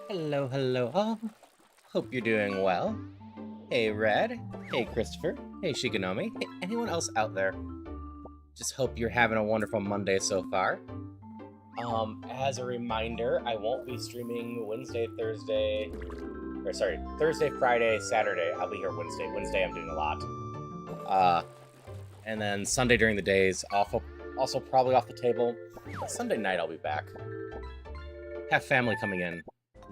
Hello, hello, all. Hope you're doing well. Hey, Red. Hey, Christopher. Hey, ShigenomiHey, anyone else out there? Just hope you're having a wonderful Monday so far. As a reminder, I won't be streaming Thursday, Friday, Saturday. I'll be here Wednesday. Wednesday, I'm doing a lot. And then Sunday during the days, also probably off the table. Sunday night, I'll be back. Have family coming in.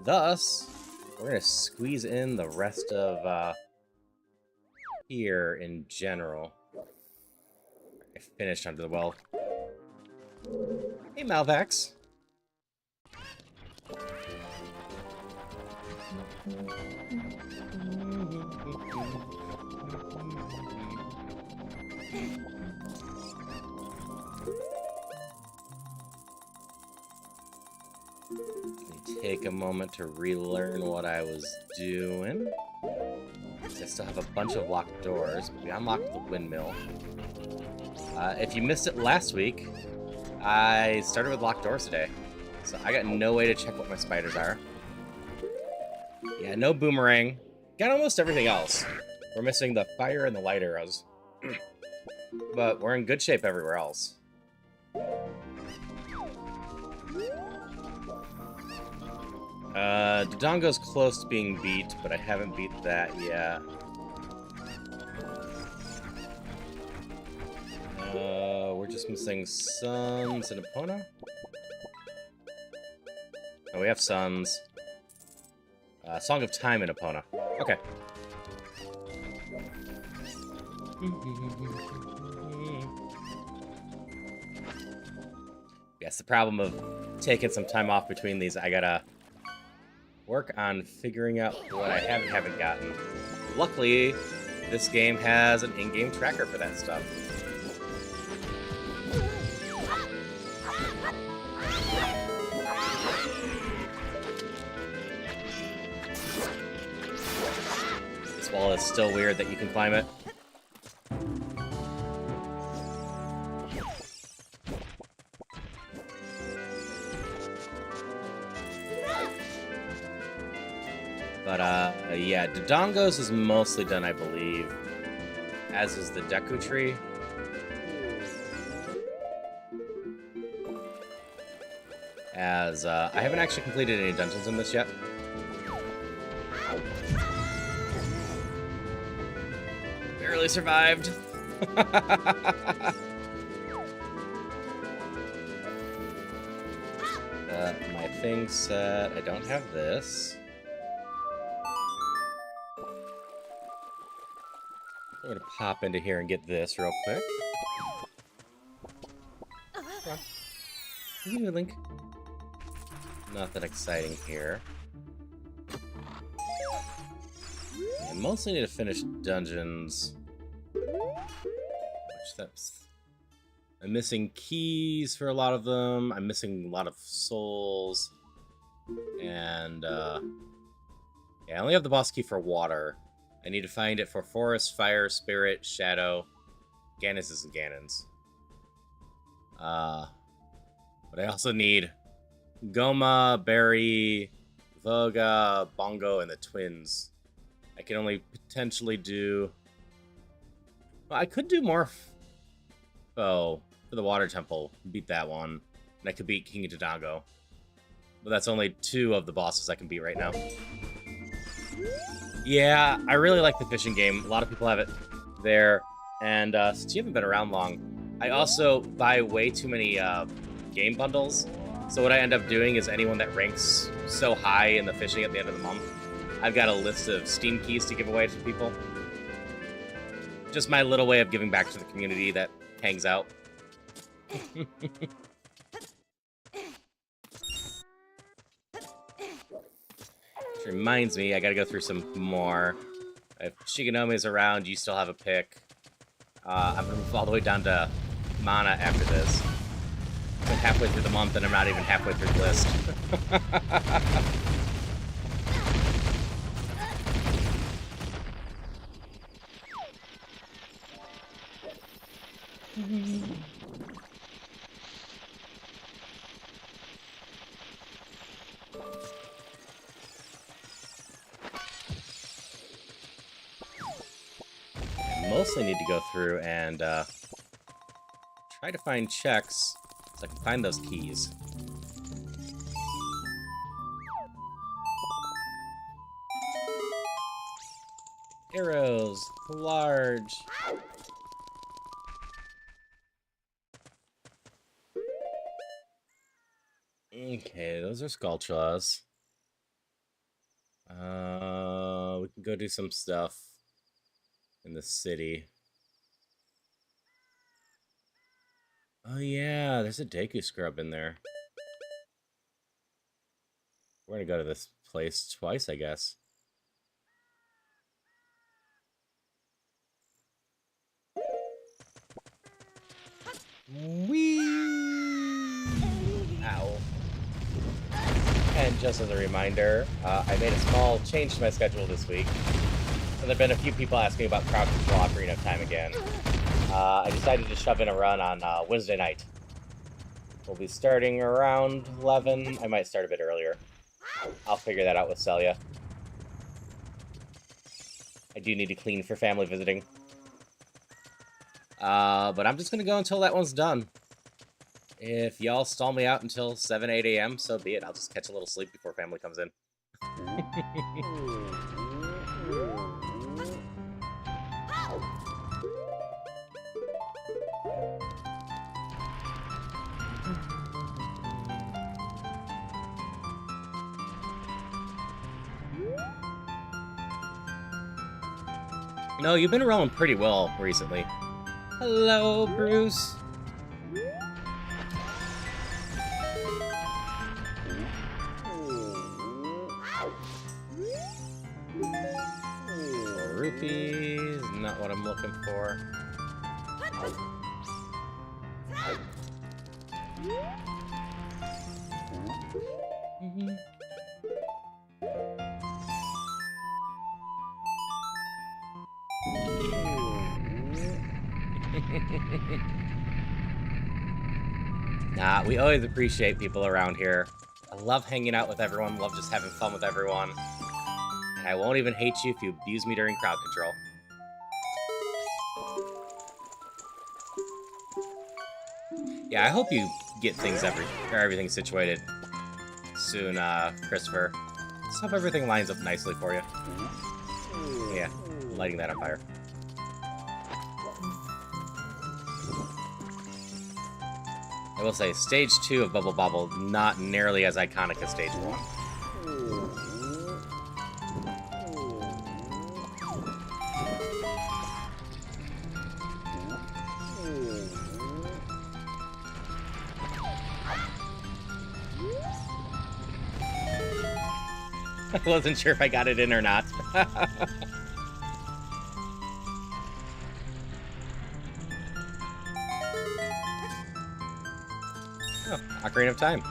Thus, we're gonna squeeze in the rest of here in general. I finished under the well. Hey, Malvax. Take a moment to relearn what I was doing. I still have a bunch of locked doors, but we unlocked the windmill. If you missed it last week, I started with locked doors today, so I got no way to check what my spiders are. Yeah, no boomerang. Got almost everything else. We're missing the fire and the light arrows. But we're in good shape everywhere else. Dodongo's close to being beat, but I haven't beat that yet. We're just missing Suns and Epona. Oh, we have Suns. Song of Time in Epona. Okay. Yes, the problem of taking some time off between these, I gotta work on figuring out what I haven't gotten. Luckily, this game has an in-game tracker for that stuff. This wall is still weird that you can climb it. But, yeah, Dodongo's is mostly done, I believe. As is the Deku Tree. As, I haven't actually completed any dungeons in this yet. Barely survived. My thing said I don't have this. I'm gonna pop into here and get this real quick. Come on. Here, Link. Nothing exciting here. I mostly need to finish dungeons. I'm missing keys for a lot of them. I'm missing a lot of souls. And, yeah, I only have the boss key for water. I need to find it for Forest, Fire, Spirit, Shadow, Ganuses, and Ganons. But I also need Goma, Barry, Voga, Bongo, and the Twins. I can only potentially do... Well, I could do more... for the Water Temple. Beat that one. And I could beat King Dodongo. But that's only 2 of the bosses I can beat right now. Yeah, I really like the fishing game. A lot of people have it there. And since you haven't been around long, I also buy way too many game bundles. So what I end up doing is anyone that ranks so high in the fishing at the end of the month, I've got a list of Steam keys to give away to people. Just my little way of giving back to the community that hangs out. Which reminds me, I gotta go through some more. If Shigenomi's around, you still have a pick. I'm gonna move all the way down to Mana after this. I'm halfway through the month and I'm not even halfway through the list. eventually need to go through and try to find checks so I can find those keys. Arrows, large. Okay, those are Skulltulas. We can go do some stuff in the city. Oh yeah, there's a Deku Scrub in there. We're gonna go to this place twice, I guess. Whee! Ow. And just as a reminder, I made a small change to my schedule this week. And there have been a few people asking about Crowd Control Ocarina of Time again. I decided to shove in a run on Wednesday night. We'll be starting around 11. I might start a bit earlier. I'll figure that out with Celia. I do need to clean for family visiting. But I'm just going to go until that one's done. If y'all stall me out until 7, 8 a.m., so be it. I'll just catch a little sleep before family comes in. No, you've been rolling pretty well recently. Hello, Bruce. Rupees, not what I'm looking for. Nah, we always appreciate people around here. I love hanging out with everyone, love just having fun with everyone. And I won't even hate you if you abuse me during crowd control. Yeah, I hope you get things everything situated soon, Christopher. Just hope everything lines up nicely for you. Yeah, lighting that on fire. I will say, Stage 2 of Bubble Bobble, not nearly as iconic as Stage 1. I wasn't sure if I got it in or not. Oh, Ocarina of Time.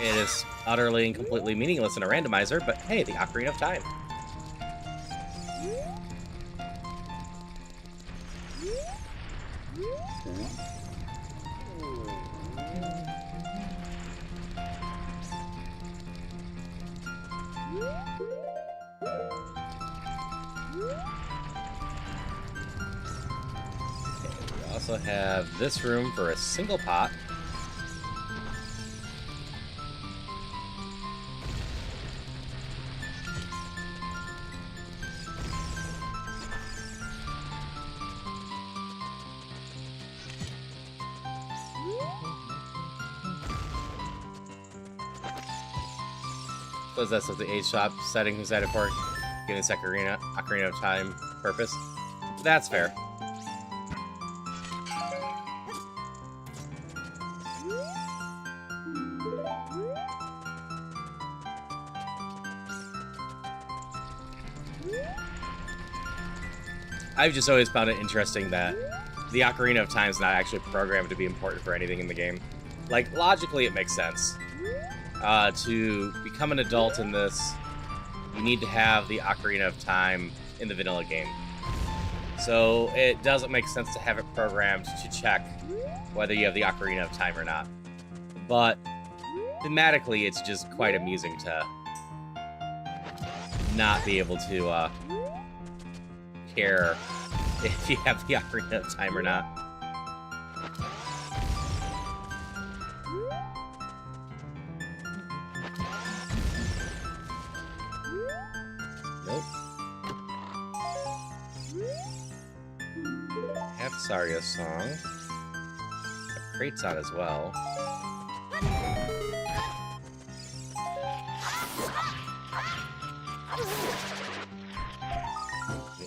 It is utterly and completely meaningless in a randomizer, but hey, the Ocarina of Time. We also have this room for a single pot. So is that so the age shop setting who's at it for giving this Ocarina of Time purpose? That's fair. I've just always found it interesting that the Ocarina of Time is not actually programmed to be important for anything in the game. Like, logically it makes sense. To become an adult in this, you need to have the Ocarina of Time in the vanilla game. So it doesn't make sense to have it programmed to check whether you have the Ocarina of Time or not. But thematically, it's just quite amusing to not be able to care if you have the Ocarina of Time or not. Nope. I have Saria's song. A crate's on as well.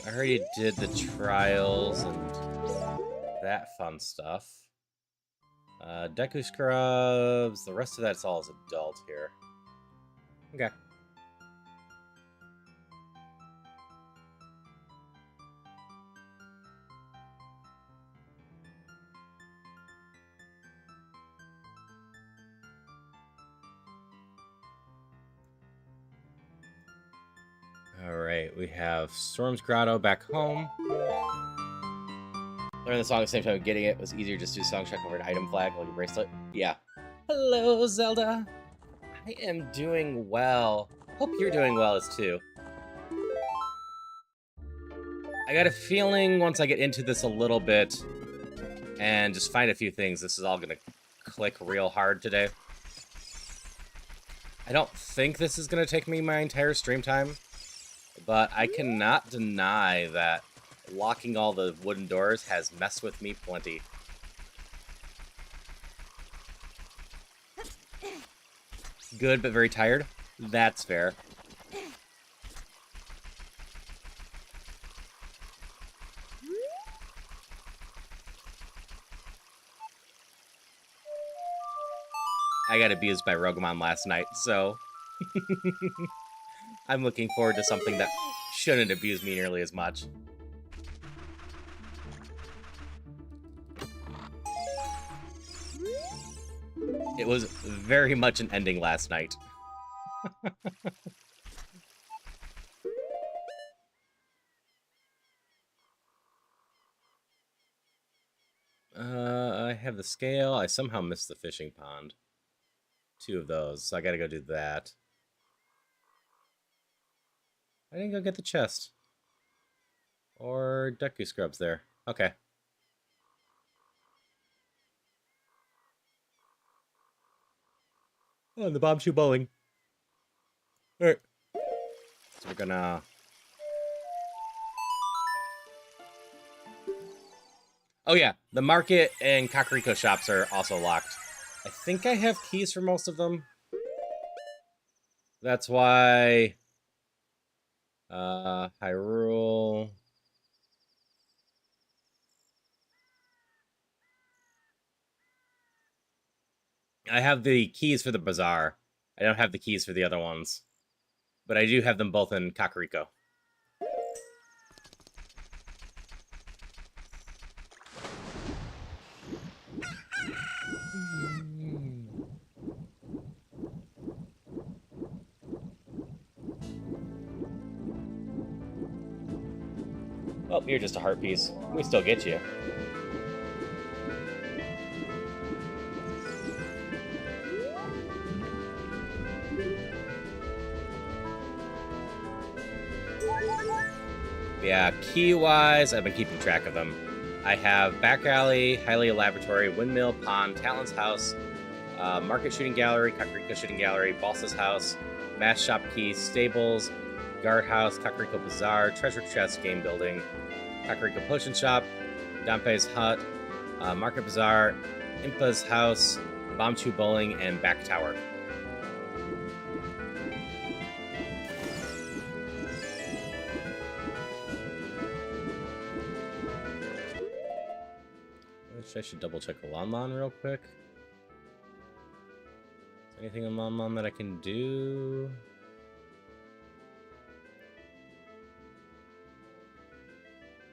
I already did the trials and that fun stuff. Deku Scrubs, the rest of that's all as adult here. Okay. Alright, we have Storm's Grotto back home. Learn the song at the same time of getting it. It was easier just to do song check over an item flag while your bracelet. Yeah. Hello, Zelda. I am doing well. Hope you're doing well as too. I got a feeling once I get into this a little bit and just find a few things, this is all gonna click real hard today. I don't think this is gonna take me my entire stream time, but I cannot deny that locking all the wooden doors has messed with me plenty. Good, but very tired? That's fair. I got abused by Rogamon last night, so... I'm looking forward to something that shouldn't abuse me nearly as much. It was very much an ending last night. I have the scale. I somehow missed the fishing pond. 2 of those, so I gotta go do that. I didn't go get the chest. Or Deku Scrubs there. Okay. Oh, and the bomb shoe bowling. Alright. So we're gonna... Oh yeah, the market and Kakariko shops are also locked. I think I have keys for most of them. That's why... Hyrule... I have the keys for the bazaar. I don't have the keys for the other ones. But I do have them both in Kakariko. Oh, you're just a heart piece. We still get you. Yeah, key-wise, I've been keeping track of them. I have Back Alley, Hylia Laboratory, Windmill, Pond, Talon's House, Market Shooting Gallery, Kakariko Shooting Gallery, Balsa's House, Mass Shop Key, Stables, Guardhouse, Kakariko Bazaar, Treasure Chest Game Building, Kakariko Potion Shop, Danpei's Hut, Market Bazaar, Impa's House, Bomb Chew Bowling, and Back Tower. I should double check Lon real quick. Is there anything in Lon that I can do?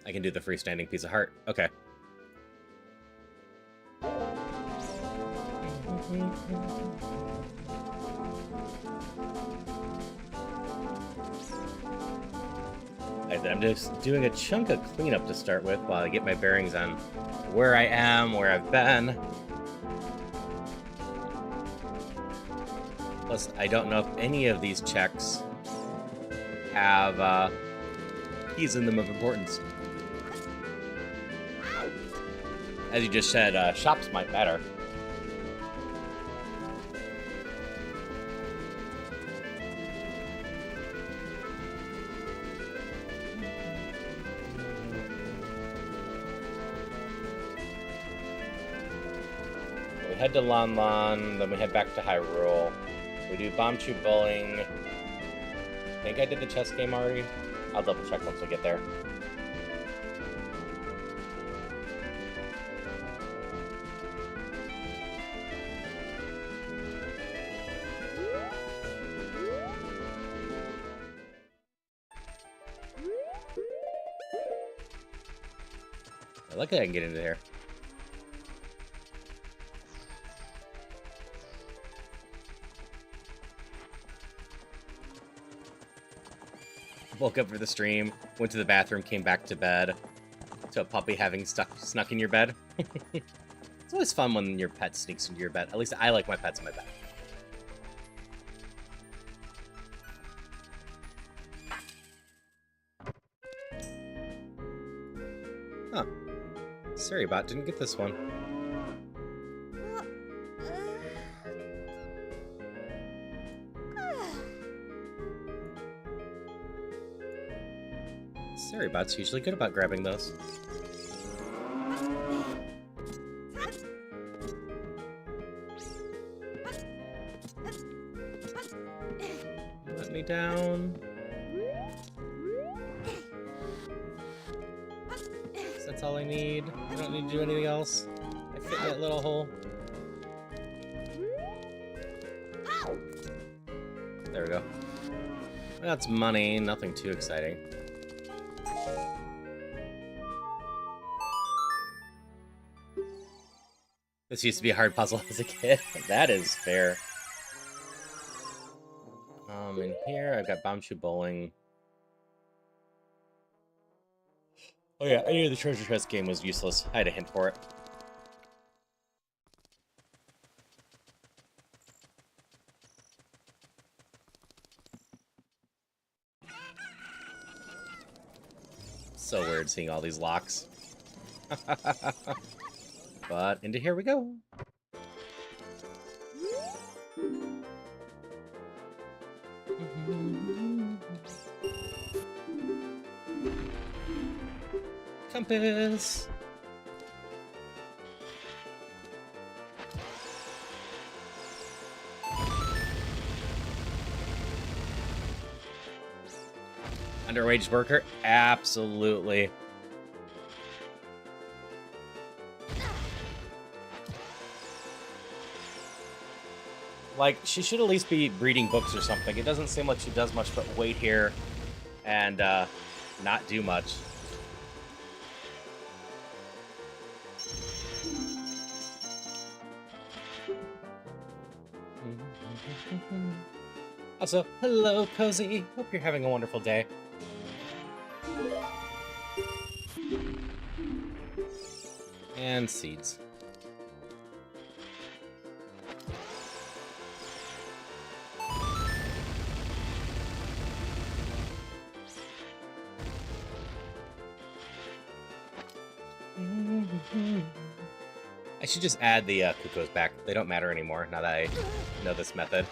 I can do the freestanding piece of heart. Okay. I'm just doing a chunk of cleanup to start with while I get my bearings on where I am, where I've been. Plus, I don't know if any of these checks have keys in them of importance. As you just said, shops might matter. We head to Lon Lon, then we head back to Hyrule. We do Bomb Chew Bowling. I think I did the chess game already. I'll double check once we get there. Luckily I can get into here. Woke up for the stream, went to the bathroom, came back to bed. To a puppy having snuck in your bed. It's always fun when your pet sneaks into your bed. At least I like my pets in my bed. Huh. Sorry, didn't get this one. Sorry, usually good about grabbing those. Let me down. That's all I need. I don't need to do anything else. I fit that little hole. There we go. That's money, nothing too exciting. This used to be a hard puzzle as a kid. That is fair. In here, I've got Bomb Chew Bowling. Oh yeah, I knew the treasure chest game was useless. I had a hint for it. So weird seeing all these locks. But into here we go. Compass. Underage worker? Absolutely. Like, she should at least be reading books or something. It doesn't seem like she does much but wait here and not do much. Also, hello, Cozy. Hope you're having a wonderful day. And seeds. I should just add the cuckoos back. They don't matter anymore now that I know this method.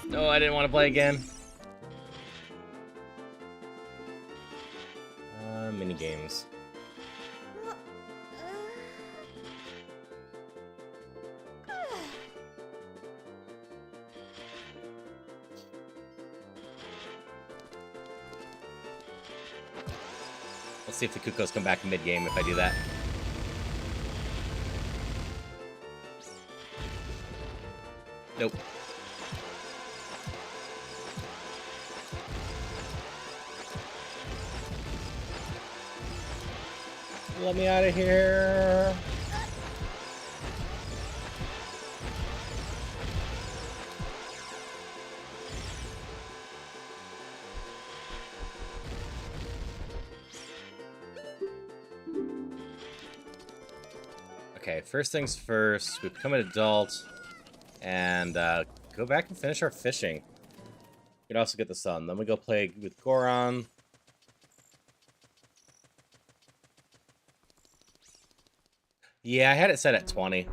No, I didn't want to play again. Mini games. Let's see if the cuckoos come back mid-game if I do that. Nope. Let me out of here. Okay, first things first, we become an adult, and go back and finish our fishing. We could also get the sun. Then we go play with Goron. Yeah, I had it set at 20.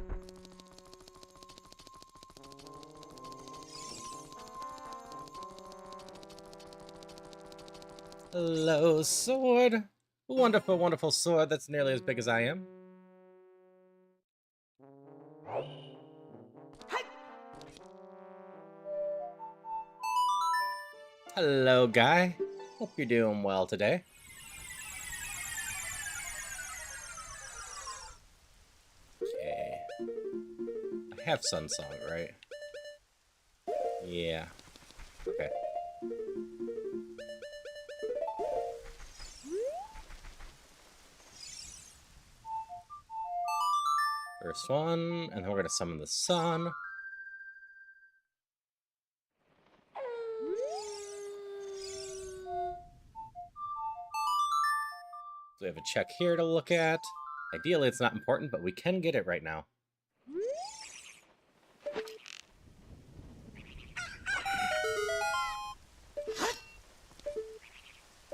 Hello, sword. Wonderful, wonderful sword that's nearly as big as I am. Hello, guy. Hope you're doing well today. Okay. I have Sun Song, right? Yeah. Okay. First one, and then we're gonna summon the sun. So we have a check here to look at. Ideally, it's not important, but we can get it right now.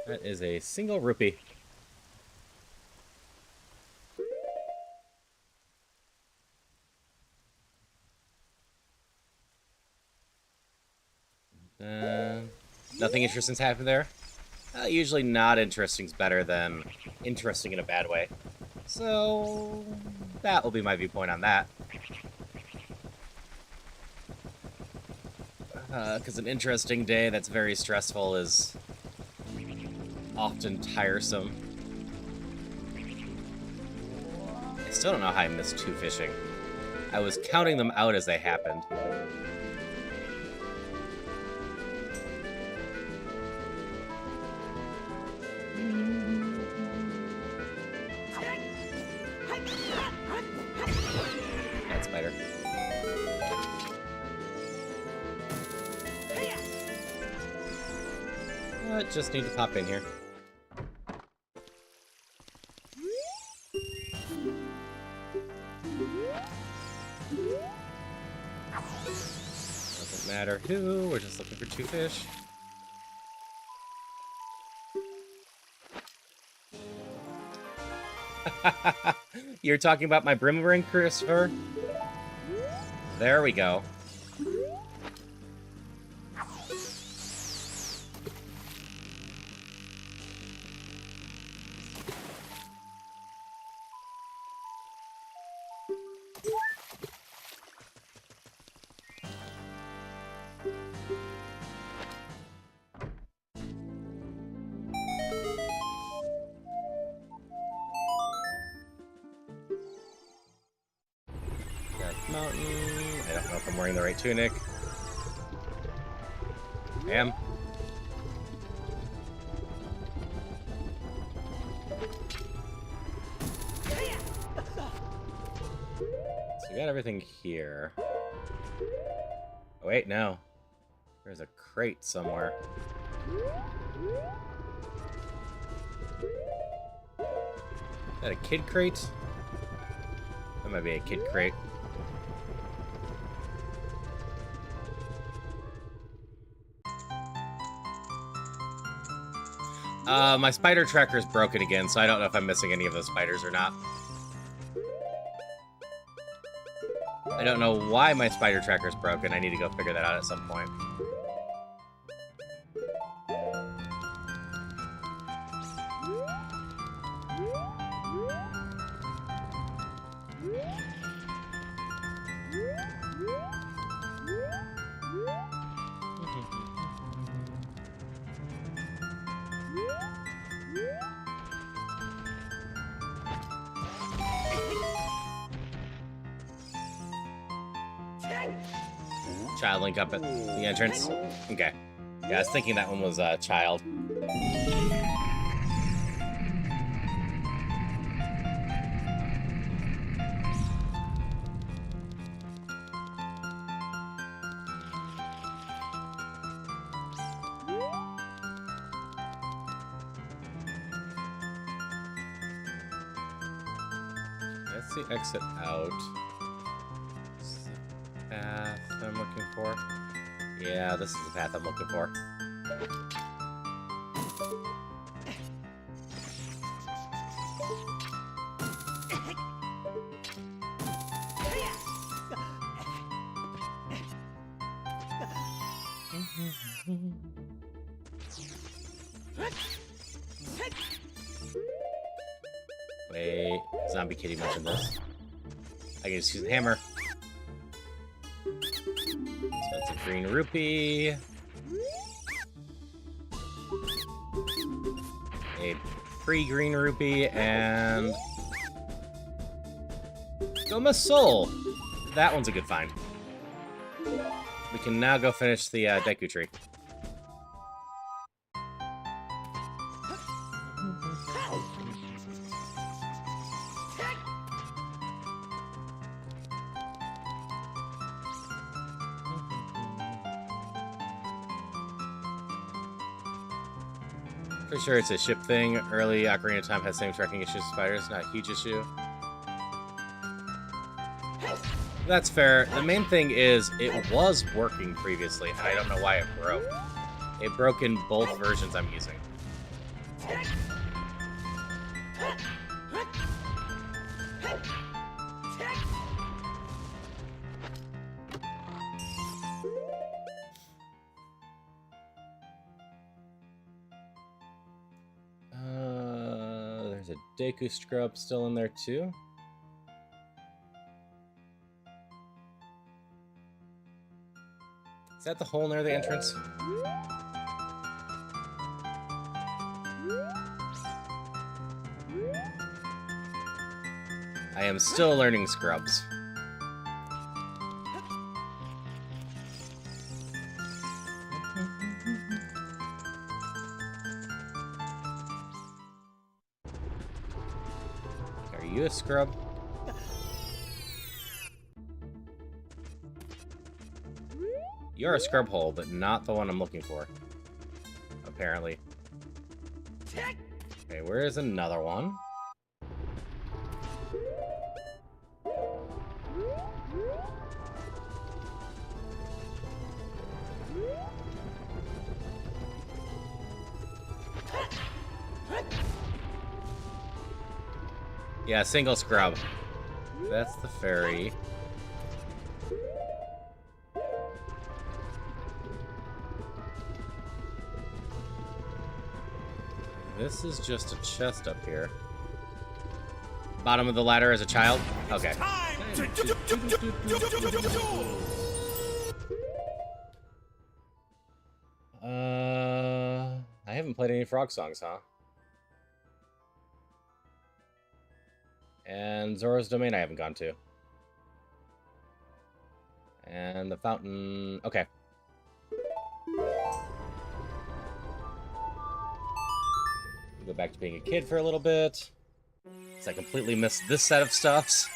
That is a single rupee. Nothing interesting's happened there. Usually not interesting's better than interesting in a bad way. So that will be my viewpoint on that. Because an interesting day that's very stressful is often tiresome. I still don't know how I missed 2 fishing. I was counting them out as they happened. That's better. Just need to pop in here. Doesn't matter who, we're just looking for 2 fish. You're talking about my Brimmerang, Christopher? There we go. Mountain. I don't know if I'm wearing the right tunic. I am. So we got everything here. Oh, wait, no. There's a crate somewhere. Is that a kid crate? That might be a kid crate. My spider tracker's broken again, so I don't know if I'm missing any of those spiders or not. I don't know why my spider tracker's broken. I need to go figure that out at some point. Child link up at the entrance. Okay. Yeah, I was thinking that one was child. What's the exit out? This is the path I'm looking for. Yeah, this is the path I'm looking for. Wait, Zombie Kitty mentioned this. I can just use the hammer. So it's a green rupee. A free green rupee, and... Goma Soul! That one's a good find. We can now go finish the Deku tree. Pretty sure it's a ship thing. Early Ocarina of Time has same tracking issues as spiders, not a huge issue. That's fair. The main thing is, it was working previously, and I don't know why it broke. It broke in both versions I'm using. There's a Deku Scrub still in there too. Is that the hole near the entrance? I am still learning scrubs. Are you a scrub? You're a scrub hole, but not the one I'm looking for. Apparently. Okay, where is another one? Yeah, single scrub. That's the fairy. This is just a chest up here. Bottom of the ladder as a child? Okay. I haven't played any frog songs, huh? And Zora's Domain I haven't gone to. And the fountain... Okay. Go back to being a kid for a little bit. Because I completely missed this set of stuffs.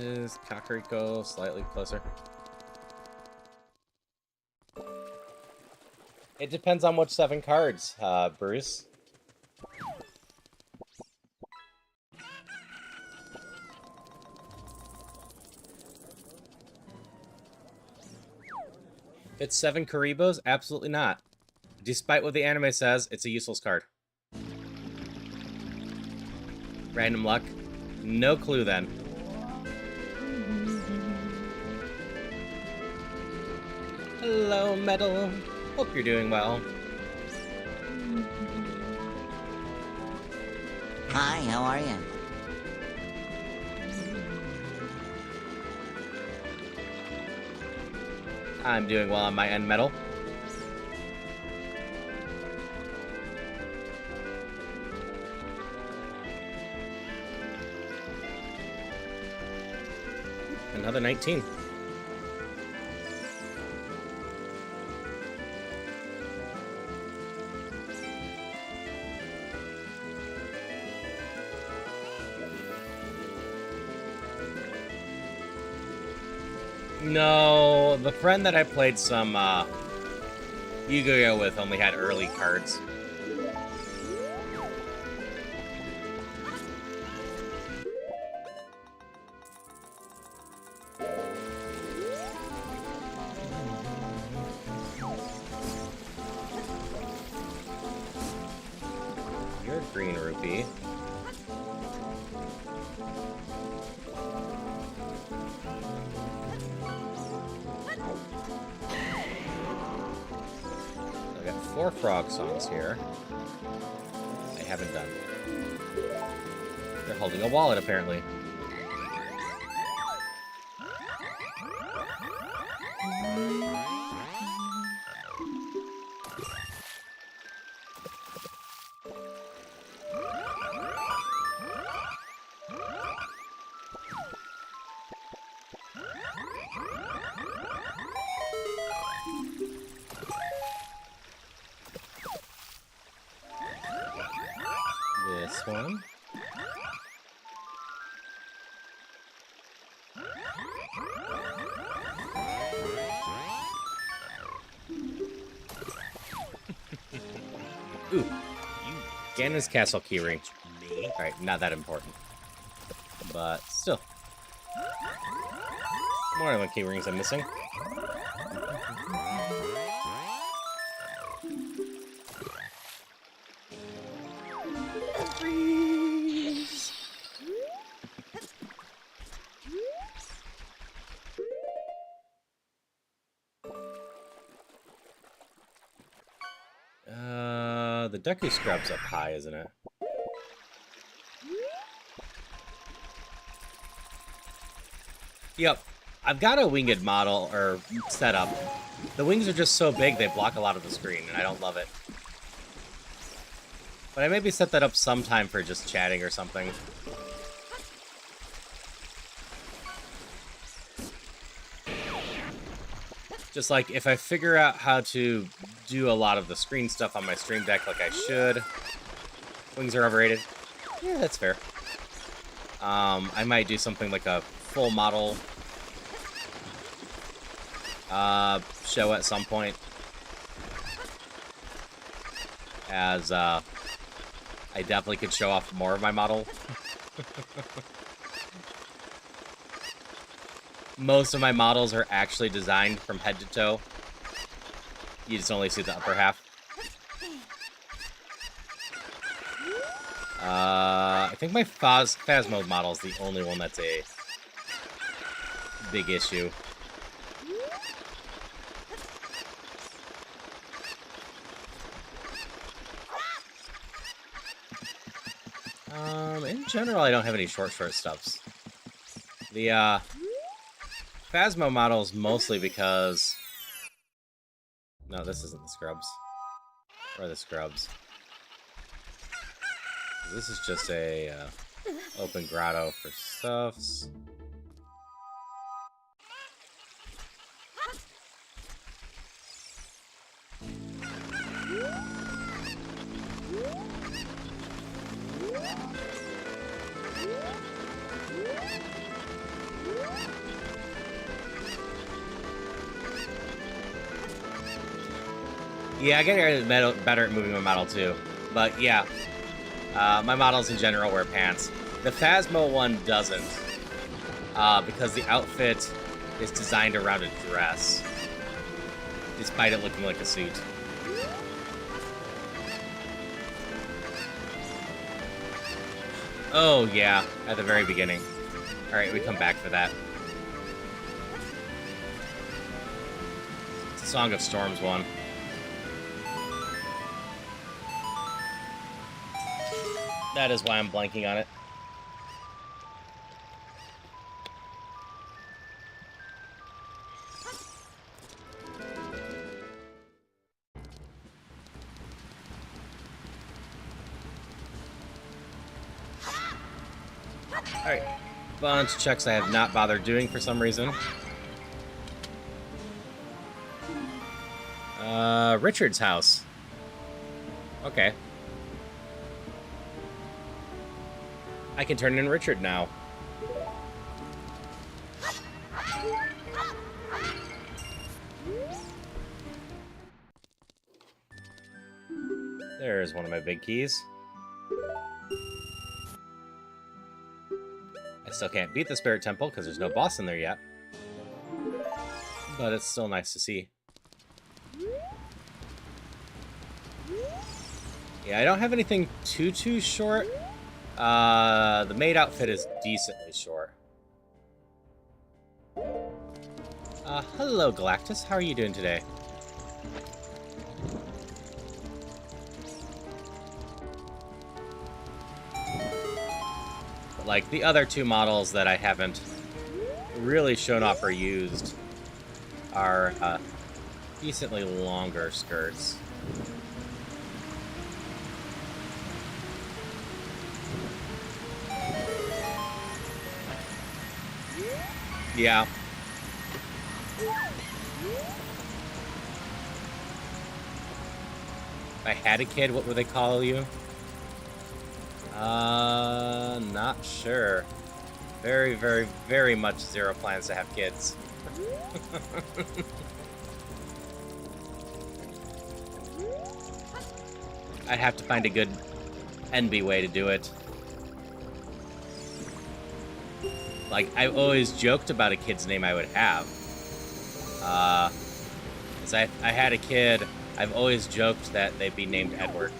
Is Kakariko slightly closer? It depends on which 7 cards, Bruce. If it's 7 Karibos, absolutely not. Despite what the anime says, it's a useless card. Random luck? No clue then. Hello, Metal. Hope you're doing well. Hi, how are you? I'm doing well on my end, Metal. Another 19. No, the friend that I played some Yu-Gi-Oh with only had early cards. You're a green rupee. I got 4 frog songs here. I haven't done. They're holding a wallet, apparently. This one. Ooh. Ganon's Castle keyring. Alright, not that important. But still. More than key rings I'm missing. The Deku Scrub's up high, isn't it? Yep. I've got a winged model, or setup. The wings are just so big, they block a lot of the screen, and I don't love it. But I maybe set that up sometime for just chatting or something. Just like, if I figure out how to do a lot of the screen stuff on my stream deck like I should. Wings are overrated. Yeah, that's fair. I might do something like a full model show at some point. As, I definitely could show off more of my model. Most of my models are actually designed from head to toe. You just only see the upper half. I think my Phasmo model is the only one that's a big issue. In general, I don't have any short stuffs. The, Phasmo models mostly because... No, this isn't the Scrubs. Or the Scrubs. This is just a, open grotto for stuffs. Yeah, I get better at moving my model too. But yeah, my models in general wear pants. The Phasmo one doesn't, because the outfit is designed around a dress, despite it looking like a suit. Oh yeah, at the very beginning. Alright, we come back for that. It's a Song of Storms one. That is why I'm blanking on it. Alright. Bunch of checks I have not bothered doing for some reason. Richard's house. Okay. I can turn in Richard now. There's one of my big keys. I still can't beat the Spirit Temple because there's no boss in there yet. But it's still nice to see. Yeah, I don't have anything too short. The maid outfit is decently short. Hello, Galactus. How are you doing today? But, like, the other two models that I haven't really shown off or used are decently longer skirts. Yeah. If I had a kid, what would they call you? Not sure. Very, very, very much zero plans to have kids. I'd have to find a good NB way to do it. Like, I've always joked about a kid's name I would have. As I had a kid, I've always joked that they'd be named Edward.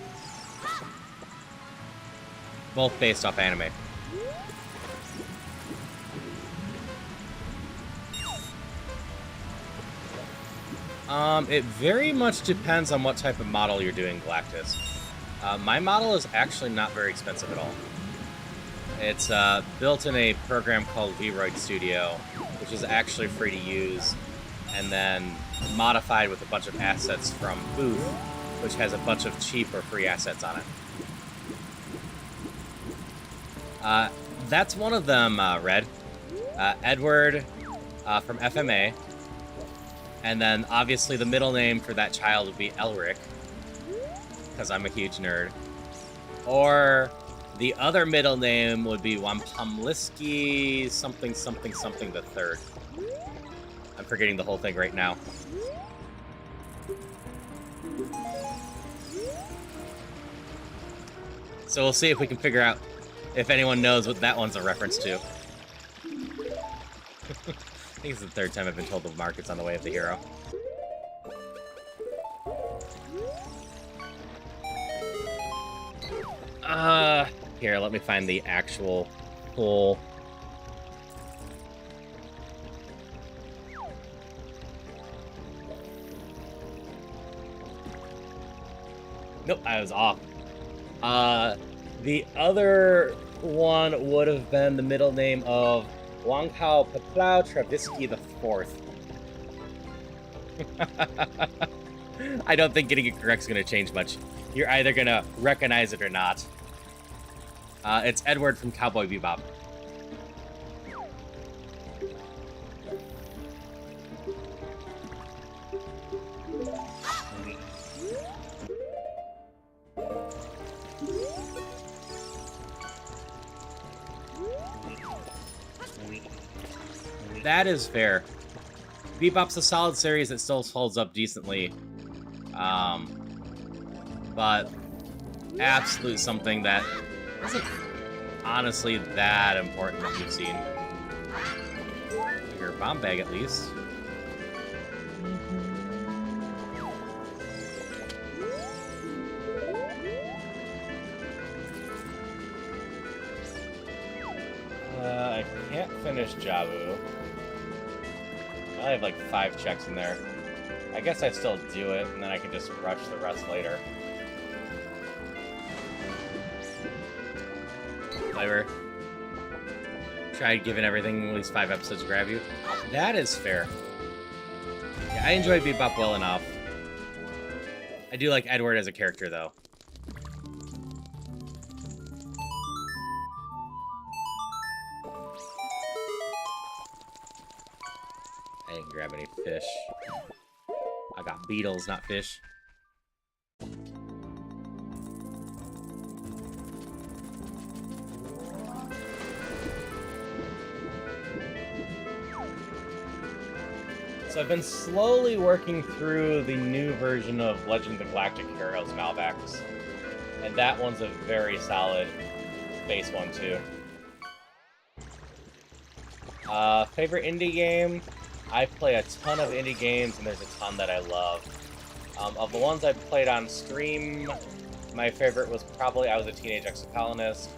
Both based off anime. It very much depends on what type of model you're doing, Galactus. My model is actually not very expensive at all. It's built in a program called Vroid Studio, which is actually free to use, and then modified with a bunch of assets from OoT, which has a bunch of cheap or free assets on it. That's one of them, Red. Edward from FMA. And then, obviously, the middle name for that child would be Elric, because I'm a huge nerd. Or the other middle name would be Wampumliski something something something the third. I'm forgetting the whole thing right now. So we'll see if we can figure out if anyone knows what that one's a reference to. I think it's the third time I've been told the market's on the way of the hero. Here, let me find the actual full... Nope, I was off. The other one would have been the middle name of Wangkao Peplau Travisky IV. I don't think getting it correct is going to change much. You're either going to recognize it or not. It's Edward from Cowboy Bebop. That is fair. Bebop's a solid series that still holds up decently. But absolute something that isn't honestly that important that you've seen. Your bomb bag, at least. I can't finish Jabu. I have like 5 checks in there. I guess I still do it, and then I can just rush the rest later. Flavor. Tried giving everything at least 5 episodes to grab you. That is fair. Yeah, I enjoy Bebop well enough. I do like Edward as a character, though. I didn't grab any fish. I got beetles, not fish. So I've been slowly working through the new version of Legend of the Galactic Heroes Malvax. And that one's a very solid base one, too. Favorite indie game? I play a ton of indie games, and there's a ton that I love. Of the ones I've played on stream, my favorite was probably I Was a Teenage Exocolonist.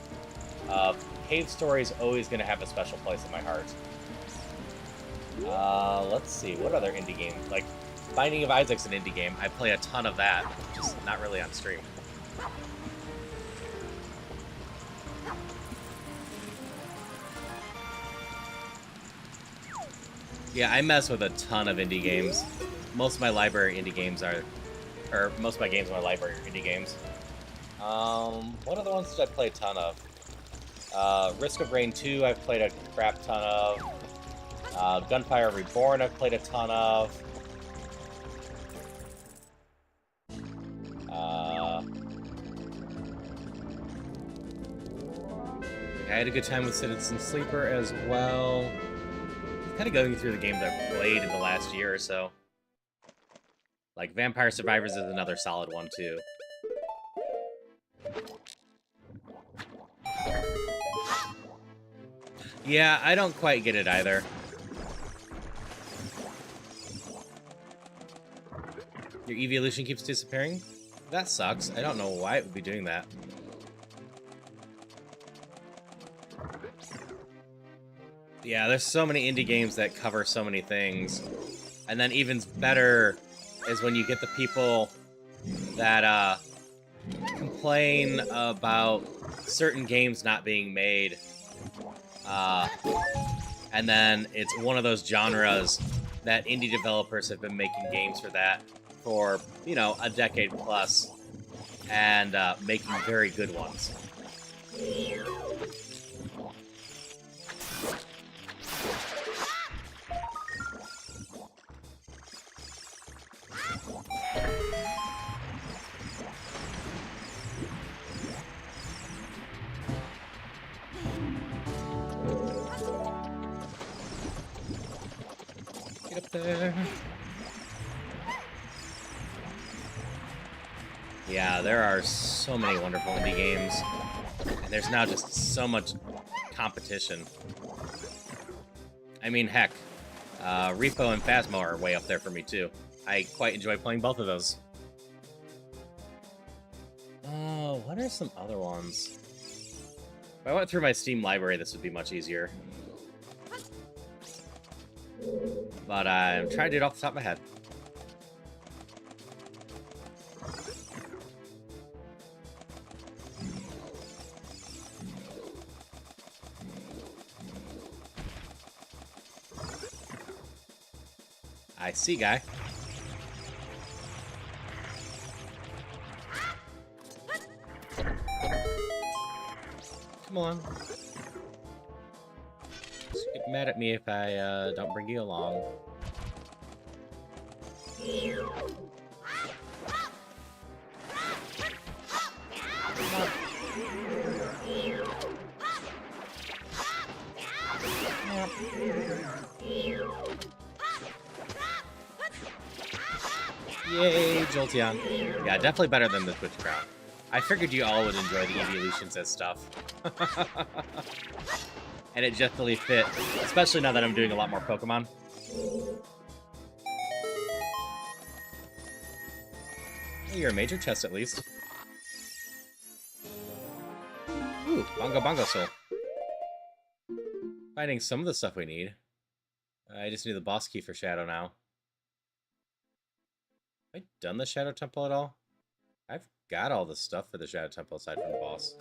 Cave Story is always going to have a special place in my heart. Let's see, what other indie games? Like, Binding of Isaac's an indie game. I play a ton of that, just not really on stream. Yeah, I mess with a ton of indie games. Most of my library indie games are... Or, most of my games in my library are indie games. What other ones did I play a ton of? Risk of Rain 2 I've played a crap ton of. Gunfire Reborn I've played a ton of. I had a good time with Citizen Sleeper as well. Kind of going through the games I've played in the last year or so. Like, Vampire Survivors is another solid one, too. Yeah, I don't quite get it either. Your evolution keeps disappearing? That sucks. I don't know why it would be doing that. Yeah, there's so many indie games that cover so many things. And then even better is when you get the people that complain about certain games not being made. And then it's one of those genres that indie developers have been making games for that for, you know, a decade plus. And making very good ones. Get up there. Yeah, there are so many wonderful indie games. And there's now just so much competition. I mean, heck, Repo and Phasmo are way up there for me, too. I quite enjoy playing both of those. Oh, what are some other ones? If I went through my Steam library, this would be much easier. But I'm trying to do it off the top of my head. I see, guy. Come on. Just get mad at me if I don't bring you along. Yay, Jolteon. Yeah, definitely better than the Twitch Crown. I figured you all would enjoy the evolutions as stuff. And it definitely fit, especially now that I'm doing a lot more Pokemon. Oh, you're a major chest at least. Ooh, Bongo Bongo Soul. Finding some of the stuff we need. I just need the boss key for Shadow now. Have I done the Shadow Temple at all? I've got all the stuff for the Shadow Temple aside from the boss.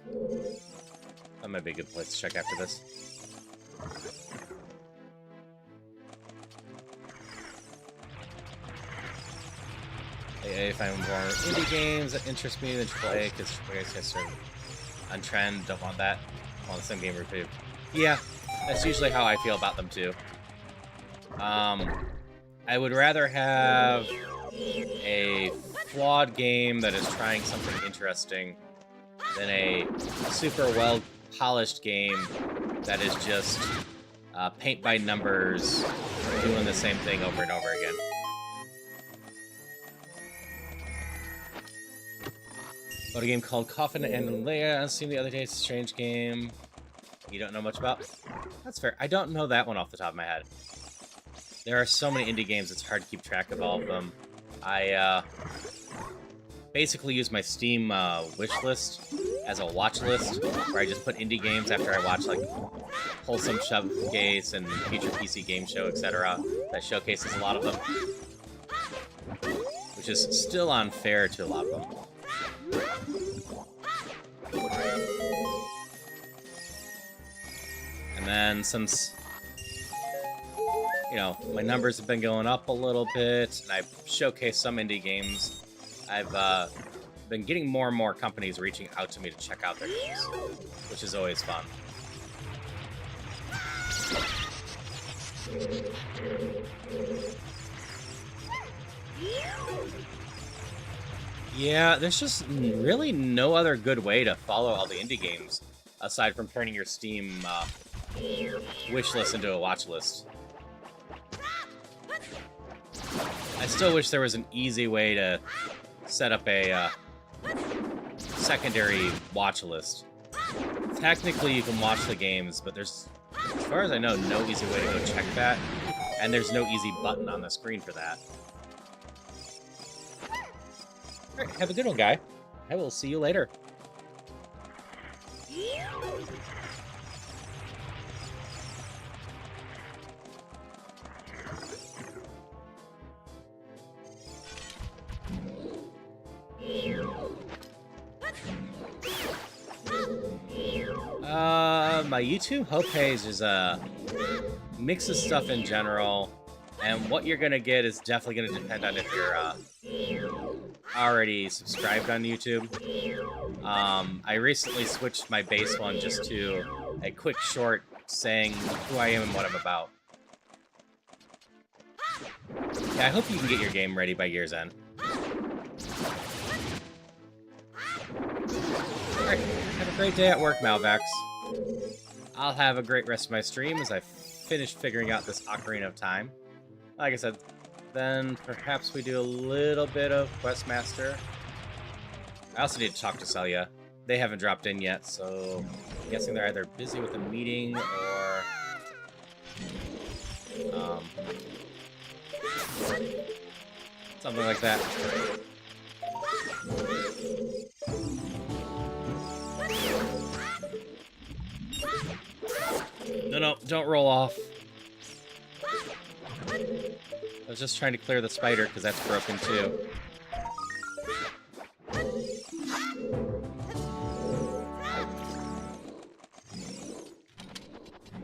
That might be a good place to check after this. I find more indie games that interest me than AAA, because AAA gets sort of on trend, don't want that. I want the same game repeat. Yeah, that's usually how I feel about them too. I would rather have a flawed game that is trying something interesting than a super well-polished game that is just paint by numbers, doing the same thing over and over again. About a game called Coffin and Leia. I seen the other day. It's a strange game. You don't know much about? That's fair. I don't know that one off the top of my head. There are so many indie games, it's hard to keep track of all of them. I basically use my Steam wish list as a watch list, where I just put indie games after I watch like Wholesome Showcase and Future PC Game Show, etc. That showcases a lot of them, which is still unfair to a lot of them. And then since, you know, my numbers have been going up a little bit, and I've showcased some indie games, I've been getting more and more companies reaching out to me to check out their games, which is always fun. Yeah, there's just really no other good way to follow all the indie games, aside from turning your Steam wish list into a watch list. I still wish there was an easy way to set up a secondary watch list. Technically, you can watch the games, but there's, as far as I know, no easy way to go check that, and there's no easy button on the screen for that. Alright, have a good one, guy. I will see you later. My YouTube homepage is a mix of stuff in general, and what you're gonna get is definitely gonna depend on if you're already subscribed on YouTube. I recently switched my base one just to a quick short saying who I am and what I'm about. Yeah, I hope you can get your game ready by year's end. Alright, have a great day at work, Malvax. I'll have a great rest of my stream as I finish figuring out this Ocarina of Time. Like I said, then perhaps we do a little bit of Questmaster. I also need to talk to Celia. They haven't dropped in yet, so I'm guessing they're either busy with a meeting or something like that. No, don't roll off. I was just trying to clear the spider, because that's broken too.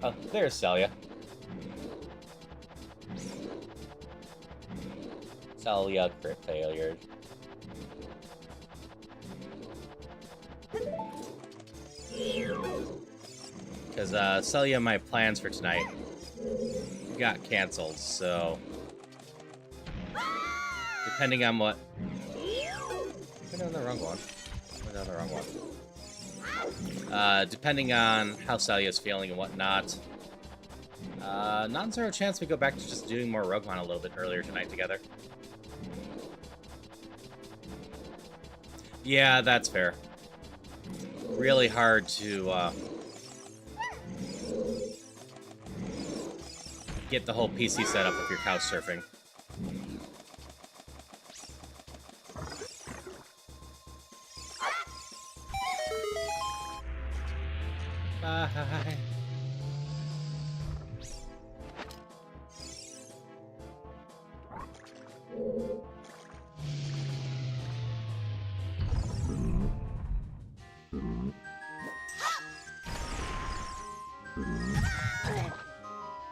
Oh, there's Celia. Celia crit failure. Because Celia, my plans for tonight got canceled, so depending on what... Went down the wrong one. Went down the wrong one. Depending on how Celia's feeling and whatnot, non-zero chance we go back to just doing more Roguemon a little bit earlier tonight together. Yeah, that's fair. Really hard to get the whole PC set up if you're couch surfing. Bye.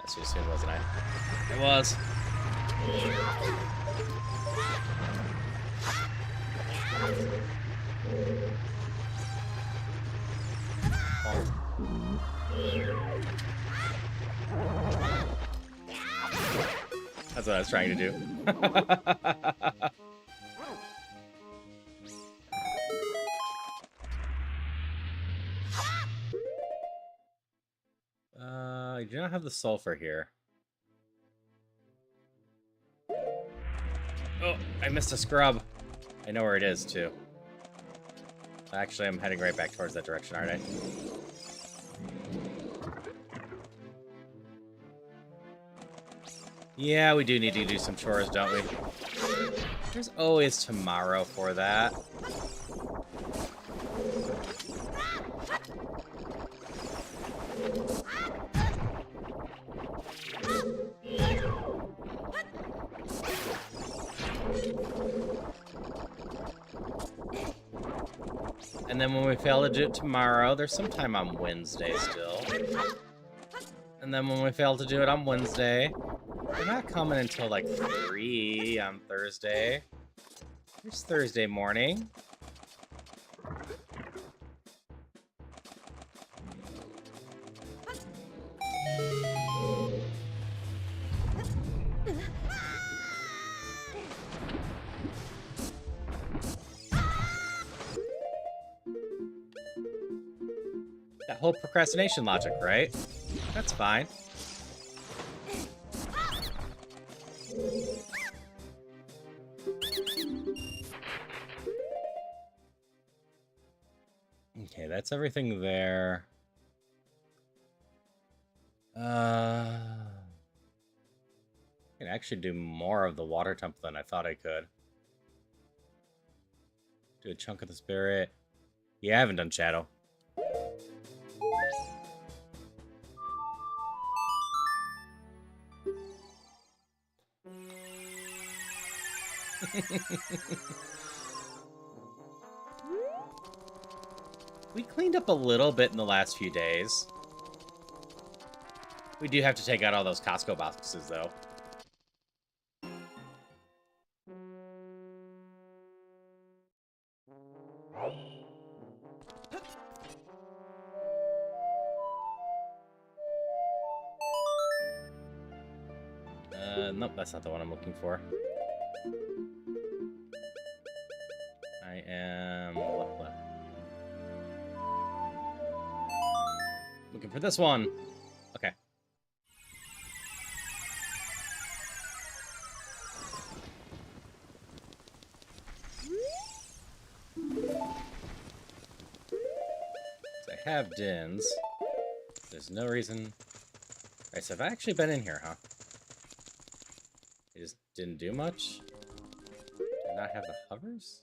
That's too soon, wasn't I? It was. That's what I was trying to do. I do not have the sulfur here. Oh, I missed a scrub. I know where it is, too. Actually, I'm heading right back towards that direction, aren't I? Yeah, we do need to do some chores, don't we? There's always tomorrow for that. And then when we fail to do it tomorrow, there's some time on Wednesday still. And then when we fail to do it on Wednesday, we're not coming until like 3 on Thursday. It's Thursday morning. That whole procrastination logic, right? That's fine. Okay, that's everything there. I can actually do more of the water temple than I thought I could. Do a chunk of the spirit. Yeah, I haven't done Shadow. We cleaned up a little bit in the last few days. We do have to take out all those Costco boxes, though. Nope, that's not the one I'm looking for. I am left. Looking for this one. Okay. So I have Dins. There's no reason. Alright, so have I actually been in here, huh? I just didn't do much? Did not have the hovers?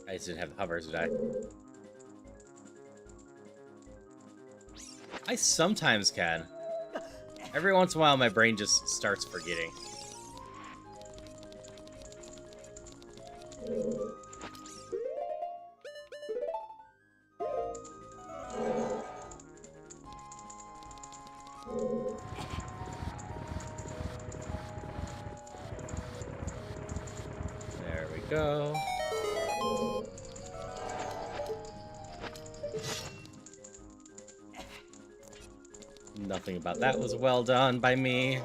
I just didn't have the hovers, did I? I sometimes can. Every once in a while, my brain just starts forgetting. There we go. Nothing about that was well done by me.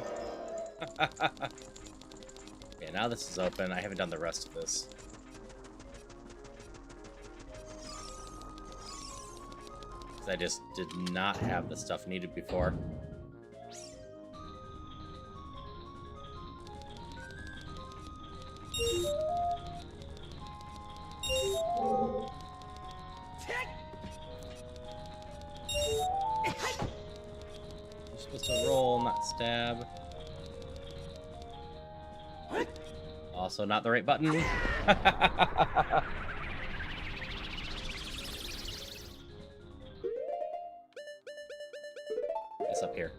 Okay, now this is open. I haven't done the rest of this. I just did not have the stuff needed before. You're supposed to roll, not stab. Also not the right button. It's up here.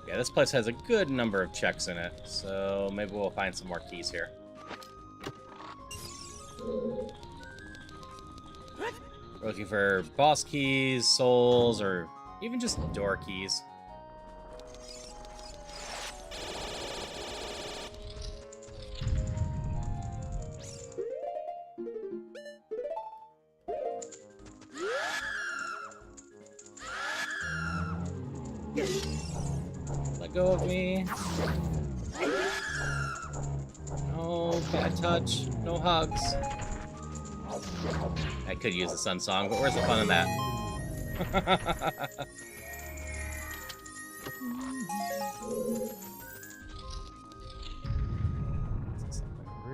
Yeah, this place has a good number of checks in it, so maybe we'll find some more keys here. We're looking for boss keys, souls, or even just door keys. Let go of me. No bad touch. No hugs. I could use the sun song, but where's the fun in that?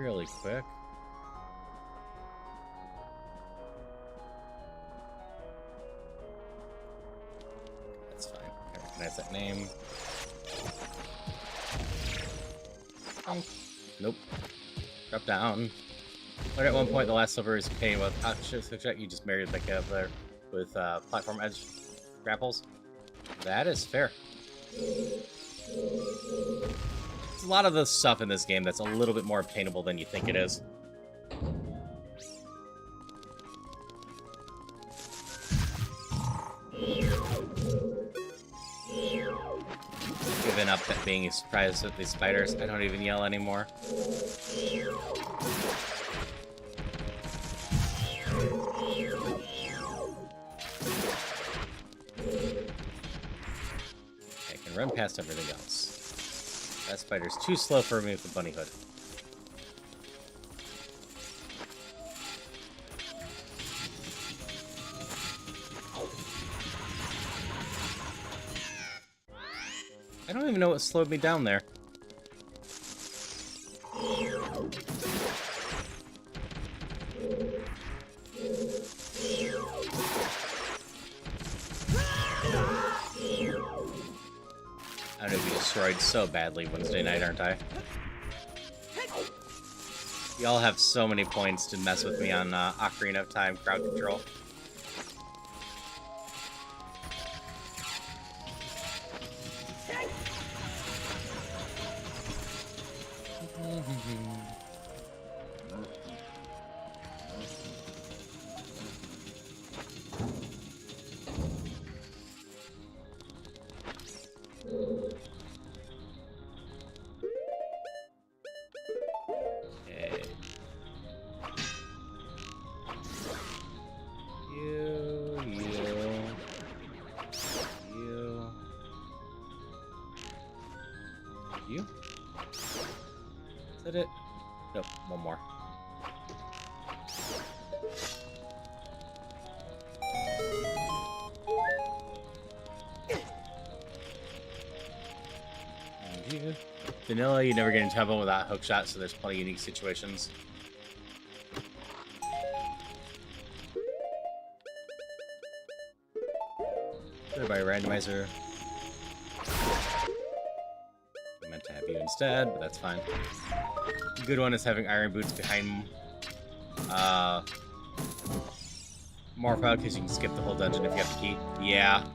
really quick. That's fine. I recognize that name. Oh. Nope. Drop down. But at one point, the last silver is painted with hot shit. You just married that guy up there with platform edge grapples. That is fair. There's a lot of the stuff in this game that's a little bit more obtainable than you think it is. Giving up at being surprised with these spiders. I don't even yell anymore. I can run past everything else. That spider's too slow for me with the bunny hood. I don't even know what slowed me down there. I'm gonna be destroyed so badly Wednesday night, aren't I? Y'all have so many points to mess with me on Ocarina of Time crowd control. You? Is that it? Nope, one more. And you. Vanilla, you never get in trouble without hook shot, so there's plenty of unique situations. By randomizer. I meant to have you instead, but that's fine. The good one is having iron boots behind Morpho, because you can skip the whole dungeon if you have the key. Yeah.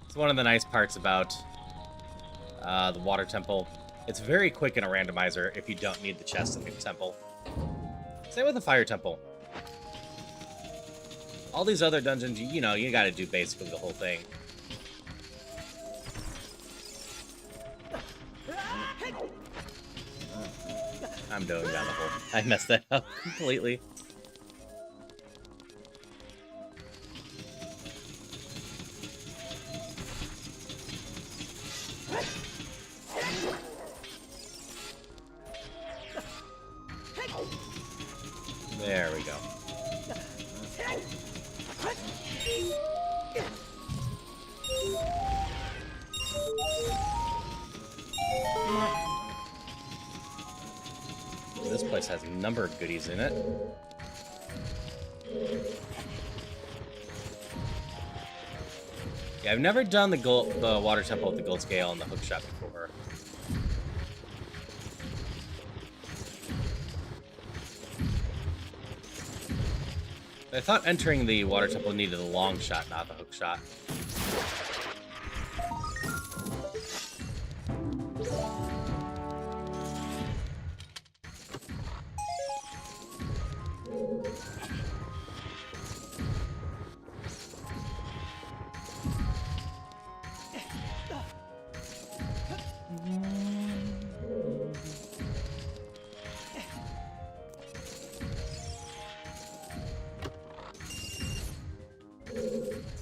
It's one of the nice parts about the water temple. It's very quick in a randomizer if you don't need the chest in the temple. Same with the fire temple. All these other dungeons, you know, you gotta do basically the whole thing. I'm going down the hole. I messed that up completely. There we go. This place has a number of goodies in it. Yeah, I've never done the water temple with the gold scale and the hook shot before. I thought entering the water temple needed a long shot, not the hook shot.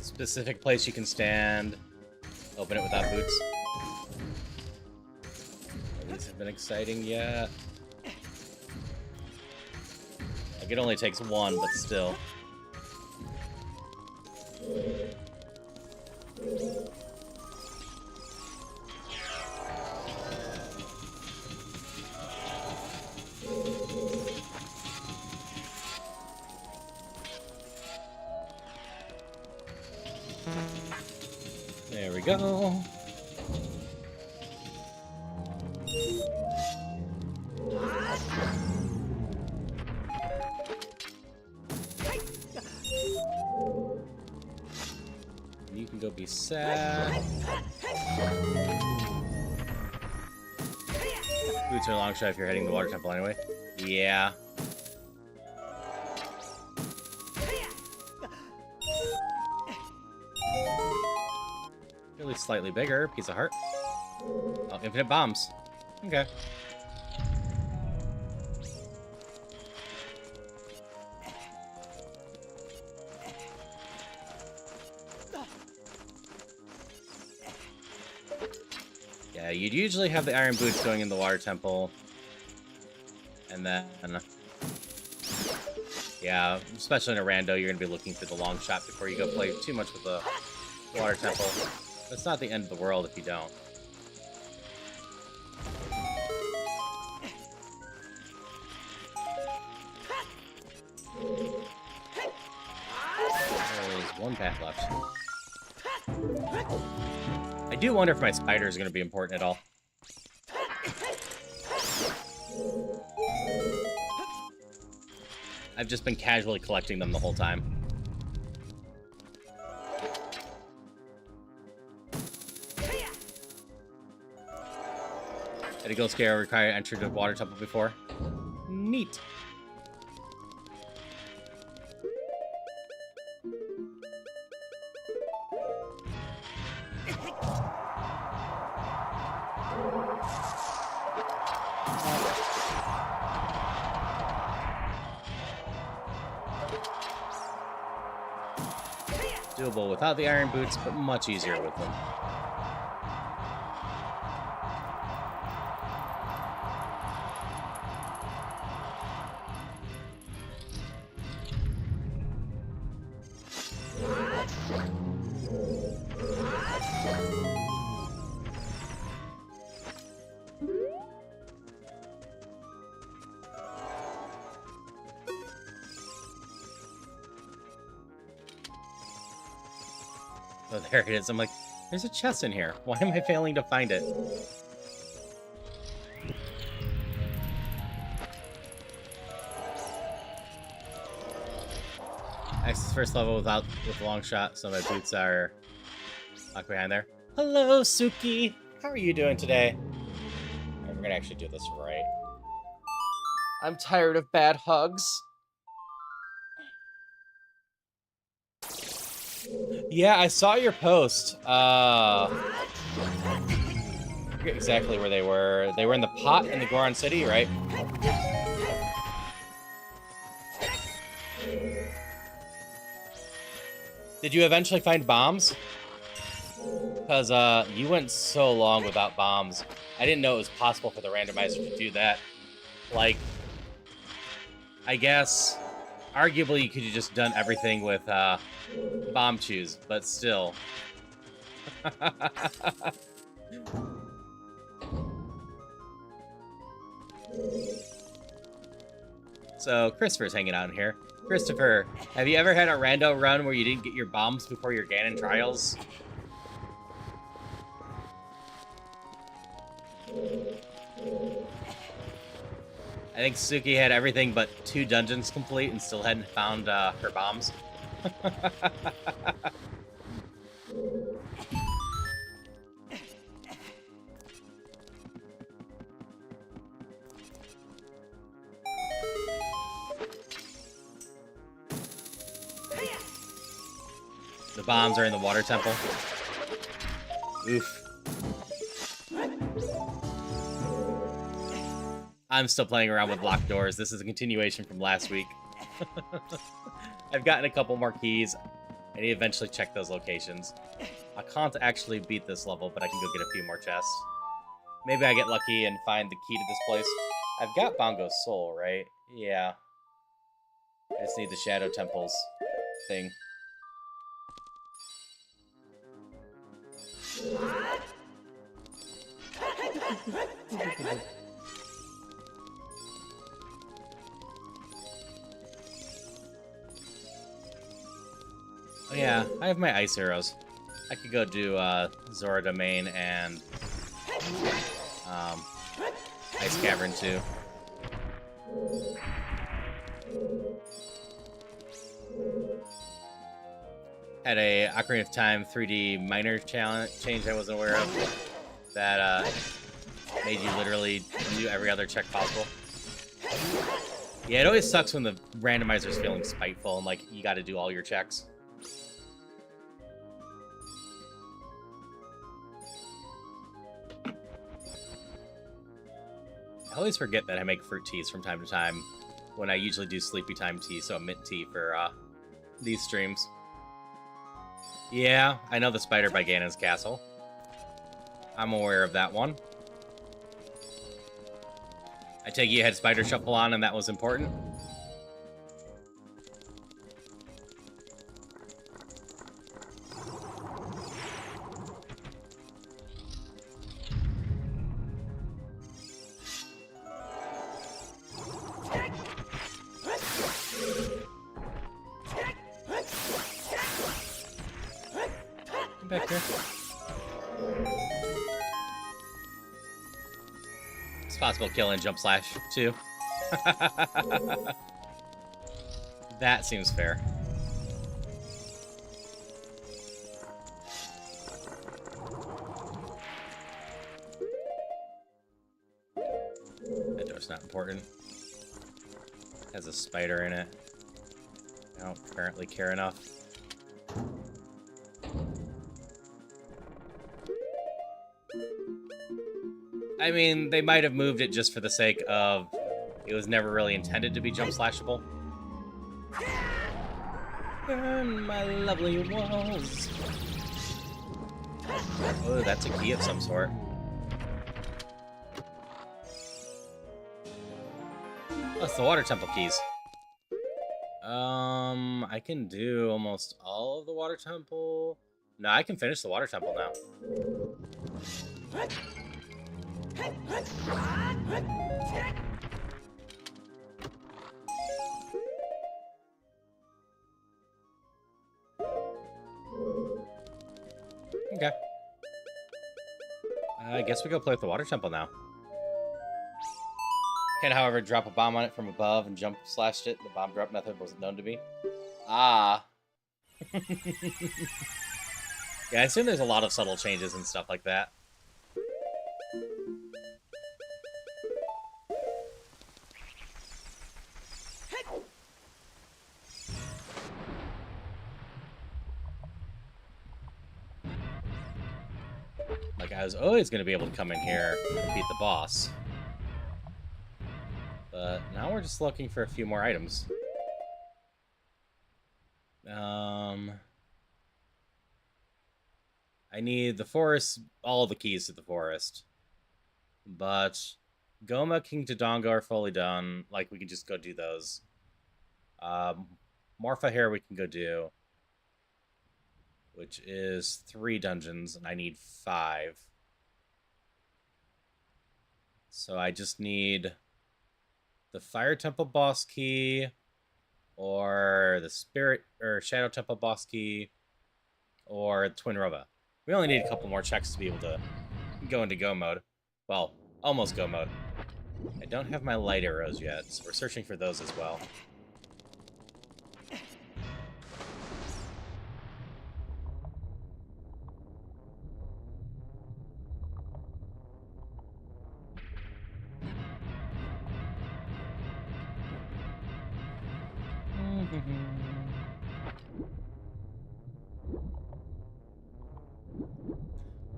Specific place you can stand. Open it without boots. These have been exciting yet. Like, it only takes one, but still. go. You can go be sad. Boots are a long shot if you're heading to the water temple anyway. Yeah. Really slightly bigger. Piece of heart. Oh, infinite bombs. Okay. Yeah, you'd usually have the iron boots going in the water temple. And then... yeah, especially in a rando, you're going to be looking for the long shot before you go play too much with the water temple. It's not the end of the world if you don't. There's one path left. I do wonder if my spiders are going to be important at all. I've just been casually collecting them the whole time. Did a ghost scare require entry to the water temple before? Neat. Doable without the iron boots, but much easier with them. Oh, there it is. I'm like, there's a chest in here. Why am I failing to find it? Access first level with long shot, so my boots are locked behind there. Hello, Suki! How are you doing today? Right, we're gonna actually do this right. I'm tired of bad hugs. Yeah, I saw your post. I forget exactly where they were. They were in the pot in the Goron City, right? Did you eventually find bombs? Because you went so long without bombs. I didn't know it was possible for the randomizer to do that. Like, I guess, arguably you could have just done everything with bomb chews, but still. So, Christopher's hanging out in here. Christopher, have you ever had a rando run where you didn't get your bombs before your Ganon trials? I think Suki had everything but 2 dungeons complete and still hadn't found her bombs. The bombs are in the water temple. Oof. I'm still playing around with locked doors. This is a continuation from last week. I've gotten a couple more keys. I need to eventually check those locations. I can't actually beat this level, but I can go get a few more chests. Maybe I get lucky and find the key to this place. I've got Bongo's soul, right? Yeah. I just need the Shadow Temples thing. Oh yeah, I have my ice arrows. I could go do Zora Domain and Ice Cavern too. Had a Ocarina of Time 3D minor change I wasn't aware of that made you literally do every other check possible. Yeah, it always sucks when the randomizer's feeling spiteful and like you got to do all your checks. I always forget that I make fruit teas from time to time when I usually do sleepy time tea, so mint tea for these streams. Yeah, I know the spider by Ganon's castle. I'm aware of that one. I take it you had Spider Shuffle on and that was important? Back here. It's possible kill and jump slash too. That seems fair. That door's not important. It has a spider in it. I don't apparently care enough. I mean, they might have moved it just for the sake of it was never really intended to be jump slashable. Burn my lovely walls. Oh, that's a key of some sort. Oh, it's the water temple keys. I can do almost all of the water temple. No, I can finish the water temple now. Okay. I guess we go play with the water temple now. Can, however, drop a bomb on it from above and jump slashed it. The bomb drop method wasn't known to me. Ah. Yeah, I assume there's a lot of subtle changes and stuff like that. Like, I was always going to be able to come in here and beat the boss. But now we're just looking for a few more items. I need the forest, all the keys to the forest. But Goma, King Dodongo are fully done. Like, we can just go do those. Morpha here we can go do. Which is 3 dungeons, and I need 5. So I just need the Fire Temple boss key, or the Spirit or Shadow Temple boss key, or Twin Rova. We only need a couple more checks to be able to go into go mode. Well, almost go mode. I don't have my light arrows yet, so we're searching for those as well.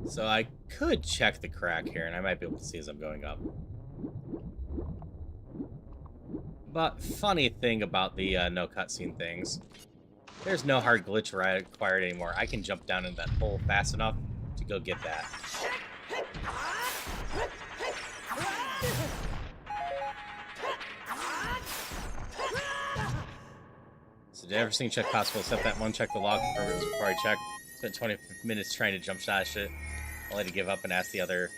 So I could check the crack here, and I might be able to see as I'm going up. But funny thing about the no cutscene things, there's no hard glitch required anymore. I can jump down in that hole fast enough to go get that. So did everything check possible except that one check the log for was required check. Spent 20 minutes trying to jump slash it, only to give up and ask the other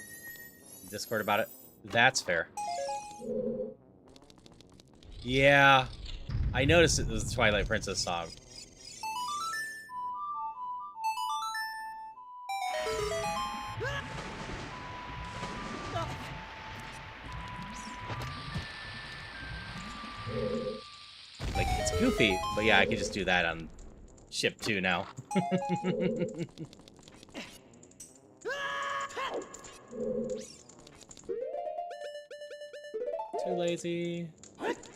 Discord about it. That's fair. Yeah, I noticed it was the Twilight Princess song. goofy, but yeah, I can just do that on ship 2 now. Too lazy.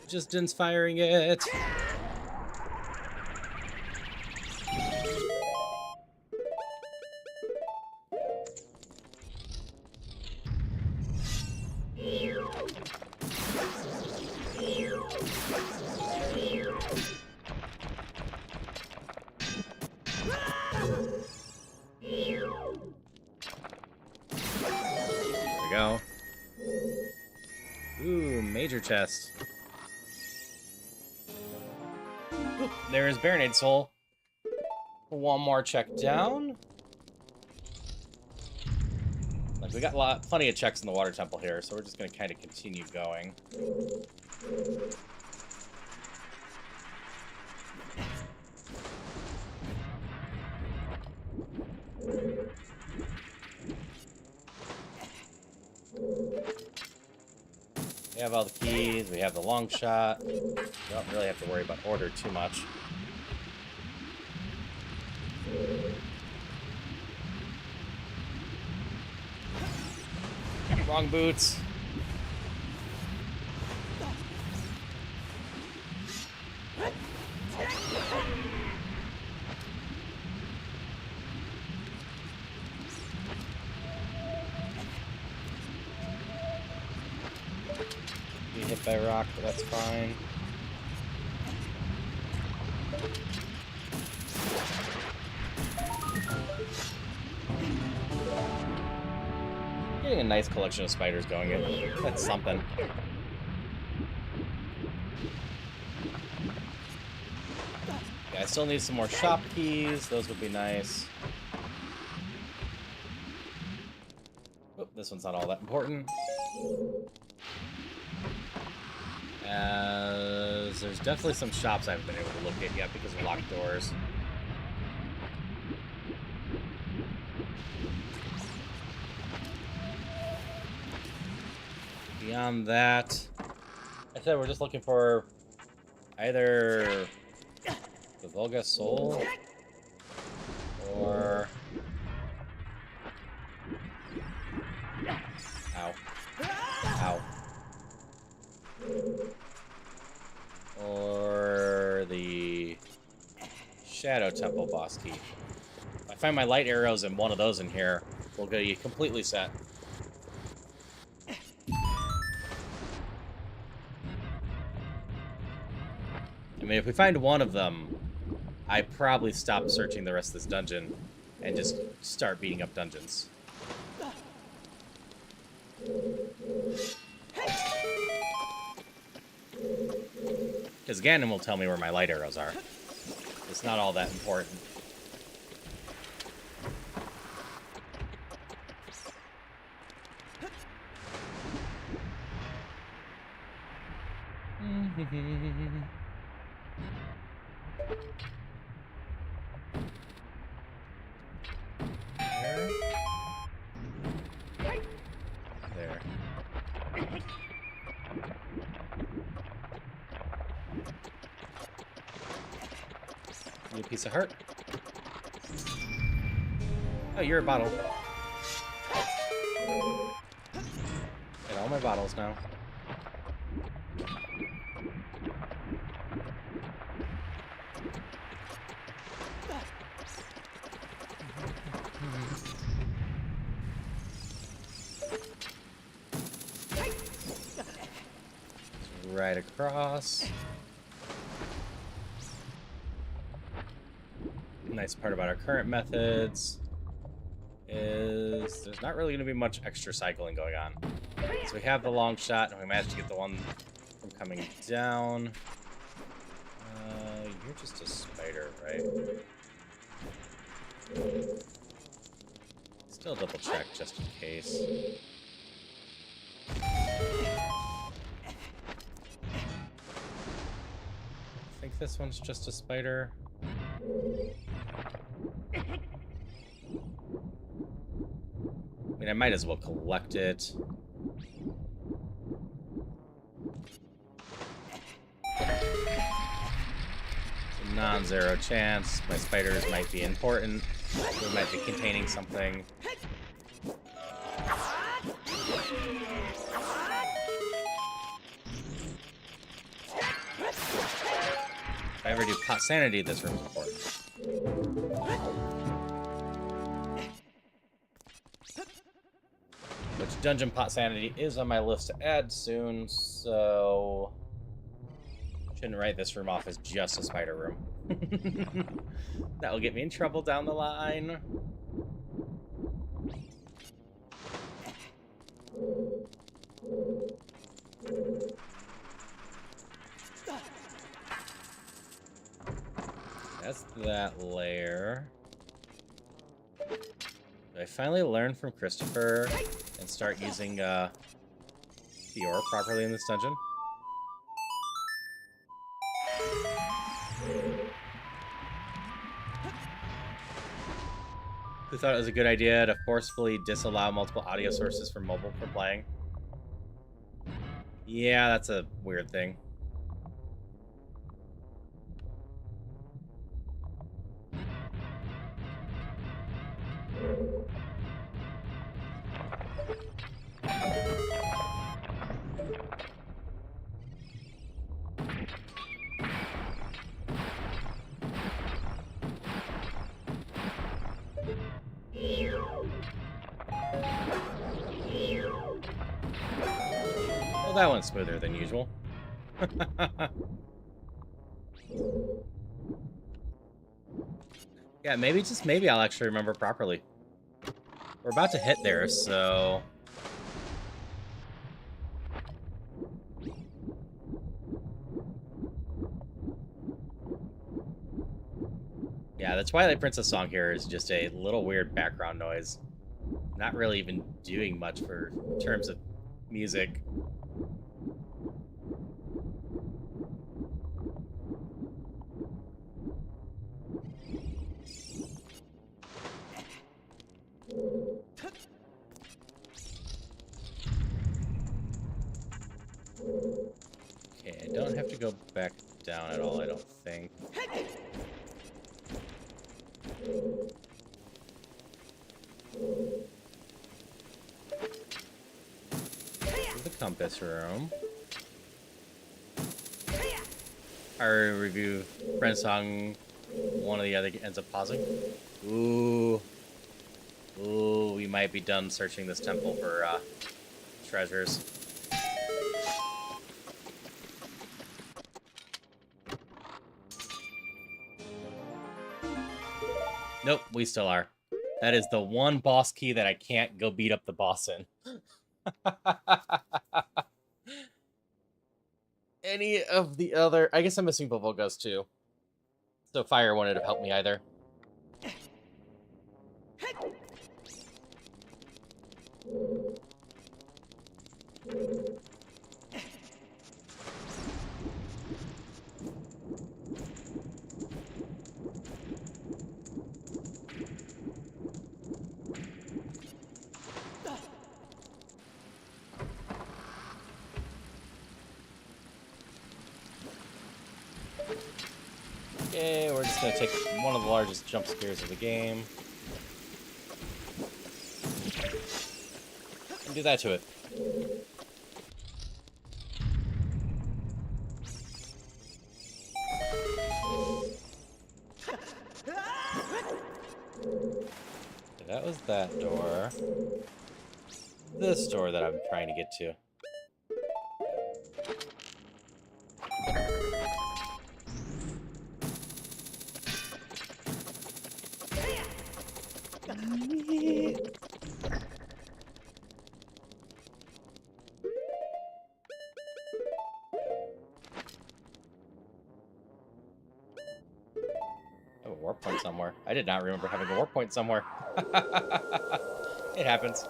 Just didn't firing it. Go. Ooh, major chest. Oop, there's Baronade Soul. One more check down. Like, we got plenty of checks in the water temple here, so we're just gonna kind of continue going. We have all the keys, we have the long shot. We don't really have to worry about order too much. Wrong boots. Hit by rock, but that's fine. Getting a nice collection of spiders going in. That's something. Yeah, I still need some more shop keys. Those would be nice. Oh, this one's not all that important. As there's definitely some shops I haven't been able to locate yet because of locked doors. Beyond that, I said we're just looking for either the Volga Soul or... Ow. Ow. Or the Shadow Temple boss key. If I find my light arrows and one of those in here, we'll get you completely set. I mean, if we find one of them, I probably stop searching the rest of this dungeon and just start beating up dungeons. Because Ganon will tell me where my light arrows are. It's not all that important. There. New piece of heart. Oh, you're a bottle. Get all my bottles now. Right across. Nice part about our current methods is there's not really going to be much extra cycling going on. So we have the long shot, and we managed to get the one from coming down. You're just a spider, right? Still double check just in case. I think this one's just a spider. I mean, I might as well collect it. non-zero chance. My spiders might be important. They might be containing something. If I ever do pot sanity, this room's important. Which dungeon pot sanity is on my list to add soon, so shouldn't write this room off as just a spider room. That will get me in trouble down the line. That's that layer. Did I finally learn from Christopher and start using the ore properly in this dungeon? Who thought it was a good idea to forcefully disallow multiple audio sources from mobile for playing? Yeah, that's a weird thing. Well, that one's smoother than usual. Yeah, maybe, just maybe I'll actually remember properly. We're about to hit there, so... Yeah, the Twilight Princess song here is just a little weird background noise. Not really even doing much for in terms of music. Okay, I don't have to go back down at all, I don't think. The compass room. I review friend song. One or the other ends up pausing. Ooh, we might be done searching this temple for treasures. Nope, we still are. That is the one boss key that I can't go beat up the boss in. Any of the other... I guess I'm missing Volvogas too. So fire wouldn't have helped me either. Okay, we're just gonna take one of the largest jump scares of the game. And do that to it. Okay, that was that door. This door that I'm trying to get to. I have a warp point somewhere. I did not remember having a warp point somewhere. It happens.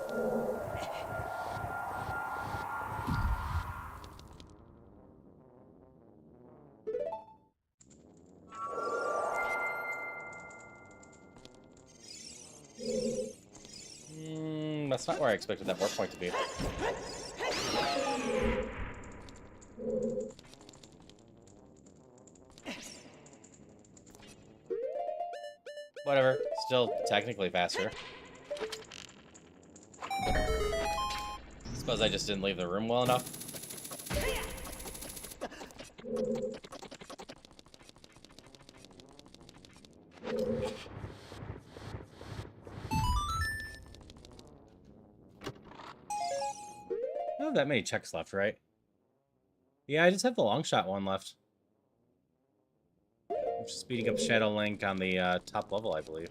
That's not where I expected that warp point to be. Whatever. Still technically faster. Suppose I just didn't leave the room well enough. I don't have that many checks left, right? Yeah, I just have the long shot one left. I'm just speeding up Shadow Link on the top level, I believe.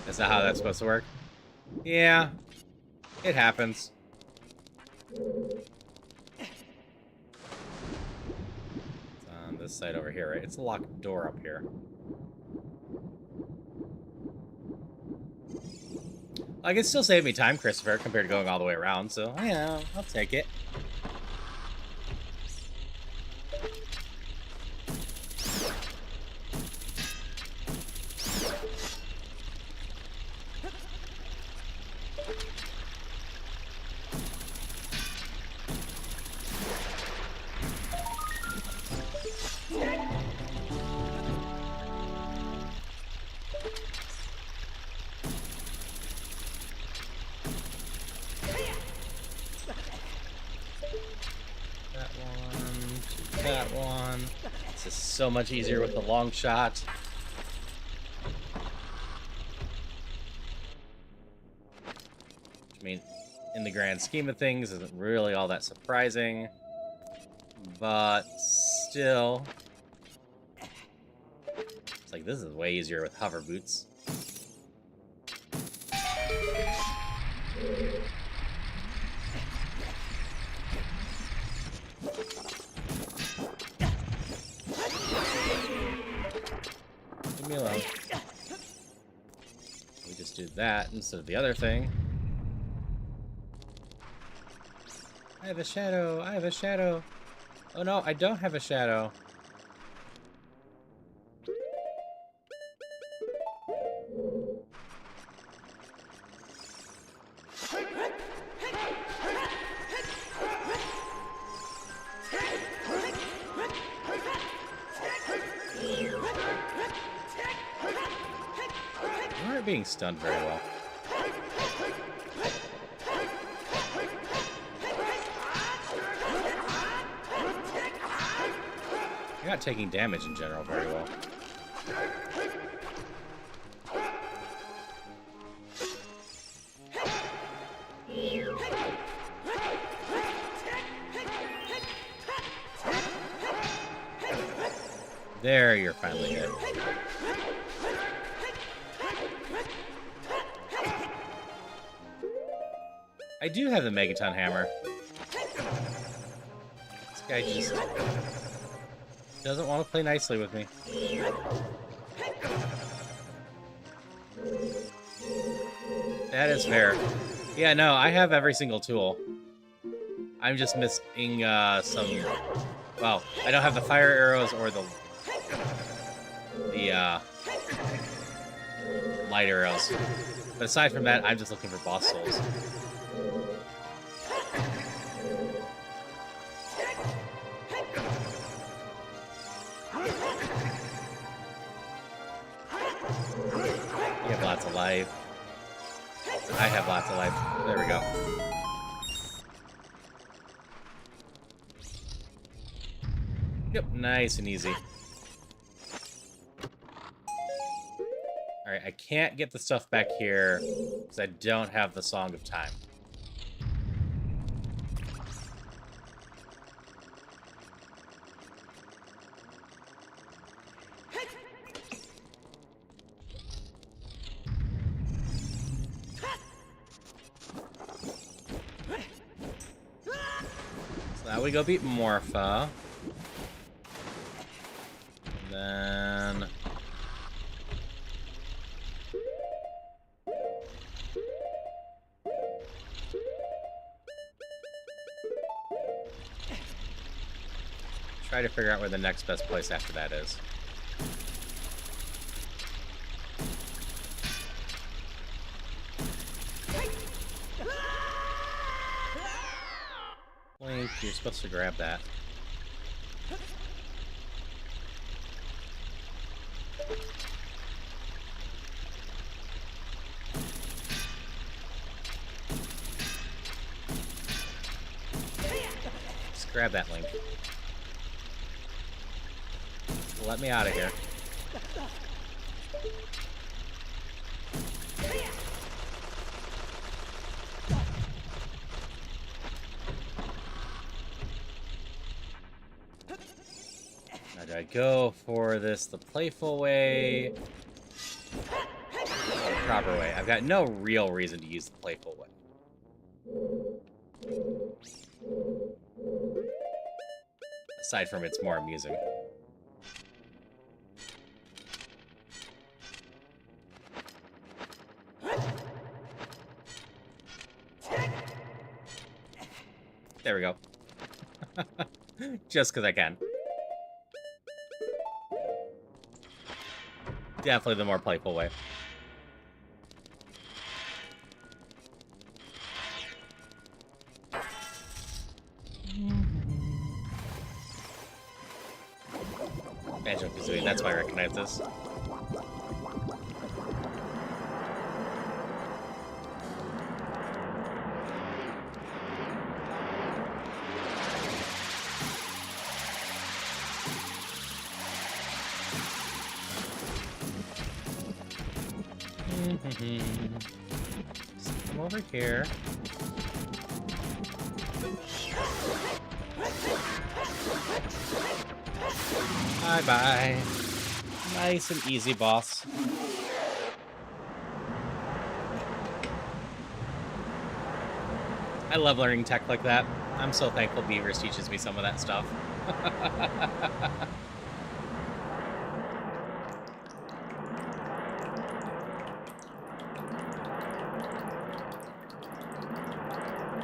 That's not how that's supposed to work. Yeah, it happens. It's on this side over here, right? It's a locked door up here. I can still save me time, Christopher, compared to going all the way around, so yeah, I'll take it. That one. This is so much easier with the long shot. I mean, in the grand scheme of things, isn't really all that surprising. But still, it's like, this is way easier with hover boots. Leave me alone. We just do that instead of the other thing. I have a shadow. I have a shadow. Oh no, I don't have a shadow. You aren't being stunned very well. You're not taking damage in general very well. There, you're finally dead. I do have the Megaton Hammer. This guy just doesn't want to play nicely with me. That is fair. Yeah, no, I have every single tool. I'm just missing some... Well, I don't have the fire arrows or the light arrows. But aside from that, I'm just looking for boss souls. You have lots of life. I have lots of life. There we go. Yep, nice and easy. Alright, I can't get the stuff back here because I don't have the Song of Time. Now we go beat Morpha. And then... try to figure out where the next best place after that is. Link, you're supposed to grab that. Just grab that, Link. Let me out of here. Now, do I go for this the playful way? Or the proper way? I've got no real reason to use the playful way. Aside from it's more amusing. There we go. Just because I can. Definitely the more playful way. Banjo-Kazooie, that's why I recognize this. Come over here. Bye-bye. Nice and easy, boss. I love learning tech like that. I'm so thankful Beavers teaches me some of that stuff.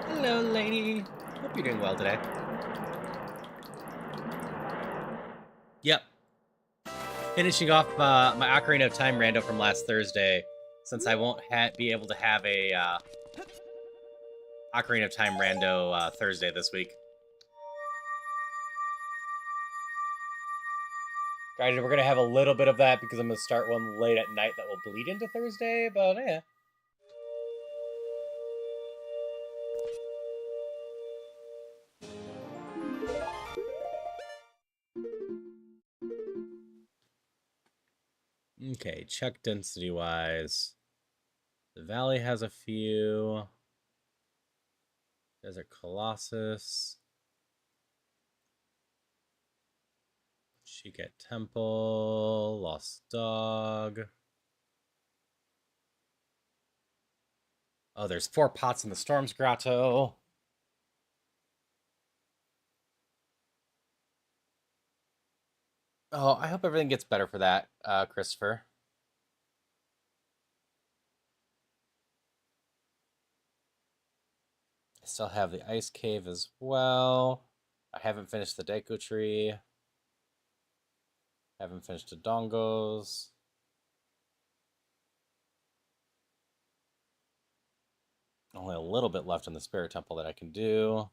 Hello, lady. Hope you're doing well today. Yep. Finishing off my Ocarina of Time rando from last Thursday, since I won't be able to have a Ocarina of Time rando Thursday this week. Granted, we're going to have a little bit of that because I'm going to start one late at night that will bleed into Thursday, but yeah. Okay, check density-wise. The Valley has a few. Desert Colossus. Chica Temple. Lost Dog. Oh, there's 4 pots in the Storm's Grotto. Oh, I hope everything gets better for that, Christopher. I still have the Ice Cave as well. I haven't finished the Deku Tree. Haven't finished the Dongos. Only a little bit left in the Spirit Temple that I can do.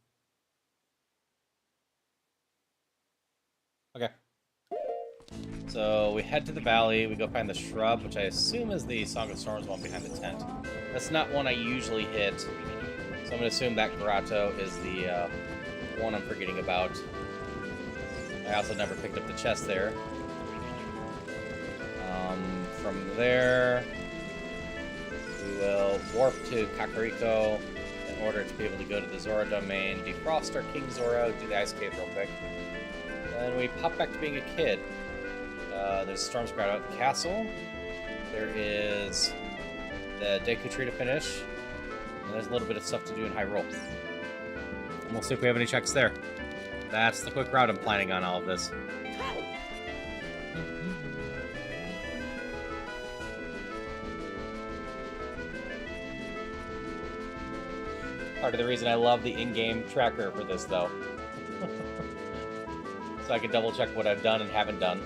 Okay. So we head to the valley, we go find the shrub, which I assume is the Song of Storms one behind the tent. That's not one I usually hit, so I'm going to assume that grotto is the one I'm forgetting about. I also never picked up the chest there. From there, we will warp to Kakariko in order to be able to go to the Zora domain, defrost our King Zora, do the Ice Cave real quick. Then we pop back to being a kid. There's Storm's Grotto at the castle. There is the Deku Tree to finish. And there's a little bit of stuff to do in Hyrule. And we'll see if we have any checks there. That's the quick route I'm planning on all of this. Part of the reason I love the in-game tracker for this, though. So I can double-check what I've done and haven't done.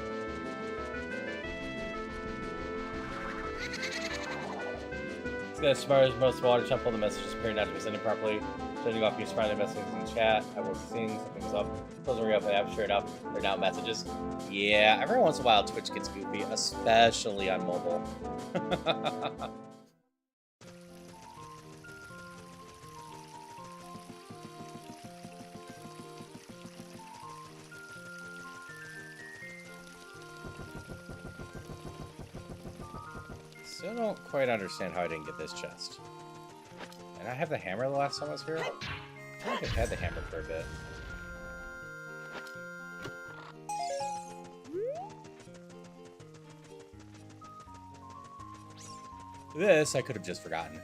It's got as far as most water temple, the messages appear not to be sending properly. Turning off your smiley messages in the chat. I will be seeing something's up. Closing reopen app, sure enough, they're now messages. Yeah, every once in a while Twitch gets goofy, especially on mobile. Still don't quite understand how I didn't get this chest. Did I have the hammer the last time I was here? I think I've had the hammer for a bit. This I could have just forgotten.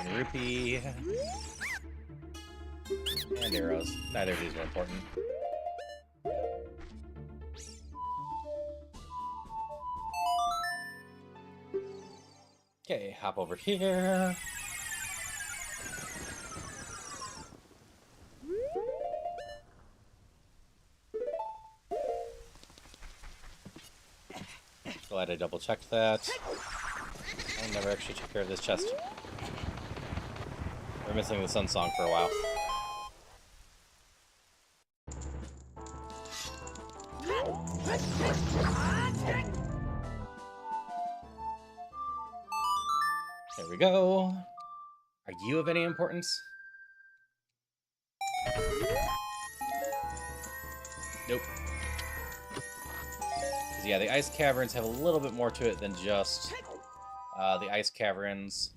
Green rupee. And arrows. Neither of these are important. Okay, hop over here. Glad I double checked that. I never actually took care of this chest. We're missing the sun song for a while. There we go. Are you of any importance? Nope. Yeah, the ice caverns have a little bit more to it than just the ice caverns.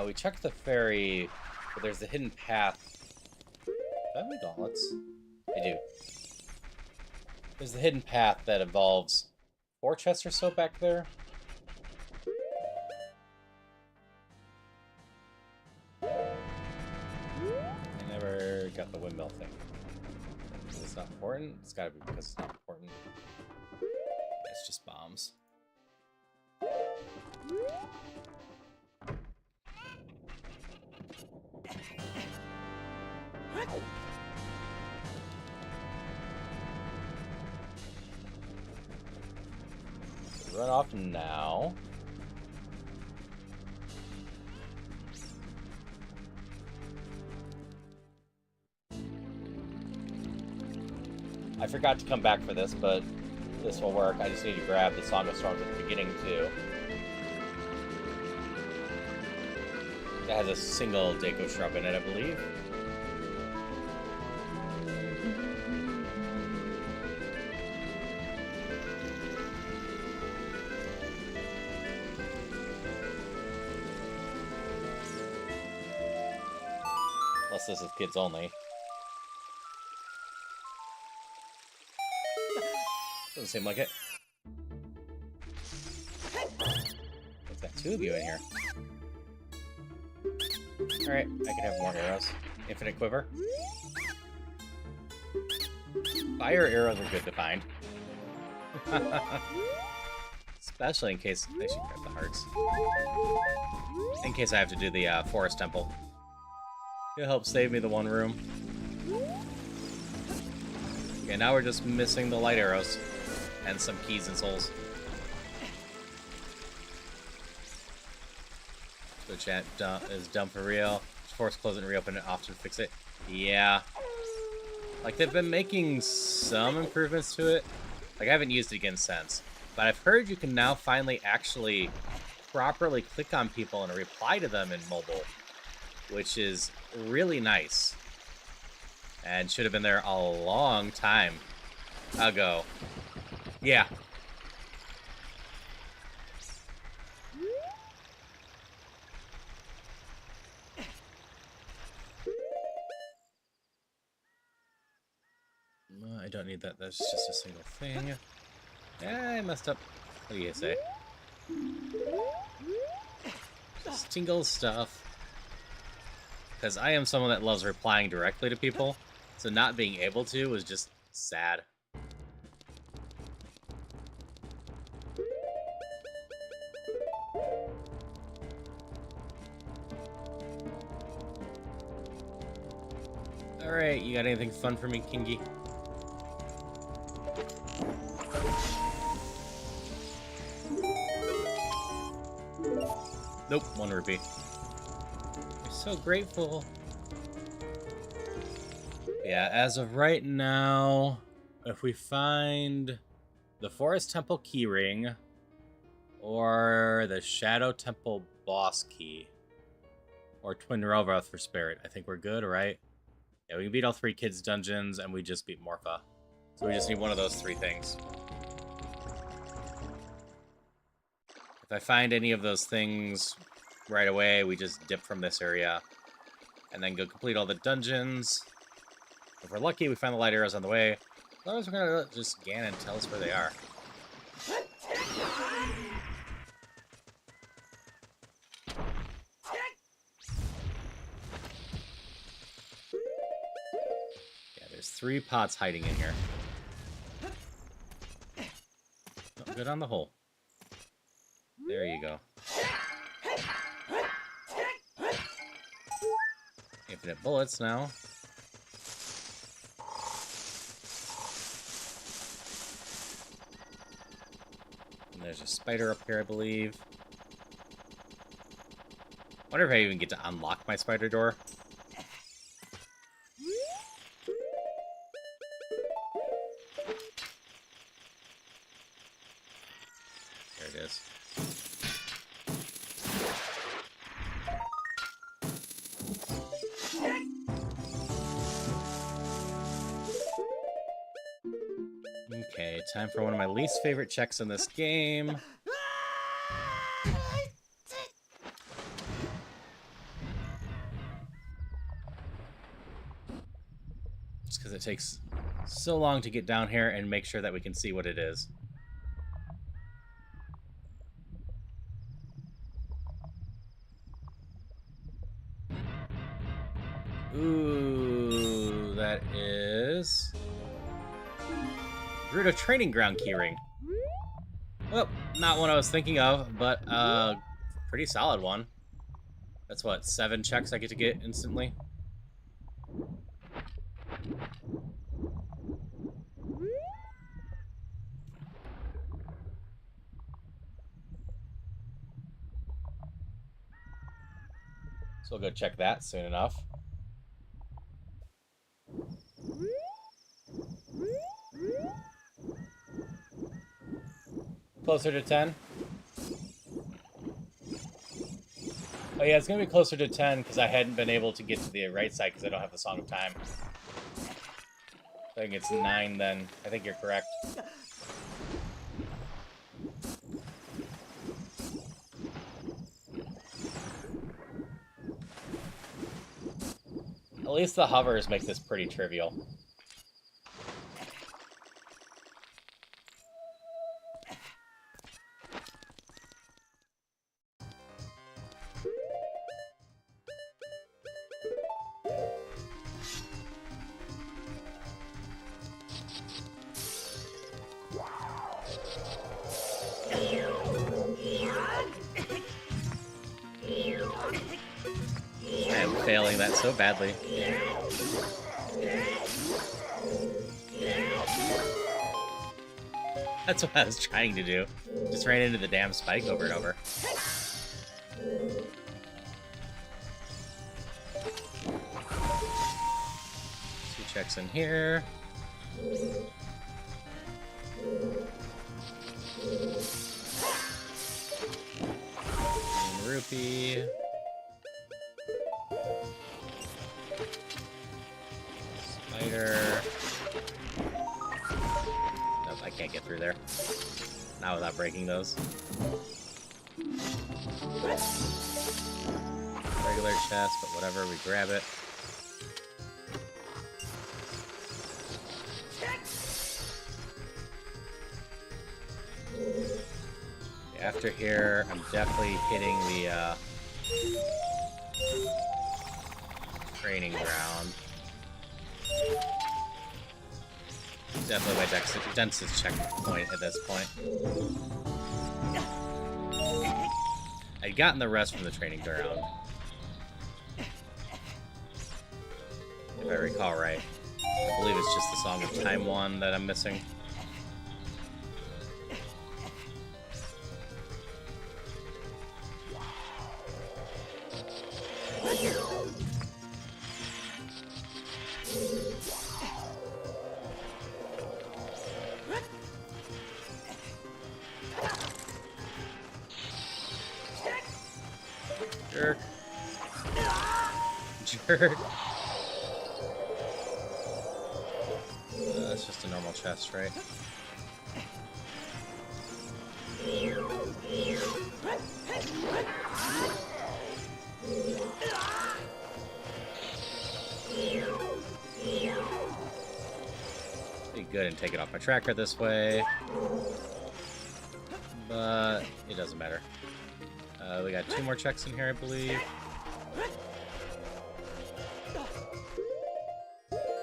We checked the ferry, but there's the hidden path. Do I have any gauntlets? I do. There's the hidden path that involves 4 chests or so back there. I never got the windmill thing. It's not important? It's gotta be because it's not important. It's just bombs. So run off now. I forgot to come back for this, but this will work. I just need to grab the Song of Storms at the beginning, too. That has a single Deco shrub in it, I believe. Unless this is kids only. Doesn't seem like it. It's got 2 of you in here. Alright, I can have more arrows. Infinite quiver. Fire arrows are good to find. Especially in case I should grab the hearts. In case I have to do the forest temple. It'll help save me the 1 room. Okay, now we're just missing the light arrows. And some keys and souls. So chat is dumb for real. Force close it and reopen it often to fix it. Yeah. Like, they've been making some improvements to it. Like, I haven't used it again since. But I've heard you can now finally actually properly click on people and reply to them in mobile. Which is really nice. And should have been there a long time ago. Yeah. that there's just a single thing. Yeah, I messed up. What do you say? Just single stuff. Because I am someone that loves replying directly to people, so not being able to was just sad. Alright, you got anything fun for me, Kingy? Nope, 1 rupee. You're so grateful. Yeah, as of right now, if we find the Forest Temple keyring or the Shadow Temple boss key or Twin Rovoth for Spirit, I think we're good, right? Yeah, we can beat all 3 kids' dungeons, and we just beat Morpha. So we just need one of those 3 things. If I find any of those things right away, we just dip from this area. And then go complete all the dungeons. If we're lucky, we find the light arrows on the way. Otherwise, we're gonna let just Ganon tell us where they are. There's 3 pots hiding in here. Oh, good on the hole. There you go. Infinite bullets now. And there's a spider up here, I believe. Wonder if I even get to unlock my spider door. Okay, time for one of my least favorite checks in this game. Just because it takes so long to get down here and make sure that we can see what it is. Ooh, that is Gerudo Training Ground keyring. Well, not one I was thinking of, but pretty solid one. That's what, 7 checks I get to get instantly? So we'll go check that soon enough. Closer to 10? Oh yeah, it's gonna be closer to 10 because I hadn't been able to get to the right side because I don't have the Song of Time. I think it's 9 then. I think you're correct. At least the hovers make this pretty trivial. I am failing that so badly. That's what I was trying to do. Just ran into the damn spike over and over. 2 checks in here. 1 rupee. Spider. Nope, I can't get through there. Not without breaking those. Regular chest, but whatever, we grab it. After here, I'm definitely hitting the training ground. Definitely my density checkpoint at this point. I'd gotten the rest from the training ground, if I recall right. I believe it's just the Song of Time one that I'm missing. Jerk. Jerk. That's just a normal chest, right? Be good and take it off my tracker this way. But it doesn't matter. We got 2 more checks in here, I believe.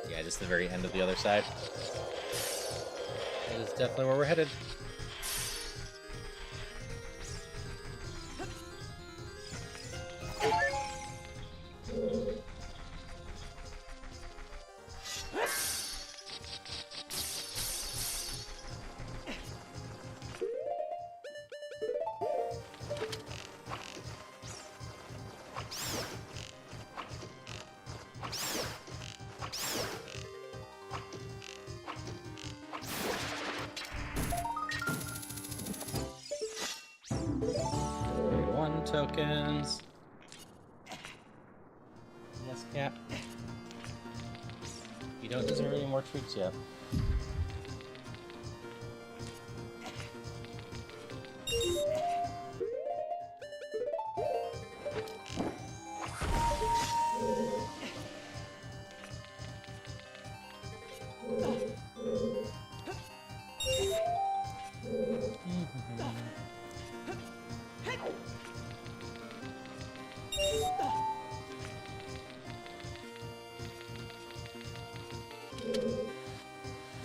Yeah, just the very end of the other side. That is definitely where we're headed. Tokens. Yes, Cap. You don't deserve any more treats yet.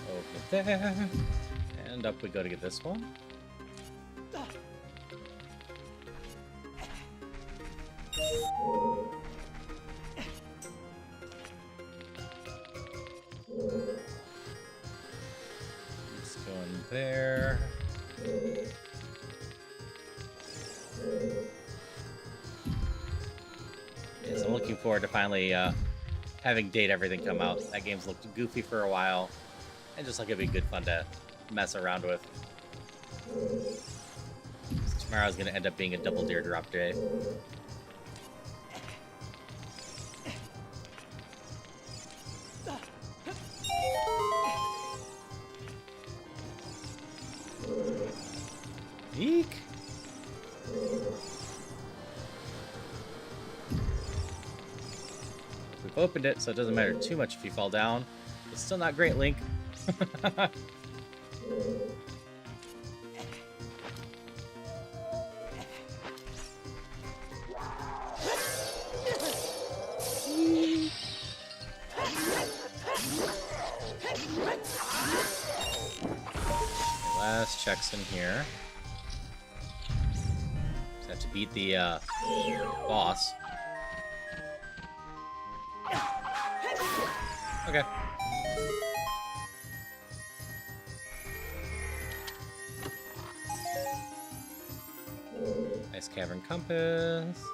Over there. And up we go to get this one. Let's go in there. Yes, I'm looking forward to finally having Date Everything come out. That game's looked goofy for a while, and just like it'd be good fun to mess around with. So tomorrow's gonna end up being a double deer drop day. Eek! We've opened it, so it doesn't matter too much if you fall down. It's still not great, Link. Last checks in here. Just have to beat the boss. Okay. Nice cavern compass.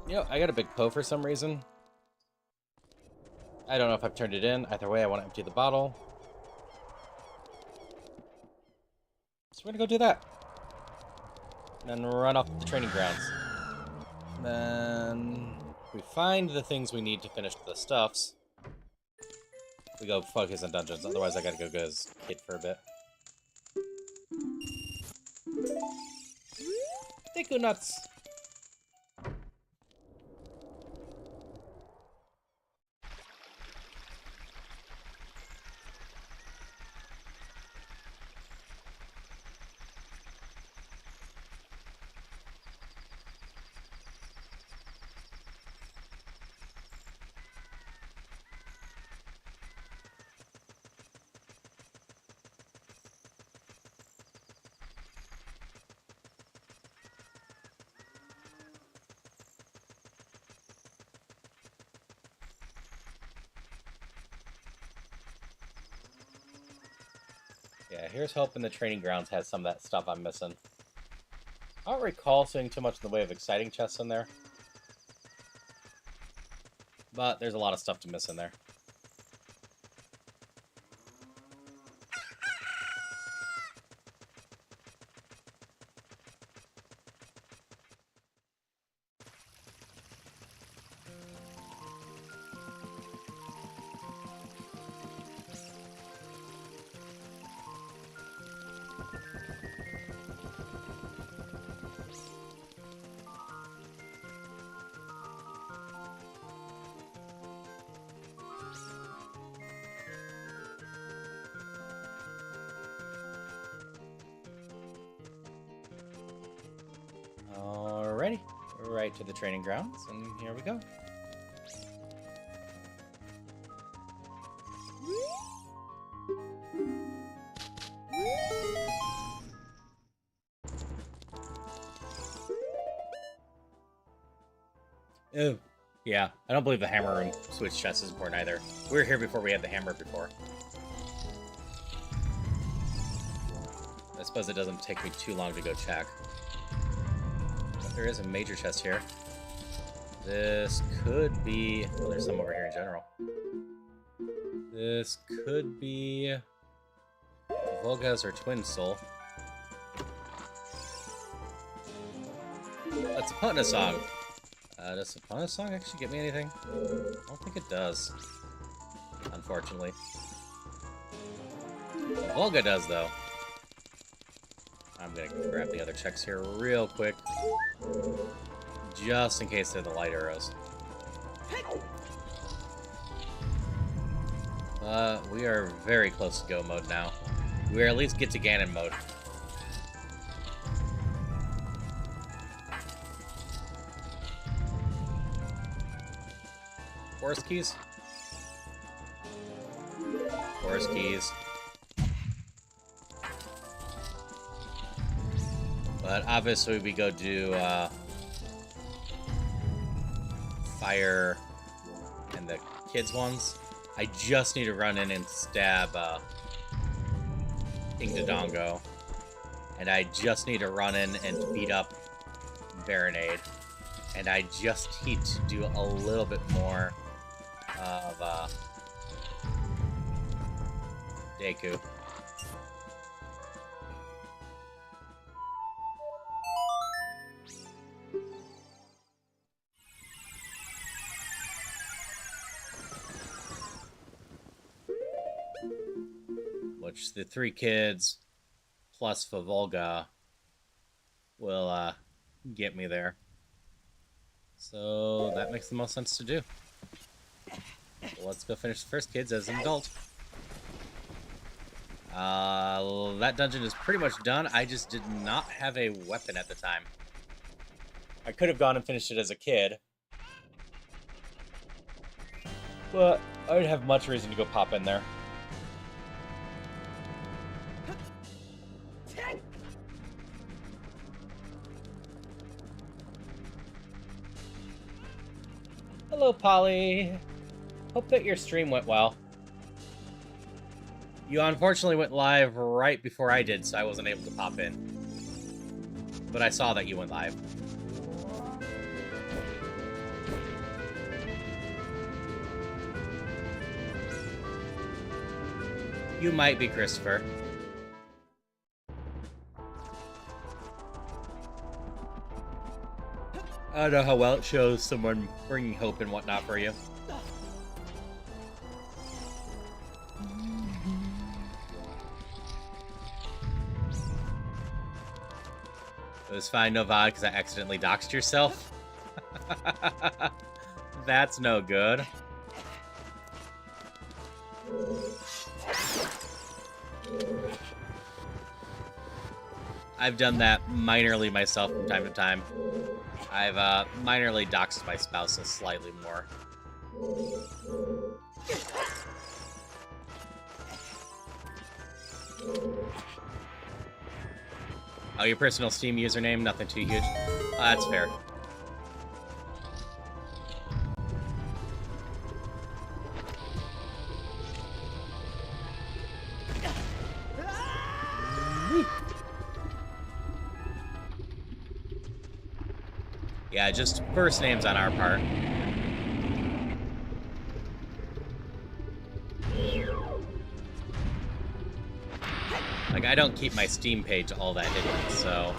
Yo, I got a big Poe for some reason. I don't know if I've turned it in. Either way, I want to empty the bottle. So we're gonna go do that. And then run off the training grounds. Then we find the things we need to finish the stuffs. We go focus on dungeons. Otherwise, I gotta go as kid for a bit. Deku nuts. Yeah, here's hoping the training grounds has some of that stuff I'm missing. I don't recall seeing too much in the way of exciting chests in there. But there's a lot of stuff to miss in there. Alrighty, right to the training grounds, and here we go. Oh, yeah, I don't believe the hammer room switch chest is important either. We were here before we had the hammer before. I suppose it doesn't take me too long to go check. But there is a major chest here. This could be... Well, there's some over here in general. This could be... Volga's or Twin Soul. That's a Putna song. Does the Putna song actually get me anything? I don't think it does. Unfortunately. Volga does, though. I'm gonna grab the other checks here real quick. Just in case they're the light arrows. We are very close to go mode now. We are at least get to Ganon mode. Forest keys? Forest keys. But obviously we go do fire and the kids ones. I just need to run in and stab Ingdodongo. And I just need to run in and beat up Baronade. And I just need to do a little bit more of Deku. Which the 3 kids plus Volga will get me there. So that makes the most sense to do. So let's go finish the first kids as an adult. That dungeon is pretty much done. I just did not have a weapon at the time. I could have gone and finished it as a kid. But I would have much reason to go pop in there. Hello, Polly. Hope that your stream went well. You unfortunately went live right before I did, so I wasn't able to pop in. But I saw that you went live. You might be Christopher. I don't know how well it shows someone bringing hope and whatnot for you. It was fine, no VOD, because I accidentally doxed yourself. That's no good. I've done that minorly myself from time to time. I've minorly doxed my spouse slightly more. Oh, your personal Steam username? Nothing too huge. That's fair. Yeah, just first names on our part. Like, I don't keep my Steam page all that hidden, so...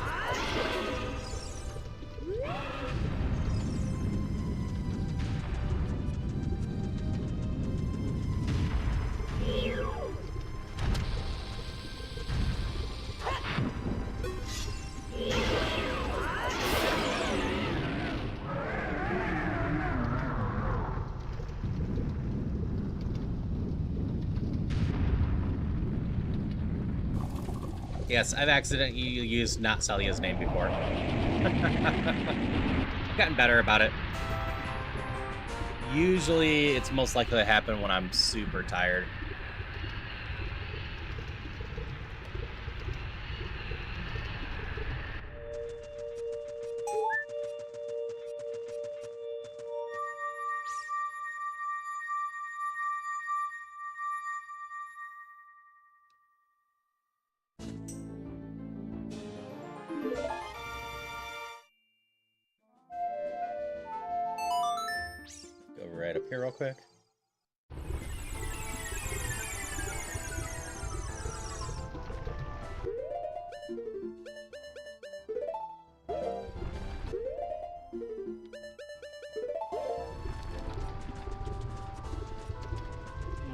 Yes, I've accidentally used not Celia's name before. I've gotten better about it. Usually, it's most likely to happen when I'm super tired. Right up here real quick.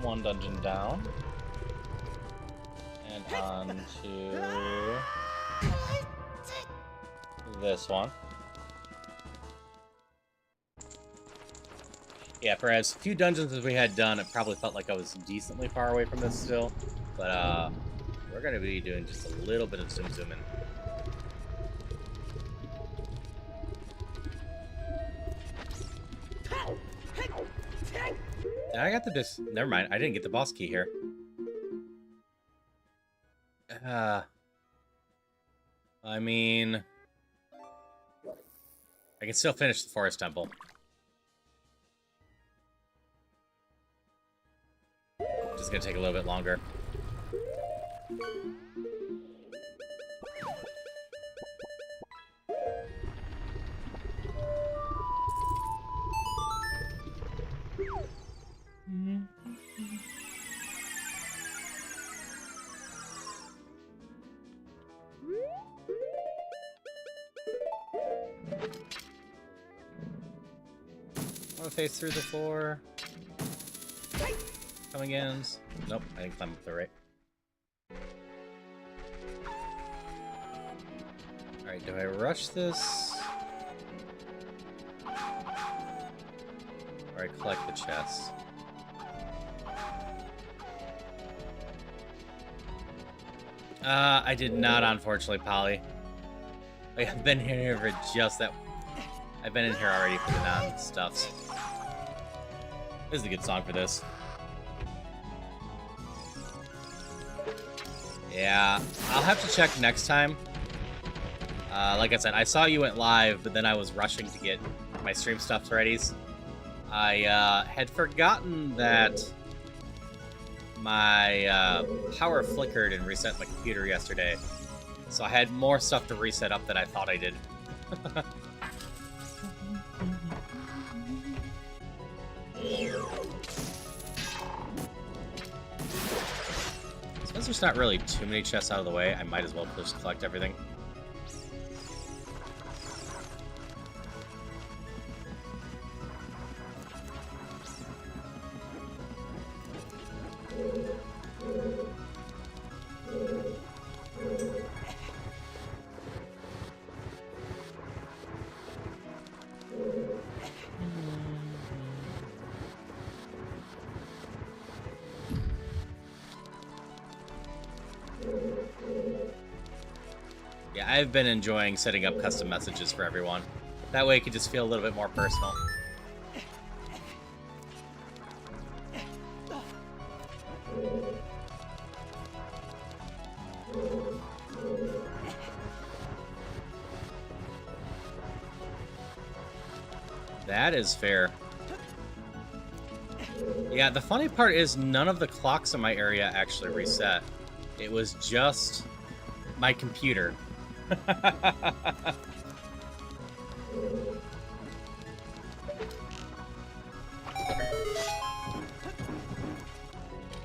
One dungeon down. And on to this one. Yeah, for as few dungeons as we had done, it probably felt like I was decently far away from this still. But, we're gonna be doing just a little bit of zooming. I got the never mind, I didn't get the boss key here. I mean... I can still finish the Forest Temple. Just gonna take a little bit longer. Want to face through the floor. Coming in. Nope, I didn't climb up the right. Alright, do I rush this? Or I collect the chest? I did not, unfortunately, Polly. Like, I've been here for just that. I've been in here already for the non-stuffs. This is a good song for this. Yeah, I'll have to check next time. Like I said, I saw you went live, but then I was rushing to get my stream stuff ready. I had forgotten that my power flickered and reset my computer yesterday. So I had more stuff to reset up than I thought I did. Since there's not really too many chests out of the way, I might as well just collect everything. I've been enjoying setting up custom messages for everyone. That way it can just feel a little bit more personal. That is fair. Yeah, the funny part is none of the clocks in my area actually reset. It was just my computer.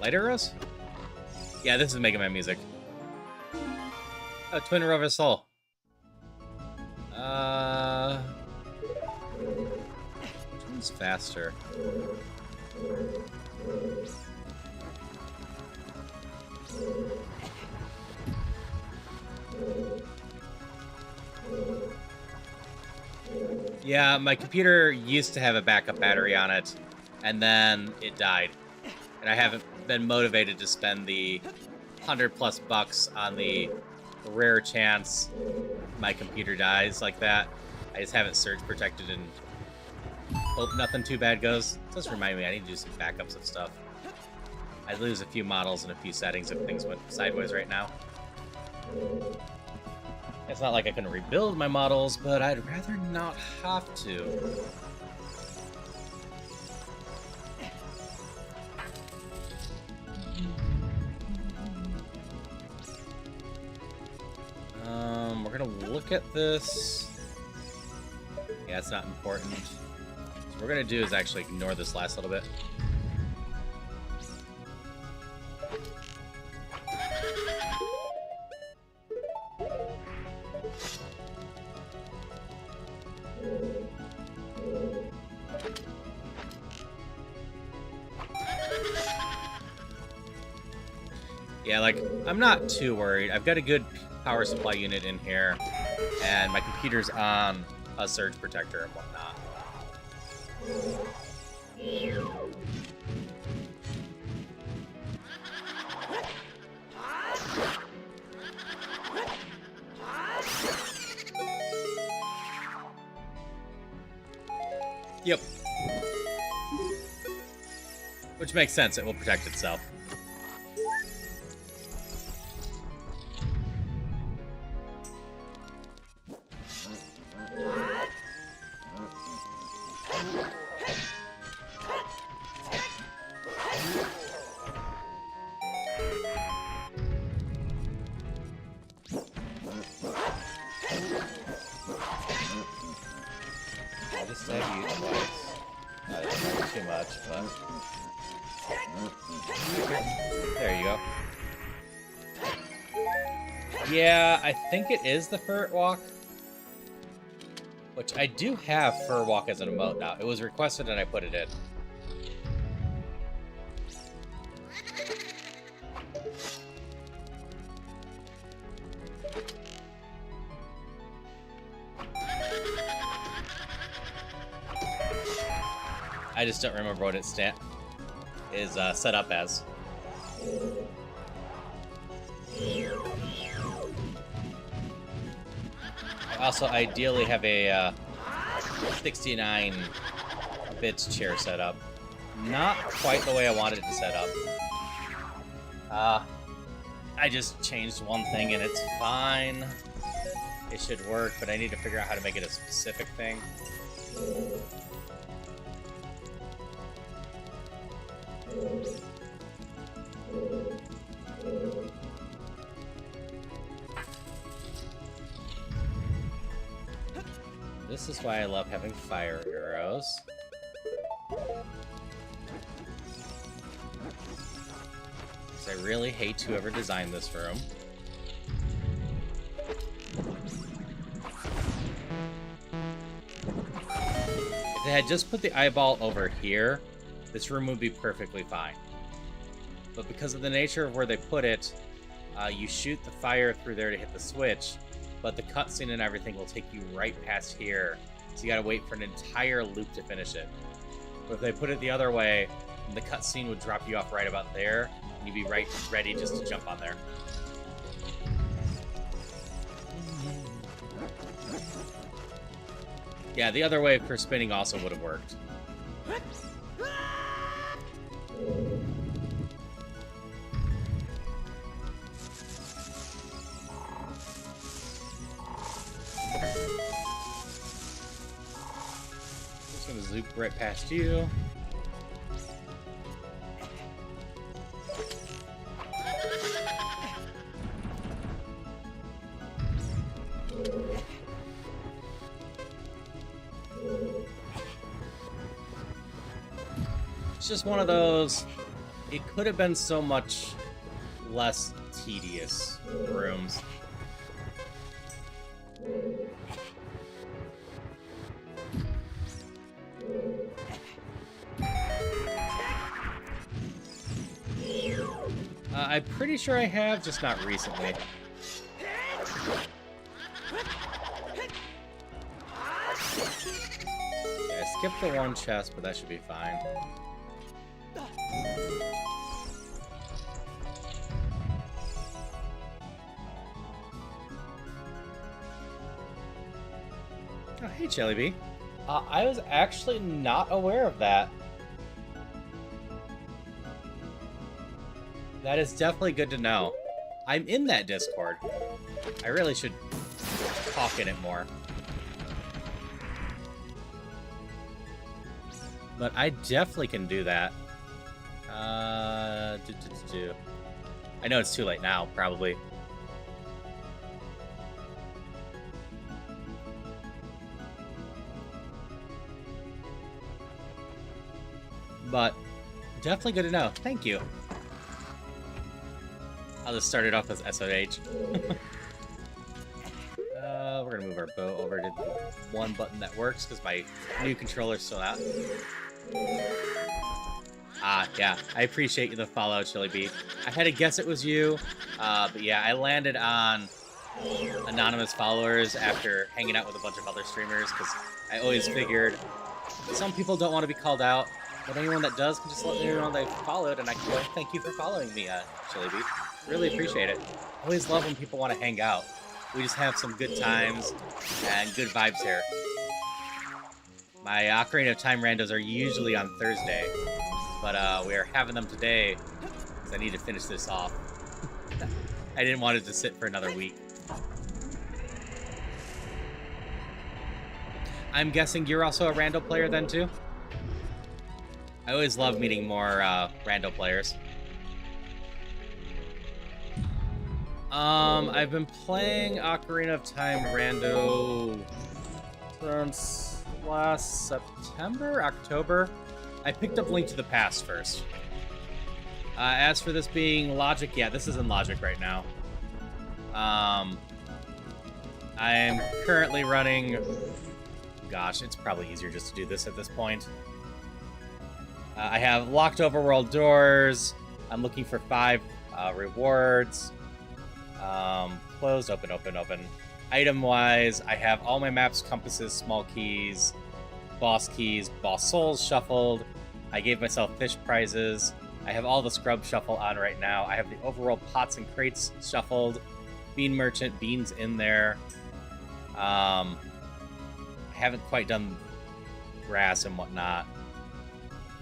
Light arrows? Yeah, this is Mega Man music. Oh, Twin Rover Soul. Which one's faster? Yeah, my computer used to have a backup battery on it, and then it died. And I haven't been motivated to spend the $100+ on the rare chance my computer dies like that. I just haven't surge protected and hope nothing too bad goes. It does remind me I need to do some backups of stuff. I lose a few models and a few settings if things went sideways right now. It's not like I can rebuild my models, but I'd rather not have to. We're gonna look at this. Yeah, it's not important. So what we're gonna do is actually ignore this last little bit. Yeah, like, I'm not too worried. I've got a good power supply unit in here, and my computer's on a surge protector and whatnot. Yep. Which makes sense, it will protect itself. Yeah, I think it is the Ferret Walk. Which I do have Fur Walk as an emote now. It was requested and I put it in. I just don't remember what it is set up as. I also ideally have a 69 bits chair set up. Not quite the way I wanted it to set up. I just changed one thing and it's fine. It should work, but I need to figure out how to make it a specific thing. This is why I love having fire arrows. Because I really hate whoever designed this room. If they had just put the eyeball over here, this room would be perfectly fine. But because of the nature of where they put it, you shoot the fire through there to hit the switch, but the cutscene and everything will take you right past here. So you gotta wait for an entire loop to finish it. But if they put it the other way, the cutscene would drop you off right about there, and you'd be right ready just to jump on there. Yeah, the other way for spinning also would have worked. Just gonna zoop right past you. It's just one of those, it could have been so much less tedious rooms. I'm pretty sure I have, just not recently. Yeah, I skipped the one chest, but that should be fine. Oh, hey, Jellyby. I was actually not aware of that. That is definitely good to know. I'm in that Discord. I really should talk in it more. But I definitely can do that. I know it's too late now, probably. But definitely good to know. Thank you. I'll just start it off as SOH. We're gonna move our bow over to the one button that works because my new controller's still out. Yeah, I appreciate the follow, Chili Bee. I had to guess it was you, but yeah, I landed on anonymous followers after hanging out with a bunch of other streamers because I always figured some people don't want to be called out, but anyone that does can just let me know they followed, and I can go, thank you for following me, Chili Bee. Really appreciate it. Always love when people want to hang out. We just have some good times and good vibes here. My Ocarina of Time randos are usually on Thursday, but we are having them today because I need to finish this off. I didn't want it to sit for another week. I'm guessing you're also a rando player then too? I always love meeting more rando players. I've been playing Ocarina of Time rando since last September, October. I picked up Link to the Past first. As for this being Logic, yeah, this is in Logic right now. I'm currently running... Gosh, it's probably easier just to do this at this point. I have locked overworld doors. I'm looking for 5 rewards. Closed, open, open, open. Item-wise, I have all my maps, compasses, small keys, boss souls shuffled. I gave myself fish prizes. I have all the scrub shuffle on right now. I have the overworld pots and crates shuffled. Bean merchant, beans in there. I haven't quite done grass and whatnot,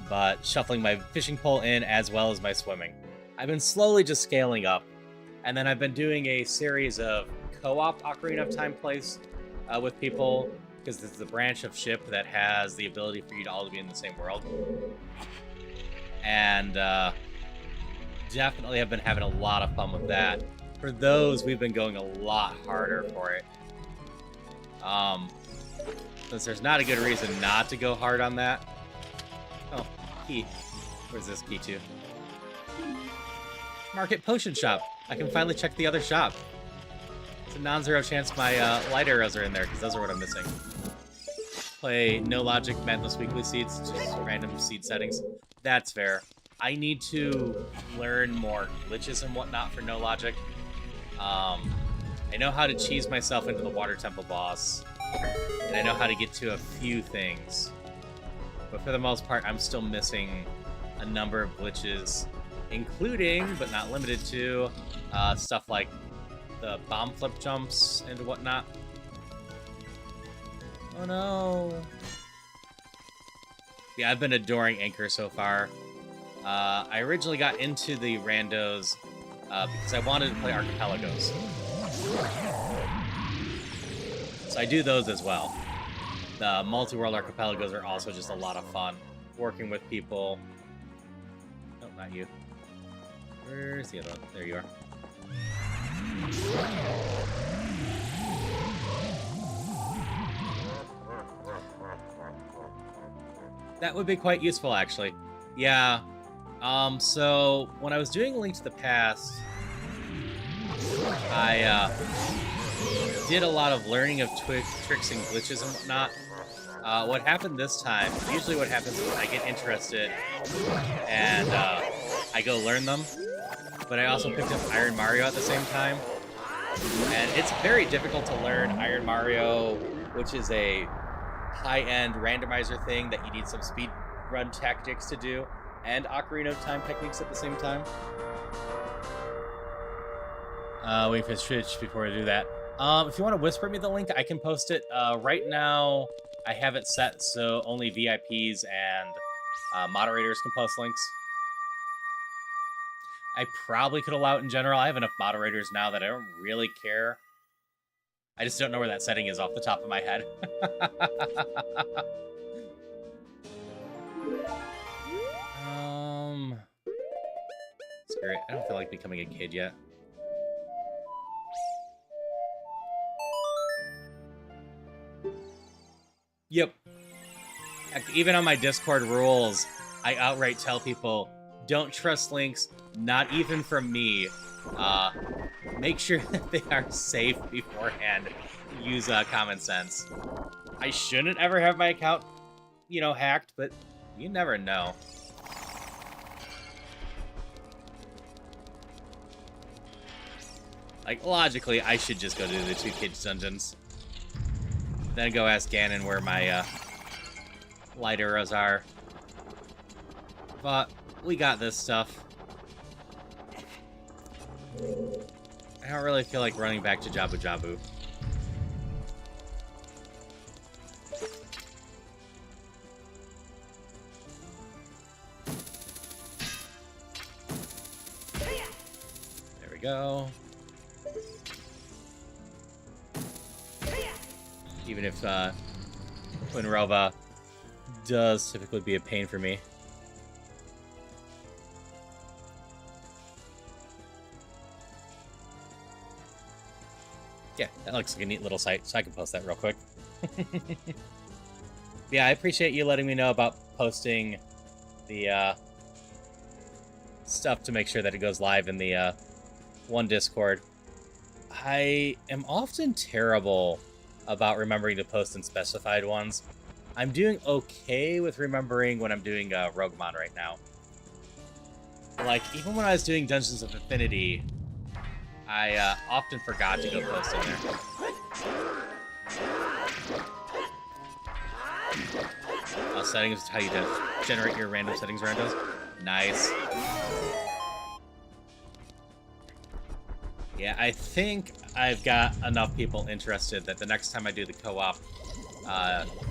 but shuffling my fishing pole in as well as my swimming. I've been slowly just scaling up. And then I've been doing a series of co-op Ocarina of Time plays with people, because this is the branch of ship that has the ability for you to all to be in the same world. And definitely have been having a lot of fun with that. For those, we've been going a lot harder for it. Since there's not a good reason not to go hard on that. Oh, key. Where's this key to? Market Potion Shop. I can finally check the other shop. It's a non-zero chance my light arrows are in there, because those are what I'm missing. Play No Logic, Madness Weekly Seeds, just random seed settings. That's fair. I need to learn more glitches and whatnot for No Logic. I know how to cheese myself into the Water Temple boss, and I know how to get to a few things. But for the most part, I'm still missing a number of glitches, including, but not limited to, stuff like the bomb flip jumps and whatnot. Oh no. Yeah, I've been adoring Anchor so far. I originally got into the randos because I wanted to play archipelagos. So I do those as well. The multi-world archipelagos are also just a lot of fun. Working with people. Oh, not you. Where's the other one? There you are. That would be quite useful, actually. Yeah. So when I was doing Link to the Past, I did a lot of learning of tricks and glitches and whatnot. What happened this time, usually what happens is I get interested and I go learn them, but I also picked up Iron Mario at the same time. And it's very difficult to learn Iron Mario, which is a high-end randomizer thing that you need some speed run tactics to do, and Ocarina of Time techniques at the same time. Wait for Switch before I do that. If you want to whisper me the link, I can post it. Right now, I have it set so only VIPs and moderators can post links. I probably could allow it in general. I have enough moderators now that I don't really care. I just don't know where that setting is off the top of my head. Screw it. I don't feel like becoming a kid yet. Yep. Even on my Discord rules, I outright tell people, don't trust links, not even from me. Make sure that they are safe beforehand. Use common sense. I shouldn't ever have my account, you know, hacked, but you never know. Like, logically, I should just go do the 2 kids dungeons. Then go ask Ganon where my light arrows are. But we got this stuff. I don't really feel like running back to Jabu Jabu. There we go. Even if Quinrova does typically be a pain for me. Yeah, that looks like a neat little site, so I can post that real quick. Yeah, I appreciate you letting me know about posting the stuff to make sure that it goes live in the one Discord. I am often terrible about remembering to post in specified ones. I'm doing okay with remembering when I'm doing Roguemon right now. Like, even when I was doing Dungeons of Infinity, I often forgot to go post in there. Settings is how you generate your random settings randos. Nice. Yeah, I think I've got enough people interested that the next time I do the co-op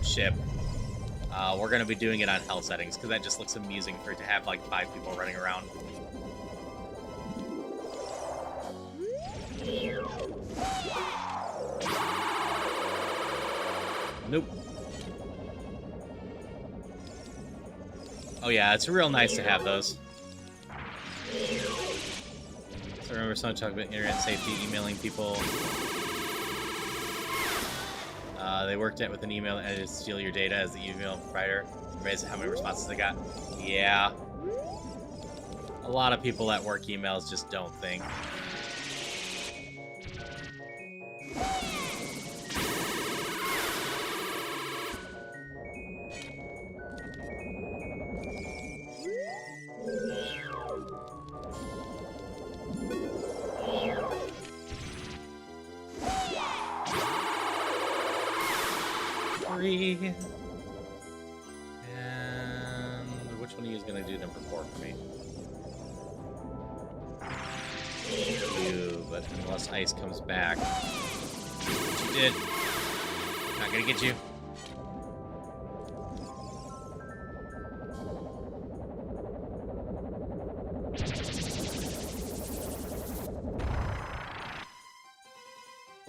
ship, we're going to be doing it on hell settings, because that just looks amusing for it to have like 5 people running around. Nope. Oh yeah, it's real nice to have those. So I remember someone talking about internet safety, emailing people. They worked it with an email and to steal your data as the email provider. Amazing how many responses they got. Yeah. A lot of people that work emails just don't think. And which one of you is going to do number 4 for me? You, but unless Ice comes back. Which you did. Not going to get you.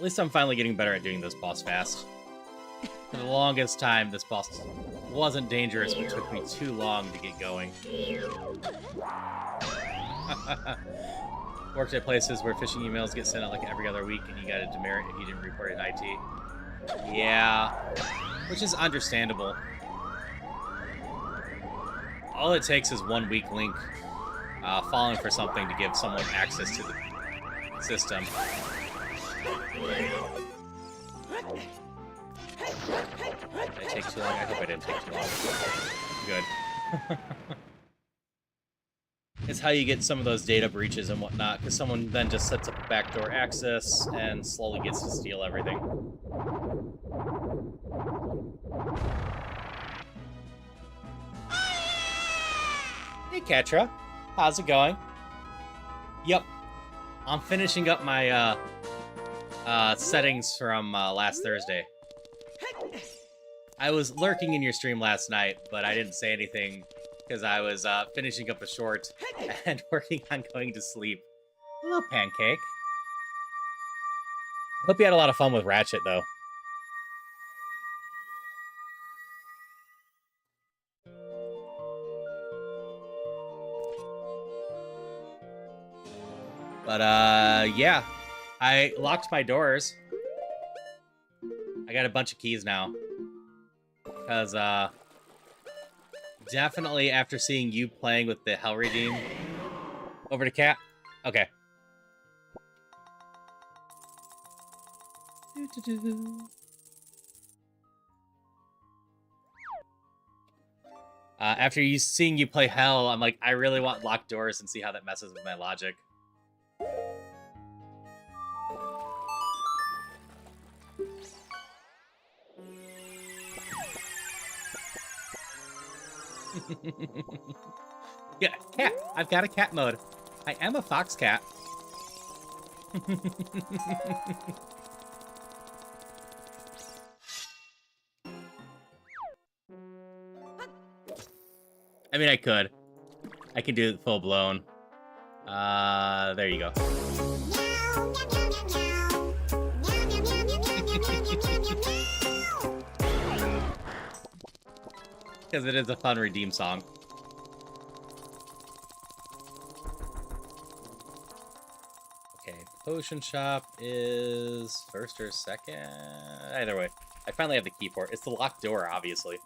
least I'm finally getting better at doing this boss fast. For the longest time, this boss wasn't dangerous, but took me too long to get going. Worked at places where phishing emails get sent out like every other week, and you got a demerit if you didn't report it in IT. Yeah, which is understandable. All it takes is one weak link falling for something to give someone access to the system. Did I take too long? I hope I didn't take too long. Good. It's how you get some of those data breaches and whatnot, because someone then just sets up a backdoor access and slowly gets to steal everything. Hey, Ketra. How's it going? Yep. I'm finishing up my settings from last Thursday. I was lurking in your stream last night, but I didn't say anything because I was finishing up a short and working on going to sleep. Hello, Pancake. Hope you had a lot of fun with Ratchet, though. But, yeah. I locked my doors. I got a bunch of keys now. Because, definitely after seeing you playing with the Hell Redeem. Over to Cat? Okay. After seeing you play Hell, I'm like, I really want locked doors and see how that messes with my logic. Yeah, cat. I've got a cat mode. I am a fox cat. I mean, I could. I can do it full blown. There you go. Because it is a fun redeem song. Okay, potion shop is first or second? Either way. I finally have the key for it. It's the locked door, obviously.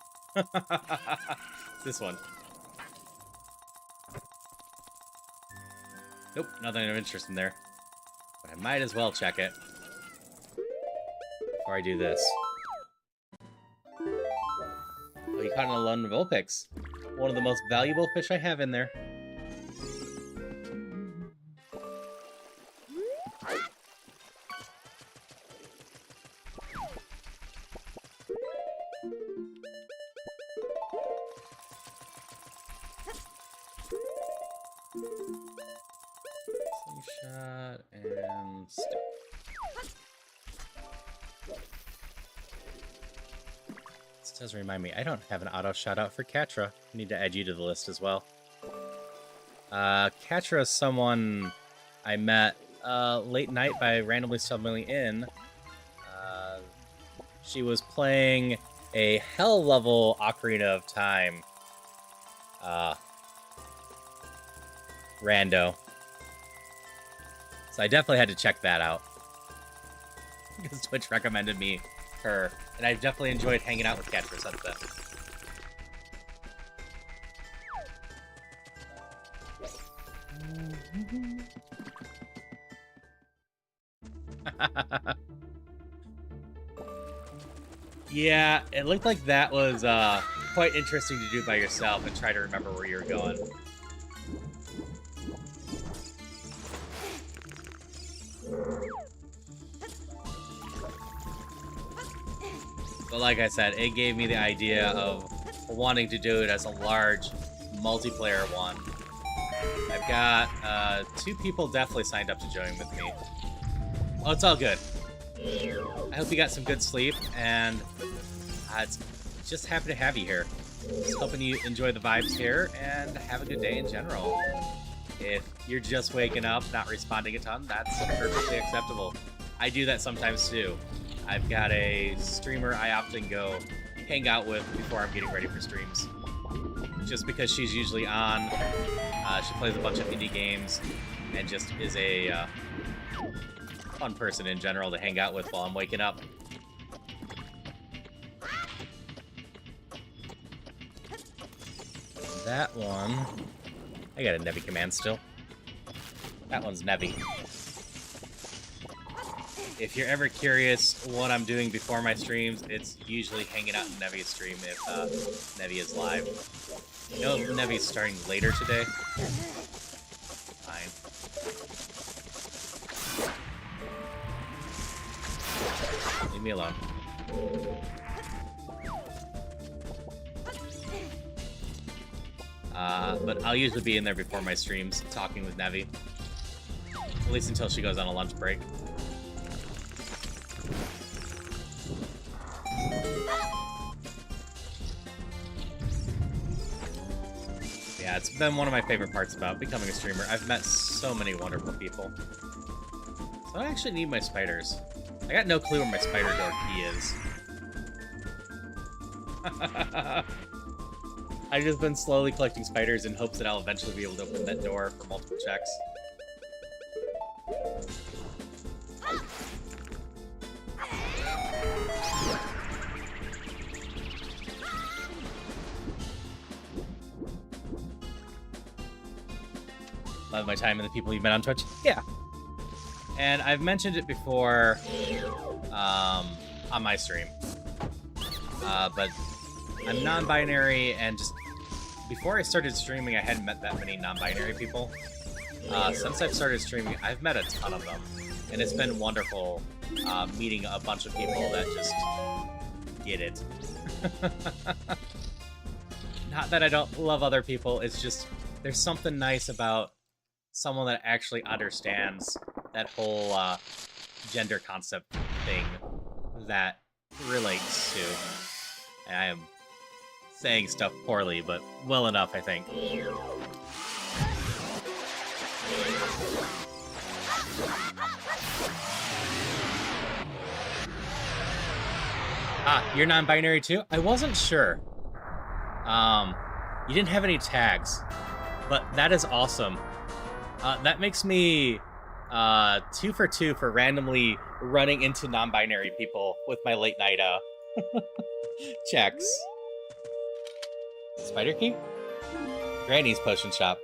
This one. Nope, nothing of interest in there. But I might as well check it before I do this. Oh, you caught an Alone Vulpix. One of the most valuable fish I have in there. Slingshot and stick. This does remind me, I don't have an auto shout out for Katra. I need to add you to the list as well. Katra is someone I met late night by randomly stumbling in. She was playing a hell level Ocarina of Time rando. So I definitely had to check that out. Because Twitch recommended me her. And I've definitely enjoyed hanging out with Katra since then. Yeah, it looked like that was quite interesting to do by yourself and try to remember where you were going. But like I said, it gave me the idea of wanting to do it as a large multiplayer one. I've got 2 people definitely signed up to join with me. Oh, it's all good. I hope you got some good sleep, and it's just happy to have you here. Just hoping you enjoy the vibes here, and have a good day in general. If you're just waking up, not responding a ton, that's perfectly acceptable. I do that sometimes too. I've got a streamer I often go hang out with before I'm getting ready for streams. Just because she's usually on, she plays a bunch of indie games, and just is a fun person in general to hang out with while I'm waking up. That one... I got a Nevi command still. That one's Nevi. If you're ever curious what I'm doing before my streams, it's usually hanging out in Nevi's stream if Nevi is live. You know Nevi's starting later today? Fine. Leave me alone. But I'll usually be in there before my streams, talking with Nevi. At least until she goes on a lunch break. Yeah, it's been one of my favorite parts about becoming a streamer. I've met so many wonderful people. So I actually need my spiders. I got no clue where my spider door key is. I've just been slowly collecting spiders in hopes that I'll eventually be able to open that door for multiple checks. Love my time and the people you've met on Twitch. Yeah. And I've mentioned it before on my stream. But I'm non-binary, and just before I started streaming, I hadn't met that many non-binary people. Since I've started streaming, I've met a ton of them. And it's been wonderful meeting a bunch of people that just get it. Not that I don't love other people, it's just there's something nice about someone that actually understands that whole gender concept thing that relates to. And I am saying stuff poorly, but well enough, I think. Ah, you're non-binary too? I wasn't sure. You didn't have any tags, but that is awesome. That makes me 2 for 2 for randomly running into non-binary people with my late night checks. Spider key? Granny's potion shop.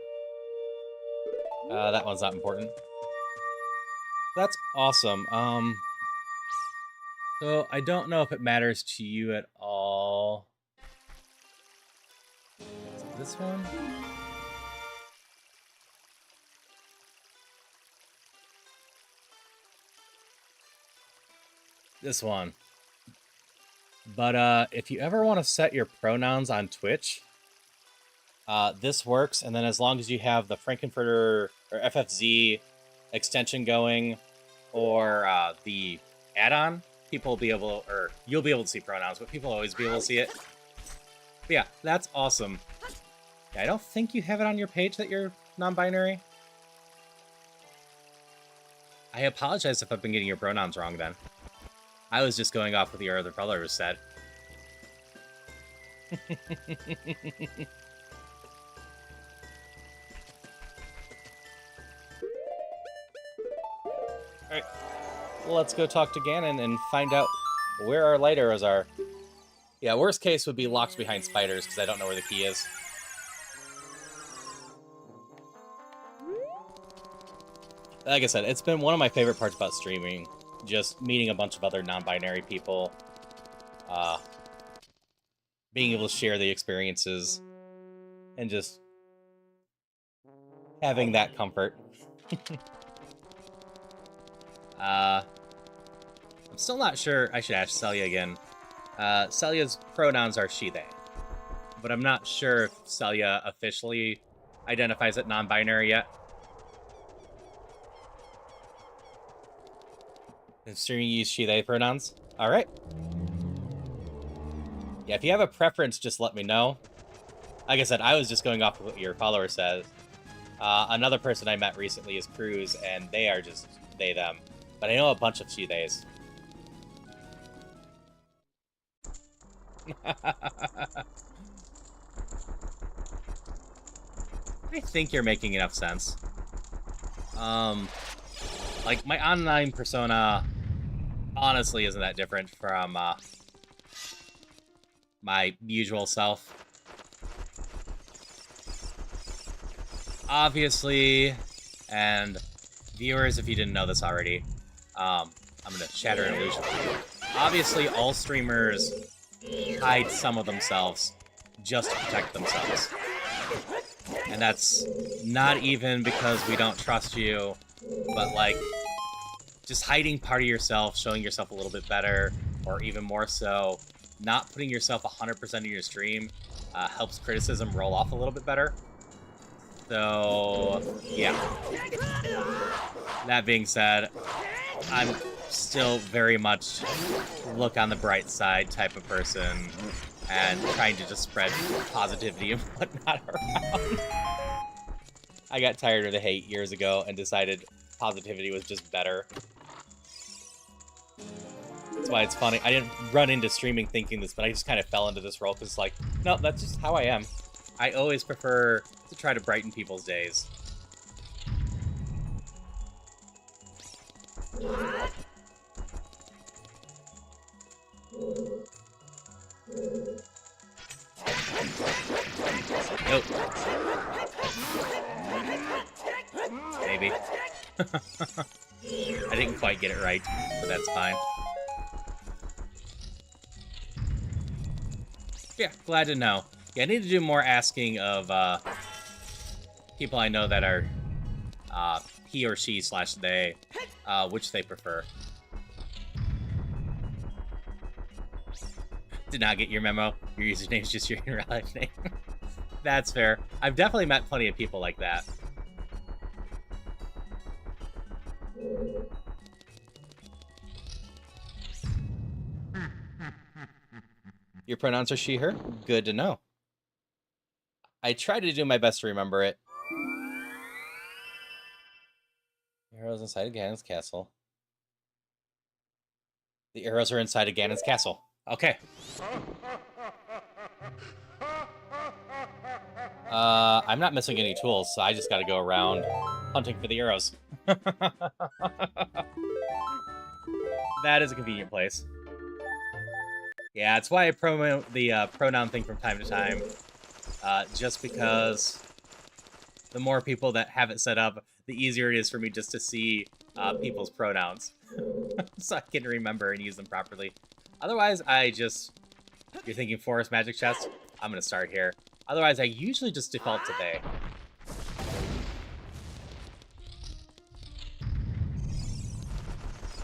That one's not important. That's awesome. So I don't know if it matters to you at all. Is it this one? This one. But if you ever want to set your pronouns on Twitch, this works, and then as long as you have the Frankenfurter or FFZ extension going, or the add-on, people will be able, or you'll be able to see pronouns, but people will always be able to see it. But yeah, that's awesome. Yeah, I don't think you have it on your page that you're non-binary. I apologize if I've been getting your pronouns wrong then. I was just going off what your other brother said. Alright, well, let's go talk to Ganon and find out where our light arrows are. Yeah, worst case would be locked behind spiders, because I don't know where the key is. Like I said, it's been one of my favorite parts about streaming. Just meeting a bunch of other non-binary people. Being able to share the experiences. And just having that comfort. I'm still not sure. I should ask Celia again. Celia's pronouns are she, they. But I'm not sure if Celia officially identifies as non-binary yet. In streaming, you use she, they pronouns? Alright. Yeah, if you have a preference, just let me know. Like I said, I was just going off of what your follower says. Another person I met recently is Cruz, and they are just they, them. But I know a bunch of she-theys. I think you're making enough sense. Like, my online persona honestly isn't that different from, my usual self. Obviously, and viewers, if you didn't know this already, I'm gonna shatter an illusion. Obviously, all streamers hide some of themselves just to protect themselves. And that's not even because we don't trust you, but, like, just hiding part of yourself, showing yourself a little bit better, or even more so, not putting yourself 100% in your stream helps criticism roll off a little bit better. So, yeah. That being said, I'm still very much look on the bright side type of person, and trying to just spread positivity and whatnot around. I got tired of the hate years ago and decided positivity was just better. That's why it's funny. I didn't run into streaming thinking this, but I just kind of fell into this role because it's like, no, that's just how I am. I always prefer to try to brighten people's days. Nope. Maybe. I didn't quite get it right, but that's fine. Yeah, glad to know. Yeah, I need to do more asking of people I know that are he or she / they, which they prefer. Did not get your memo. Your username is just your real life name. That's fair. I've definitely met plenty of people like that. Your pronouns are she, her? Good to know. I try to do my best to remember it. Arrows inside of Ganon's castle. The arrows are inside of Ganon's castle. Okay. I'm not missing any tools, so I just gotta go around hunting for the arrows. That is a convenient place. Yeah, that's why I promote the pronoun thing from time to time. Just because the more people that have it set up, the easier it is for me just to see people's pronouns. So I can remember and use them properly. Otherwise, you're thinking forest magic chest? I'm gonna start here. Otherwise, I usually just default to they.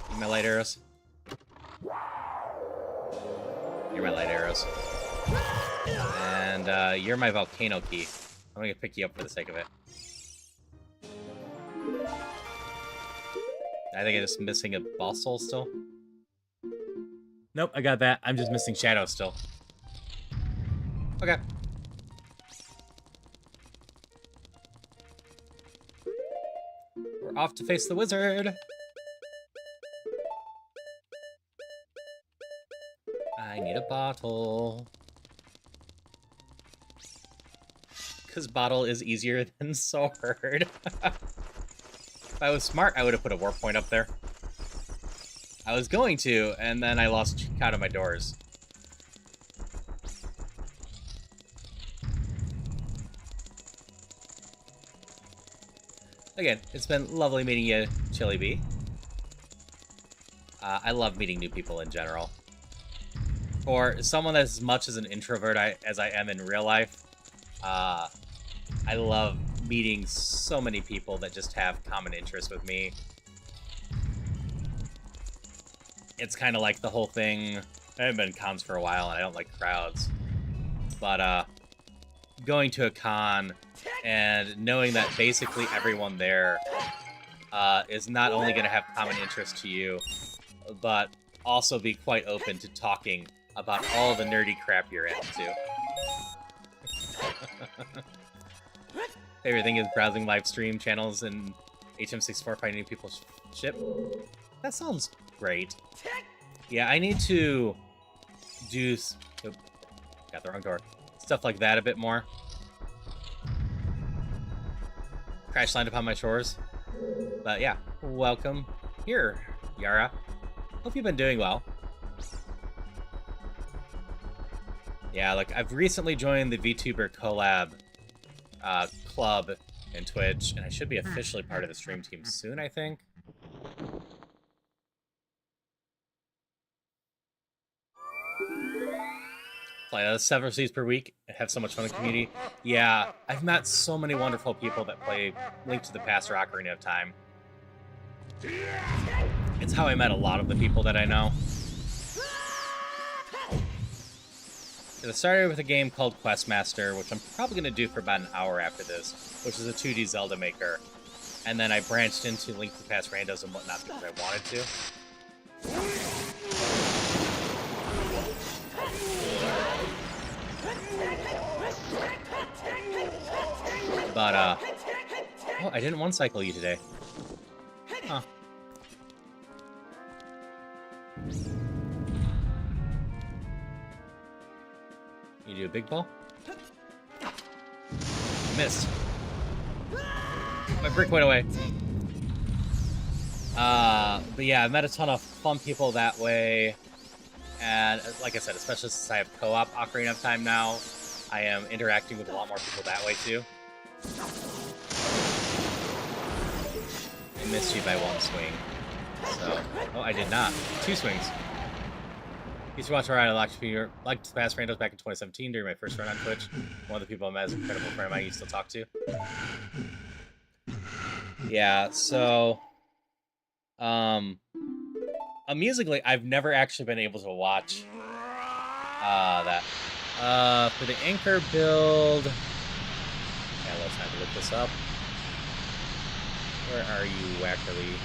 Give me my light arrows. You're my light arrows. And you're my volcano key. I'm gonna pick you up for the sake of it. I think I'm just missing a boss soul still. Nope, I got that. I'm just missing shadow still. Okay. We're off to face the wizard. I need a bottle. Because bottle is easier than sword. If I was smart, I would have put a warp point up there. I was going to, and then I lost count of my doors. Again, it's been lovely meeting you, Chili Bee. I love meeting new people in general. For someone that's as much as an introvert as I am in real life, I love meeting so many people that just have common interests with me. It's kind of like the whole thing. I haven't been in cons for a while, and I don't like crowds. But going to a con and knowing that basically everyone there is not only going to have common interest to you, but also be quite open to talking about all the nerdy crap you're into. Favorite thing is browsing live stream channels and HM64 finding new people's ship. That sounds great. Yeah, I need to do... Oh, got the wrong door. Stuff like that a bit more. Crash landed upon my shores. But yeah, welcome here, Yara. Hope you've been doing well. Yeah, like, I've recently joined the VTuber collab club in Twitch, and I should be officially part of the stream team soon, I think. Play several seeds per week and have so much fun in the community. Yeah, I've met so many wonderful people that play Link to the Past or Ocarina of Time. It's how I met a lot of the people that I know. It started with a game called Questmaster, which I'm probably going to do for about an hour after this, which is a 2D Zelda maker. And then I branched into Link to the Past randos and whatnot because I wanted to. But, oh, I didn't one-cycle you today. Huh. You do a big ball? Missed. My brick went away. But yeah, I've met a ton of fun people that way. And like I said, especially since I have co-op Ocarina of Time now, I am interacting with a lot more people that way too. I missed you by one swing. So, oh, I did not. 2 swings. Used to watch where I liked to pass randos back in 2017 during my first run on Twitch. One of the people I met is an incredible friend of mine you still talk to. Yeah, so... amusingly, I've never actually been able to watch that. For the anchor build... Yeah, let's have to look this up. Where are you, Wackerly?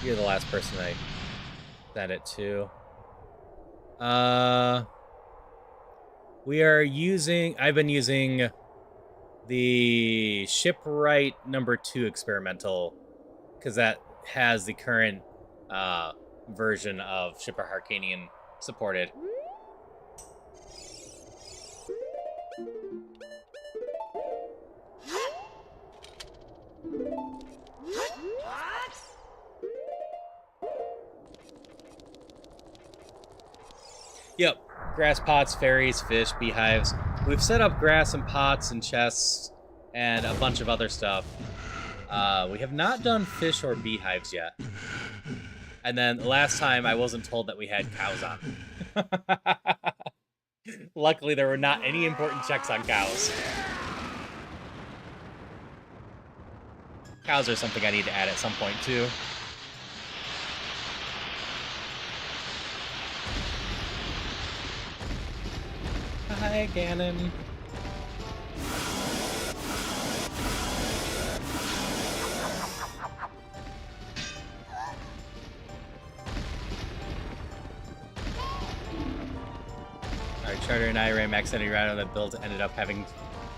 You're the last person I sent it to. I've been using the Shipwright #2 experimental, because that has the current version of Shipwright Harcanian supported. Yep, grass pots, fairies, fish, beehives. We've set up grass and pots and chests and a bunch of other stuff. We have not done fish or beehives yet. And then last time I wasn't told that we had cows on. Luckily there were not any important checks on cows. Cows are something I need to add at some point too. Hi, Ganon. Alright, Charter and I ran Max Energy Rando. That build ended up having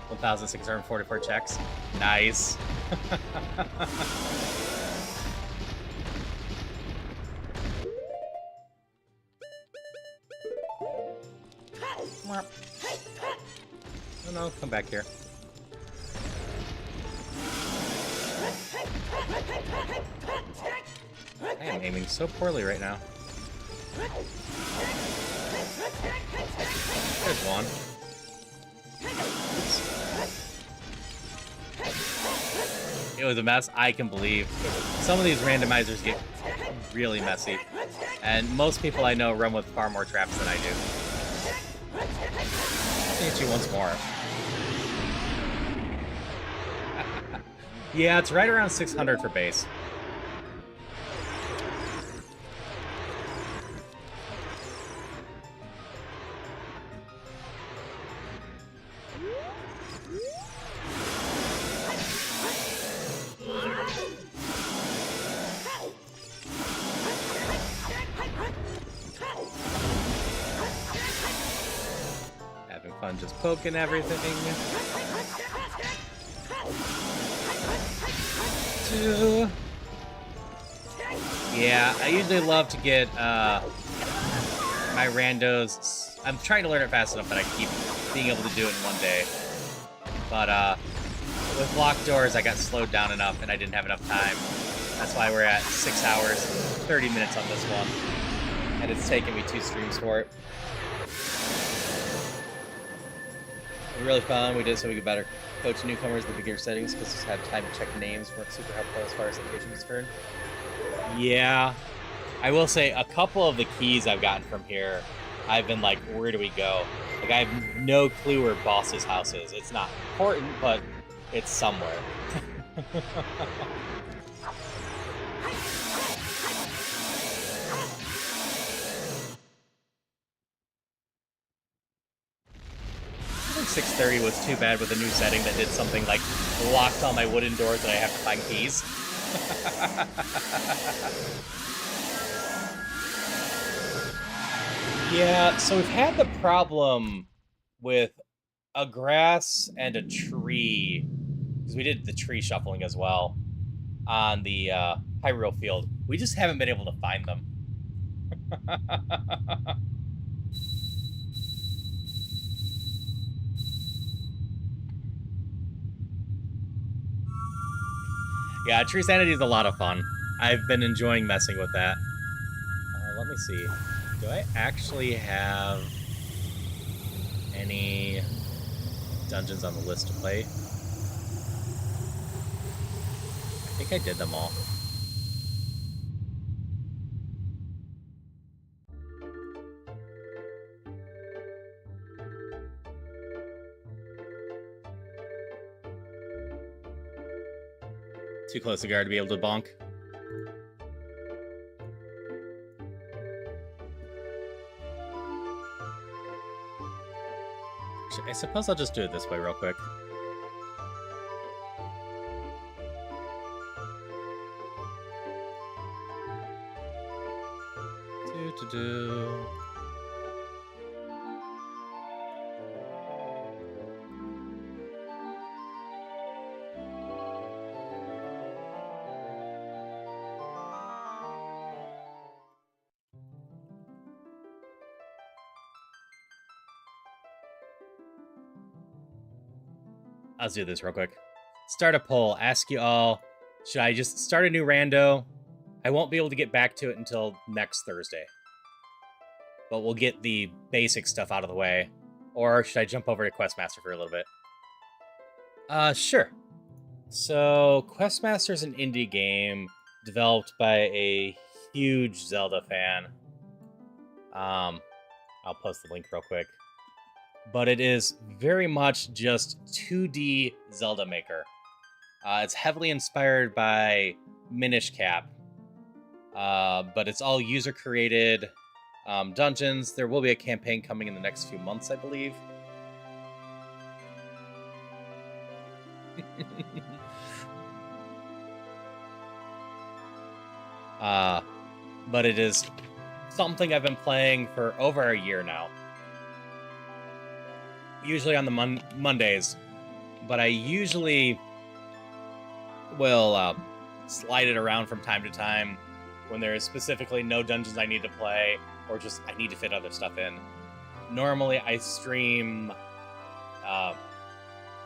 1,644 checks. Nice. Oh no, come back here. I am aiming so poorly right now. There's one. Oops. It was a mess, I can believe. Some of these randomizers get really messy. And most people I know run with far more traps than I do. I'll hit you once more. Yeah, it's right around 600 for base. Having fun just poking everything. Yeah, I usually love to get my randos. I'm trying to learn it fast enough that I keep being able to do it in one day. But with locked doors, I got slowed down enough and I didn't have enough time. That's why we're at 6 hours, 30 minutes on this one. And it's taken me 2 streams for it. Really fun. We did so we could better coach newcomers in the beginner settings because just have time to check names work super helpful as far as location is concerned. Yeah, I will say a couple of the keys I've gotten from here, I've been like, where do we go? Like, I have no clue where Boss's house is. It's not important, but it's somewhere. I think 6:30 was too bad with a new setting that did something like locked all my wooden doors and I have to find keys. Yeah, so we've had the problem with a grass and a tree, because we did the tree shuffling as well on the Hyrule field. We just haven't been able to find them. Yeah, Tree Sanity is a lot of fun. I've been enjoying messing with that. Let me see. Do I actually have any dungeons on the list to play? I think I did them all. Too close to guard to be able to bonk. I suppose I'll just do it this way real quick. Do. Let's do this real quick. Start a poll. Ask you all, should I just start a new rando? I won't be able to get back to it until next Thursday. But we'll get the basic stuff out of the way. Or should I jump over to Questmaster for a little bit? Sure. So, Questmaster is an indie game developed by a huge Zelda fan. I'll post the link real quick. But it is very much just 2D Zelda Maker. It's heavily inspired by Minish Cap. But it's all user-created dungeons. There will be a campaign coming in the next few months, I believe. But it is something I've been playing for over a year now. Usually on the Mondays, but I usually will slide it around from time to time when there's specifically no dungeons I need to play, or just I need to fit other stuff in. Normally I stream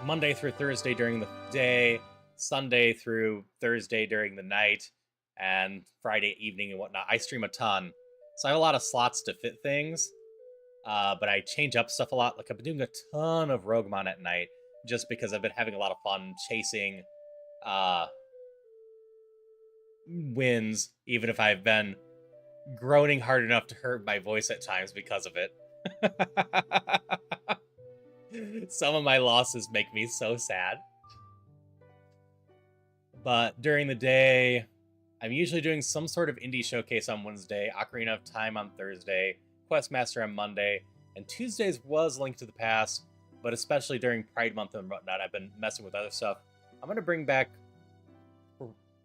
Monday through Thursday during the day, Sunday through Thursday during the night, and Friday evening and whatnot. I stream a ton, so I have a lot of slots to fit things. But I change up stuff a lot. Like, I've been doing a ton of Roguemon at night, just because I've been having a lot of fun chasing wins, even if I've been groaning hard enough to hurt my voice at times because of it. Some of my losses make me so sad. But during the day, I'm usually doing some sort of indie showcase on Wednesday, Ocarina of Time on Thursday, Questmaster on Monday, and Tuesdays was Link to the Past, but especially during Pride Month and whatnot, I've been messing with other stuff. I'm going to bring back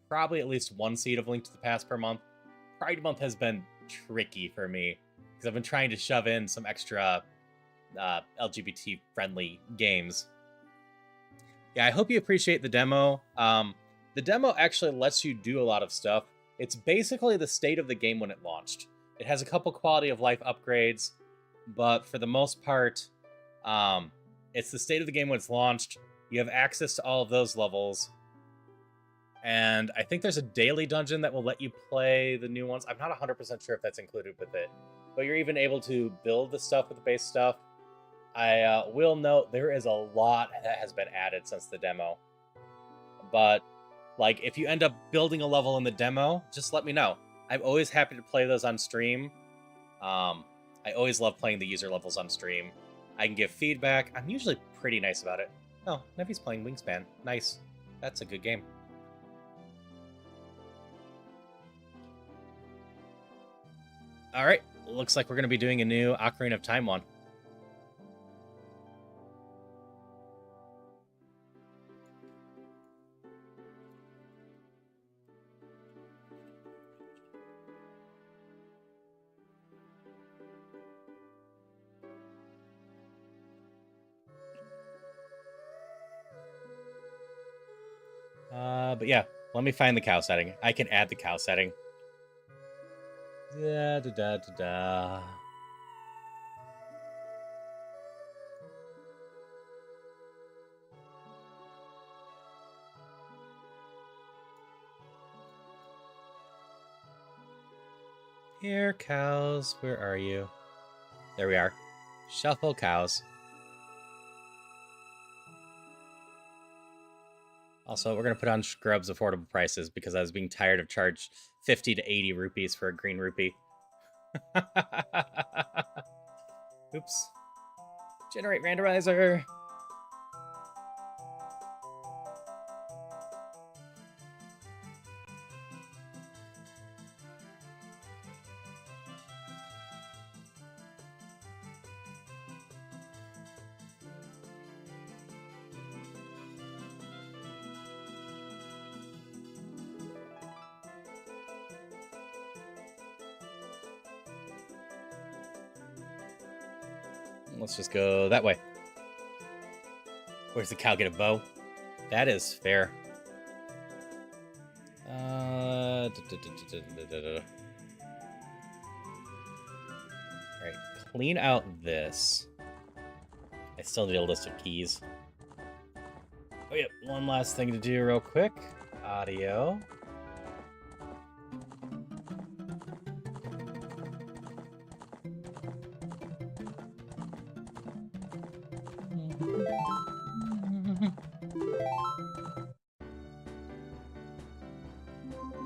probably at least one seed of Link to the Past per month. Pride Month has been tricky for me, because I've been trying to shove in some extra LGBT-friendly games. Yeah, I hope you appreciate the demo. The demo actually lets you do a lot of stuff. It's basically the state of the game when it launched. It has a couple quality of life upgrades, but for the most part, it's the state of the game when it's launched. You have access to all of those levels. And I think there's a daily dungeon that will let you play the new ones. I'm not 100% sure if that's included with it. But you're even able to build the stuff with the base stuff. I will note there is a lot that has been added since the demo. But, like, if you end up building a level in the demo, just let me know. I'm always happy to play those on stream. I always love playing the user levels on stream. I can give feedback. I'm usually pretty nice about it. Oh, Nevi's playing Wingspan. Nice. That's a good game. All right, looks like we're going to be doing a new Ocarina of Time one. But yeah, let me find the cow setting. I can add the cow setting. Da da da da da. Here, cows. Where are you? There we are. Shuffle cows. Also, we're going to put on Scrub's affordable prices because I was being tired of charged 50 to 80 rupees for a green rupee. Oops. Generate randomizer. Let's just go that way. Where's the cow get a bow? That is fair. Alright, clean out this. I still need a list of keys. Oh yeah, one last thing to do real quick. Audio.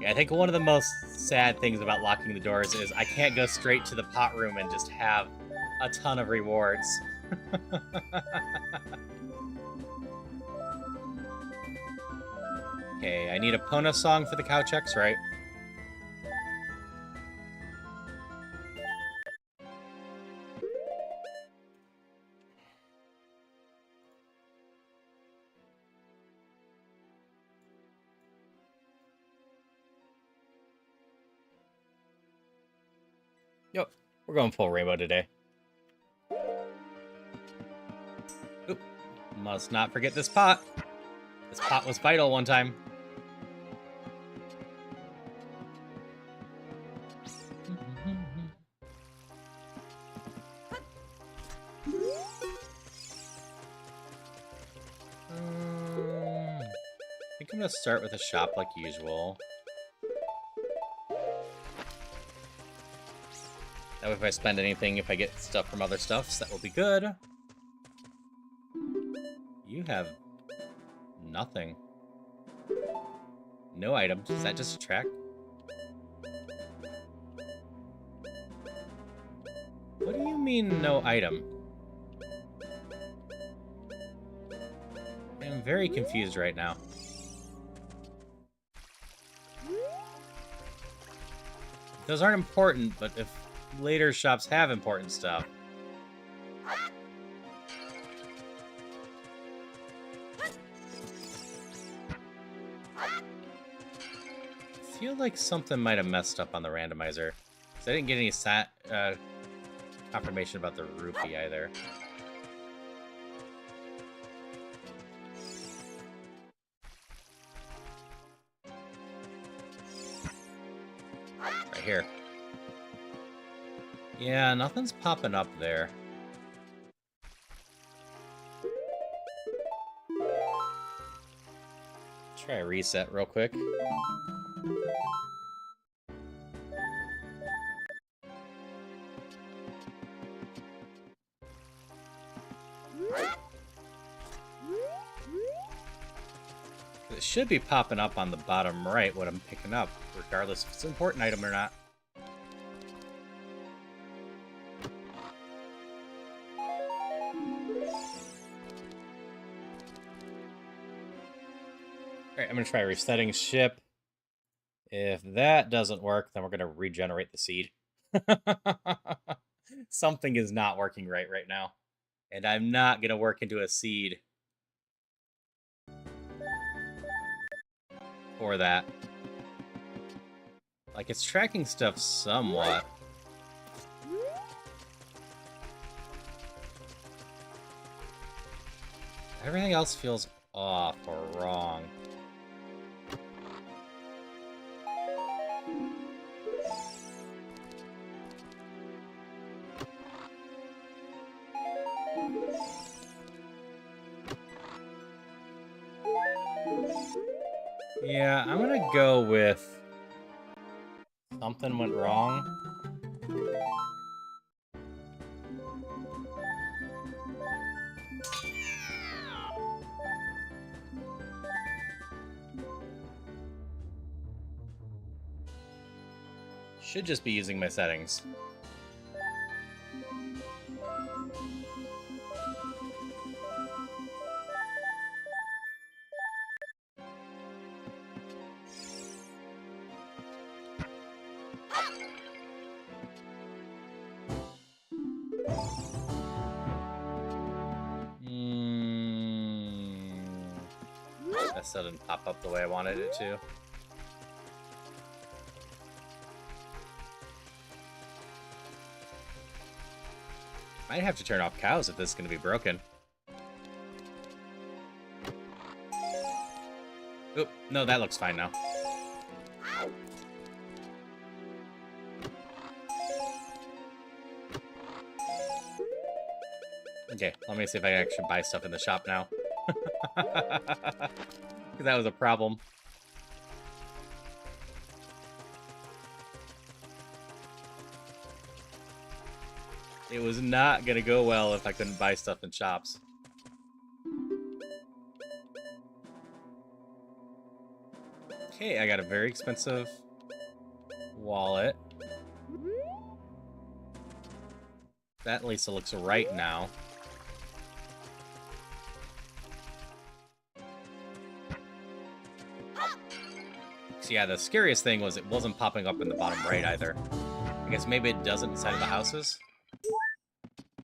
I think one of the most sad things about locking the doors is I can't go straight to the pot room and just have a ton of rewards. Okay, I need a Pona song for the cow checks, right? Yep, we're going full rainbow today. Oop, must not forget this pot. This pot was vital one time. I think I'm gonna start with a shop like usual. That way if I spend anything, if I get stuff from other stuffs, that will be good. You have nothing. No items. Is that just a track? What do you mean, no item? I'm very confused right now. Those aren't important, but if later shops have important stuff. I feel like something might have messed up on the randomizer. Because I didn't get any confirmation about the rupee either. here. Yeah, nothing's popping up there. Try a reset real quick. It should be popping up on the bottom right what I'm picking up, regardless if it's an important item or not. Alright, I'm going to try resetting ship. If that doesn't work, then we're going to regenerate the seed. Something is not working right now. And I'm not going to work into a seed for that. Like, it's tracking stuff somewhat. Everything else feels off or wrong. Yeah, I'm gonna go with something went wrong. Should just be using my settings. That still didn't pop up the way I wanted it to. Might have to turn off cows if this is going to be broken. Oop, no, that looks fine now. Okay, let me see if I can actually buy stuff in the shop now. Because that was a problem. It was not gonna go well if I couldn't buy stuff in shops. Okay, I got a very expensive wallet. That at least looks right now. So yeah, the scariest thing was it wasn't popping up in the bottom right either. I guess maybe it doesn't inside of the houses.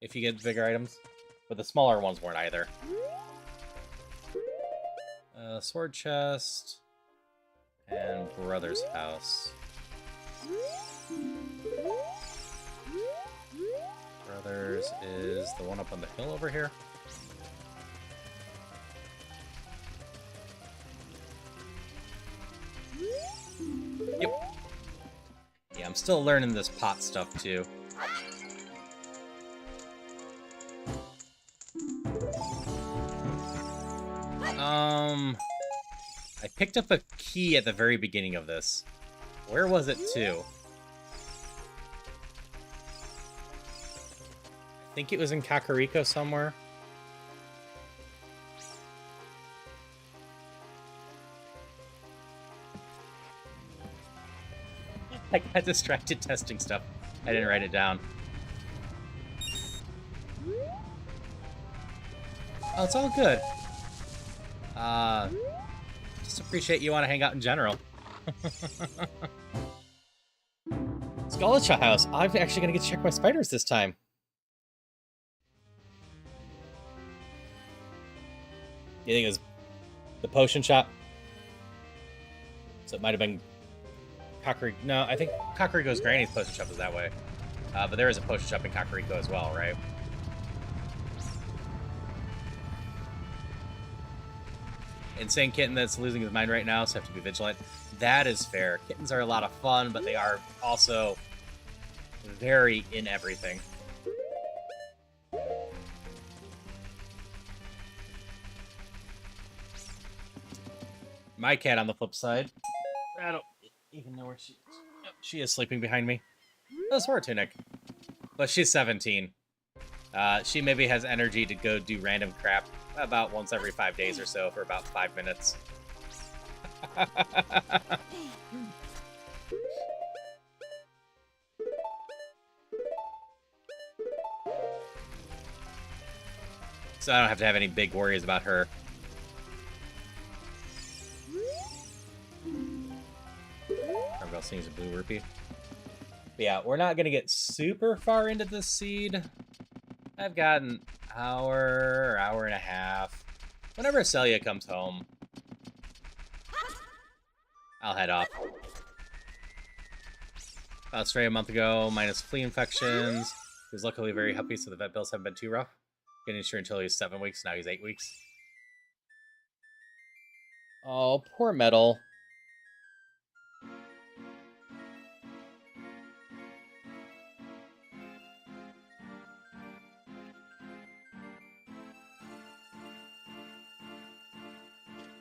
If you get bigger items. But the smaller ones weren't either. Sword chest. And brother's house. Brothers is the one up on the hill over here. Yep. Yeah, I'm still learning this pot stuff too. I picked up a key at the very beginning of this. Where was it to? I think it was in Kakariko somewhere. I got distracted testing stuff. I didn't write it down. Oh, it's all good. Just appreciate you want to hang out in general. Skullacha House. I'm actually going to get to check my spiders this time. You think it was the potion shop? So it might have been Kakariko. No, I think Kakariko's Granny's potion shop is that way. But there is a potion shop in Kakariko as well, right? insane kitten that's losing his mind right now, so I have to be vigilant. That is fair. Kittens are a lot of fun, but they are also very in everything. My cat, on the flip side, I don't even know where she is. Oh, she is sleeping behind me. That's her tunic. But she's 17. She maybe has energy to go do random crap about once every 5 days or so for about 5 minutes. So I don't have to have any big worries about her. I'll sneeze a blue rupee. But yeah, we're not going to get super far into this seed. I've got an hour, hour and a half. Whenever Celia comes home, I'll head off. About straight a month ago, minus flea infections. He was luckily very happy, so the vet bills haven't been too rough. Getting insured until he was 7 weeks, now he's 8 weeks. Oh, poor Metal.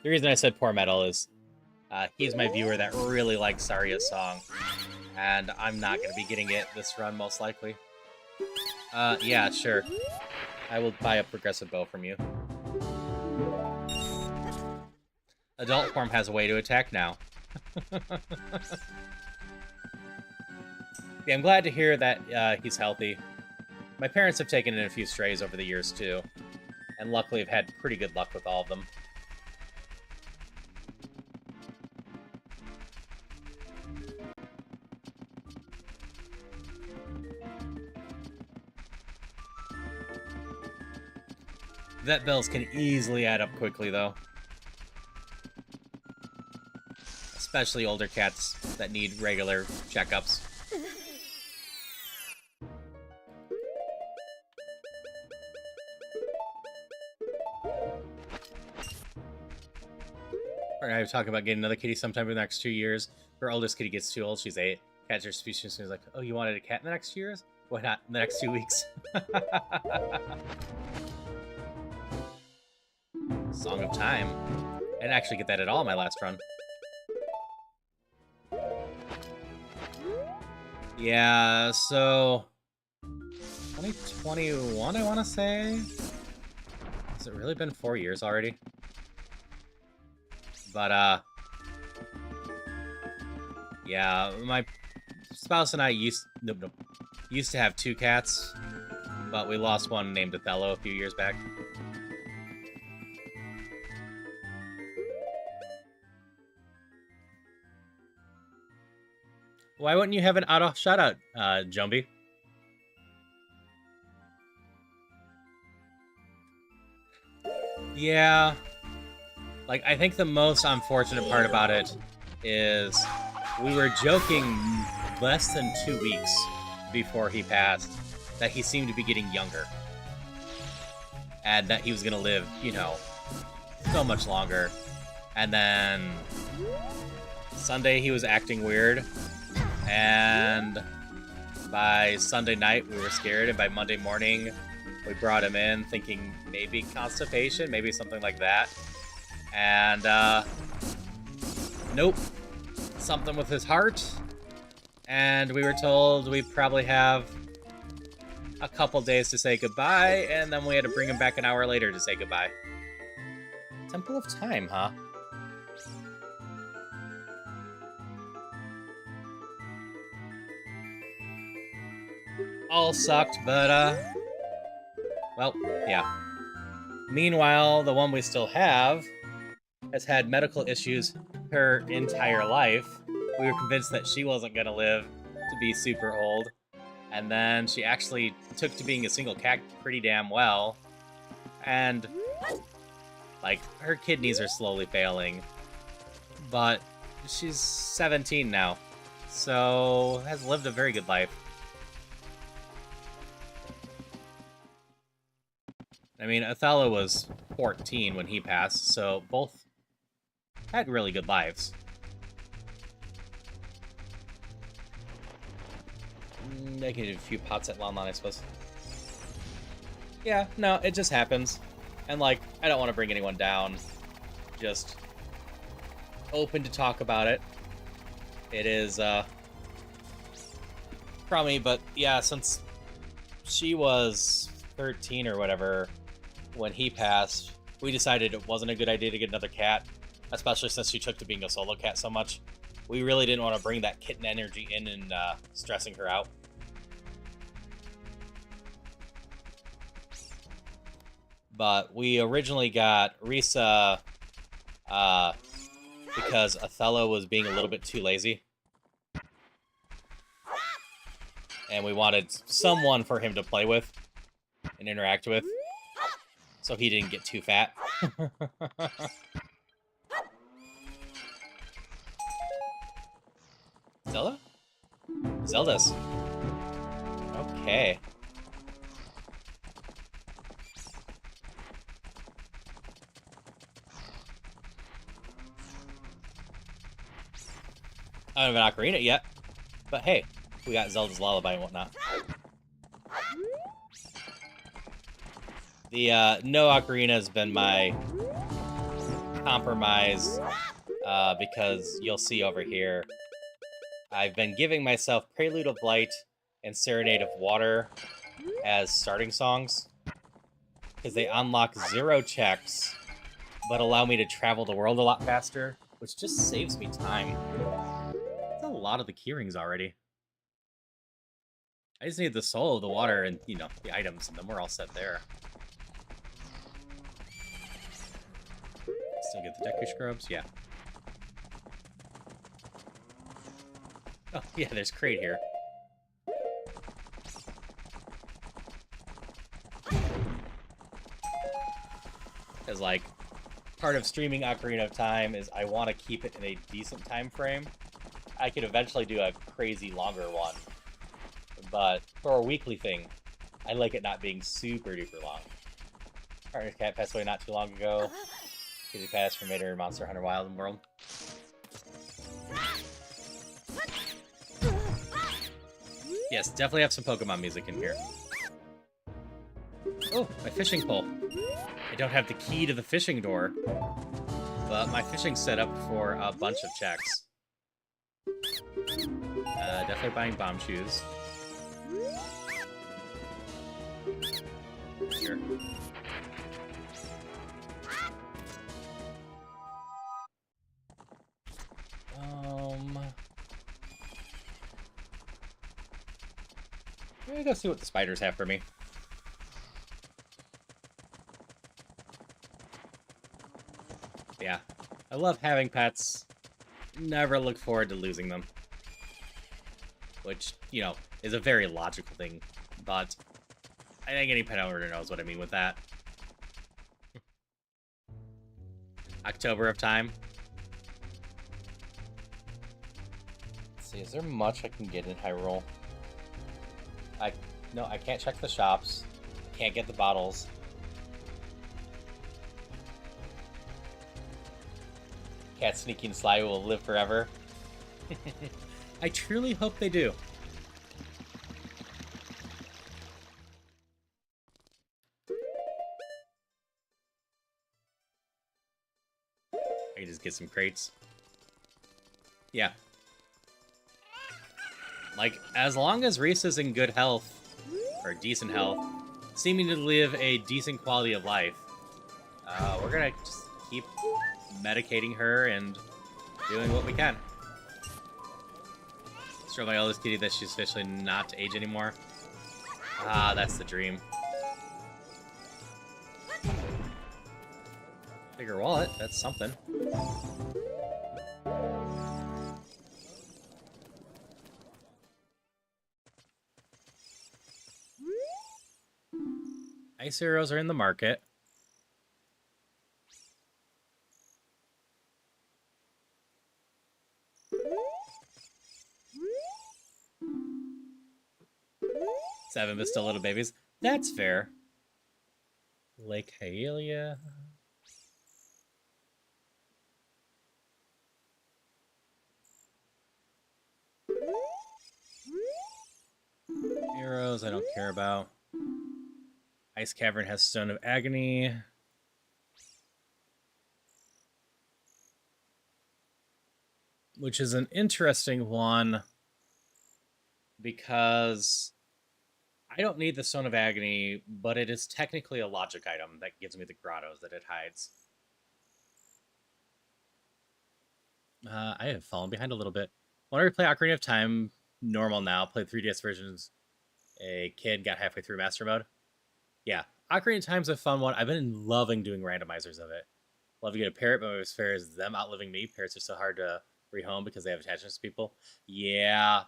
The reason I said poor Metal is he's my viewer that really likes Saria's song. And I'm not going to be getting it this run, most likely. Yeah, sure. I will buy a progressive bow from you. Adult form has a way to attack now. Yeah, I'm glad to hear that he's healthy. My parents have taken in a few strays over the years, too. And luckily I've had pretty good luck with all of them. Vet bills can easily add up quickly, though. Especially older cats that need regular checkups. I was talking about getting another kitty sometime in the next 2 years. Her oldest kitty gets too old. She's 8. Cats are species. She's like, oh, you wanted a cat in the next 2 years? Why not in the next 2 weeks? Song of Time. I didn't actually get that at all in my last run. Yeah, so 2021, I want to say? Has it really been 4 years already? But, yeah, my spouse and I used to have 2 cats, but we lost one named Othello a few years back. Why wouldn't you have an auto shout-out, Jumby? Yeah. Like, I think the most unfortunate part about it is we were joking less than 2 weeks before he passed that he seemed to be getting younger. And that he was going to live, you know, so much longer. And then Sunday he was acting weird. And by Sunday night we were scared. And by Monday morning we brought him in thinking maybe constipation, maybe something like that. And, nope. Something with his heart. And we were told we'd probably have a couple days to say goodbye, and then we had to bring him back an hour later to say goodbye. Temple of Time, huh? All sucked, but, well, yeah. Meanwhile, the one we still have has had medical issues her entire life. We were convinced that she wasn't going to live to be super old. And then she actually took to being a single cat pretty damn well. And, like, her kidneys are slowly failing. But she's 17 now. So, has lived a very good life. I mean, Othello was 14 when he passed, so both had really good lives. I can do a few pots at Lon Lon, I suppose. Yeah, no, it just happens. And, like, I don't want to bring anyone down. Just open to talk about it. It is, crummy, but yeah, since she was 13 or whatever when he passed, we decided it wasn't a good idea to get another cat, especially since she took to being a solo cat so much. We really didn't want to bring that kitten energy in and stressing her out. But we originally got Risa because Othello was being a little bit too lazy. And we wanted someone for him to play with and interact with, so he didn't get too fat. Zelda? Zelda's. Okay. I don't have an ocarina yet, but hey, we got Zelda's Lullaby and whatnot. The no ocarina has been my compromise because you'll see over here, I've been giving myself Prelude of Light and Serenade of Water as starting songs because they unlock 0 checks but allow me to travel the world a lot faster, which just saves me time. That's a lot of the keyrings already. I just need the soul of the water and, you know, the items, and then we're all set there. Still get the Deku Scrubs? Yeah. Oh, yeah, there's Crate here. Because, like, part of streaming Ocarina of Time is I want to keep it in a decent time frame. I could eventually do a crazy longer one. But for a weekly thing, I like it not being super duper long. Partner's cat passed away not too long ago. He passed from Mater Monster Hunter Wild World. Yes, definitely have some Pokemon music in here. Oh, my fishing pole. I don't have the key to the fishing door, but my fishing's set up for a bunch of checks. Definitely buying bomb shoes. Sure. Let me go see what the spiders have for me. Yeah, I love having pets. Never look forward to losing them. Which, you know, is a very logical thing, but I think any pet owner knows what I mean with that. October of time. Let's see, is there much I can get in Hyrule? No, I can't check the shops. I can't get the bottles. Cat Sneaky and Sly will live forever. I truly hope they do. I can just get some crates. Yeah. Like, as long as Reese is in good health, or decent health, seeming to live a decent quality of life, we're gonna just keep medicating her and doing what we can. Show my eldest kitty that she's officially not to age anymore. Ah, that's the dream. Bigger wallet, that's something. Ice arrows are in the market. Seven, but still little babies. That's fair. Lake Hylia. Arrows, I don't care about. Ice Cavern has Stone of Agony. Which is an interesting one because I don't need the Stone of Agony, but it is technically a logic item that gives me the grottos that it hides. I have fallen behind a little bit. Want to replay Ocarina of Time normal now? Played 3DS versions. A kid got halfway through Master Mode. Yeah, Ocarina of Time's a fun one. I've been loving doing randomizers of it. Love to get a parrot, but as fair as them outliving me, parrots are so hard to rehome because they have attachments to people. Yeah.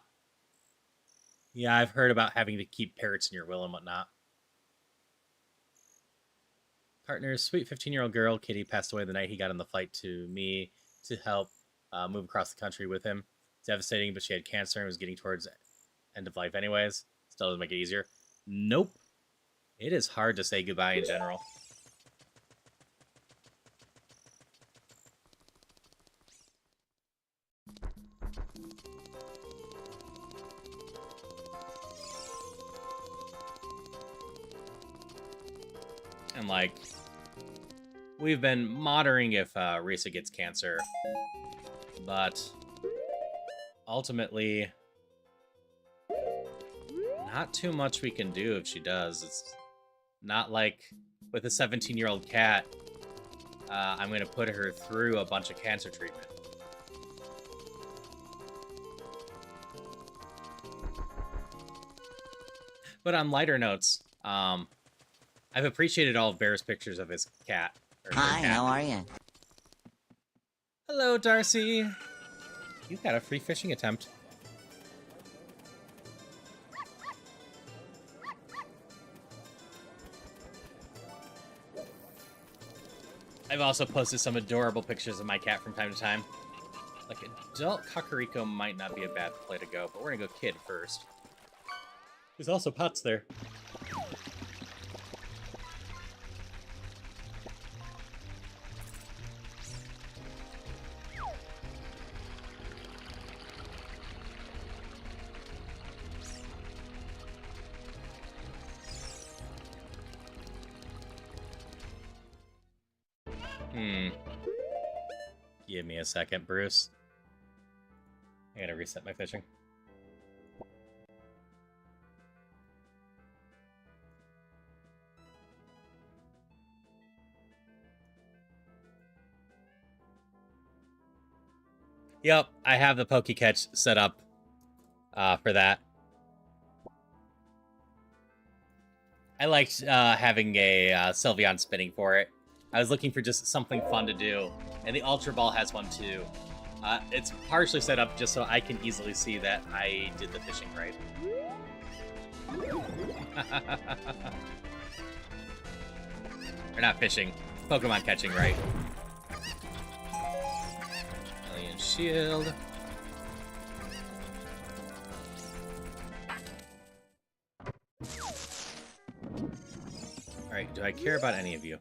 Yeah, I've heard about having to keep parrots in your will and whatnot. Partners, sweet 15-year-old girl, Kitty, passed away the night he got on the flight to me to help move across the country with him. It's devastating, but she had cancer and was getting towards end of life anyways. Still doesn't make it easier. Nope. It is hard to say goodbye in general. And like, we've been monitoring if Risa gets cancer, but ultimately, not too much we can do if she does. It's not like with a 17-year-old cat, I'm going to put her through a bunch of cancer treatment. But on lighter notes, I've appreciated all of Bear's pictures of his cat. Hi, how are you? Hello, Darcy. You got a free fishing attempt. I've also posted some adorable pictures of my cat from time to time. Like, adult Kakariko might not be a bad play to go, but we're gonna go kid first. There's also pots there. Give me a second, Bruce. I gotta reset my fishing. Yep, I have the Poke-Catch set up for that. I liked having a Sylveon spinning for it. I was looking for just something fun to do, and the Ultra Ball has one too. It's partially set up just so I can easily see that I did the fishing right. Or not fishing, Pokemon catching right. Alien Shield. Alright, do I care about any of you?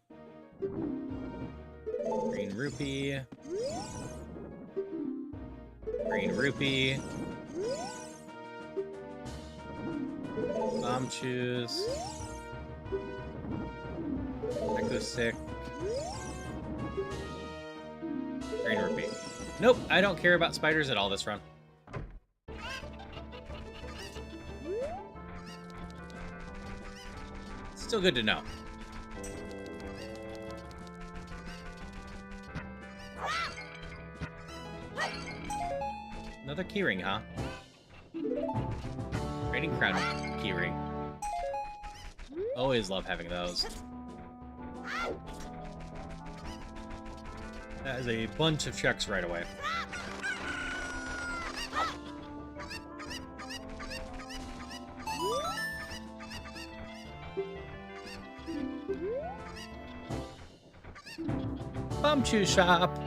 Green Rupee. Green Rupee. Bomb Choose. Echo Stick. Green Rupee. Nope, I don't care about spiders at all this run. Still good to know. Another keyring, huh? Raiding Crown keyring. Always love having those. That is a bunch of checks right away. Bumchu Shop.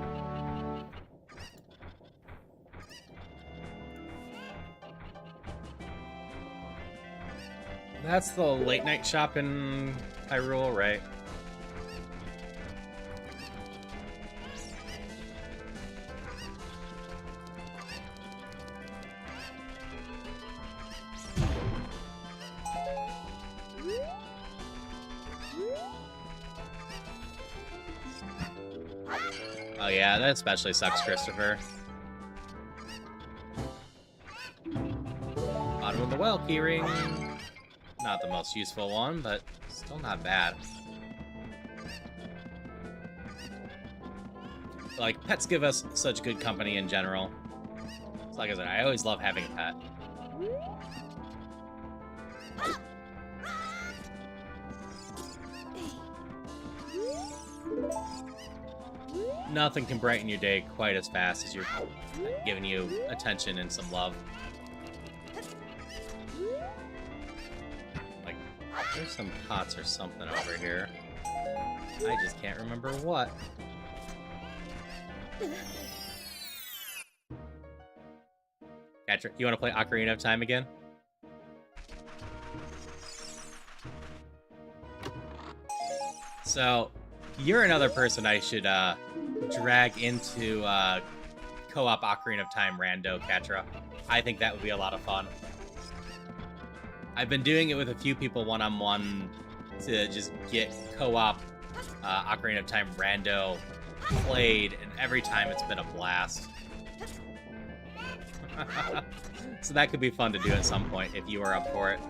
That's the late night shop in Hyrule, right? Oh yeah, that especially sucks, Christopher. Bottom of the well keyring. Not the most useful one, but still not bad. Like, pets give us such good company in general. So like I said, I always love having a pet. Nothing can brighten your day quite as fast as you're giving you attention and some love. Like, there's some pots or something over here. I just can't remember what. Patrick, you want to play Ocarina of Time again? So, you're another person I should drag into co-op Ocarina of Time Rando, Katra. I think that would be a lot of fun. I've been doing it with a few people one-on-one to just get co-op Ocarina of Time Rando played, and every time it's been a blast. So that could be fun to do at some point if you are up for it.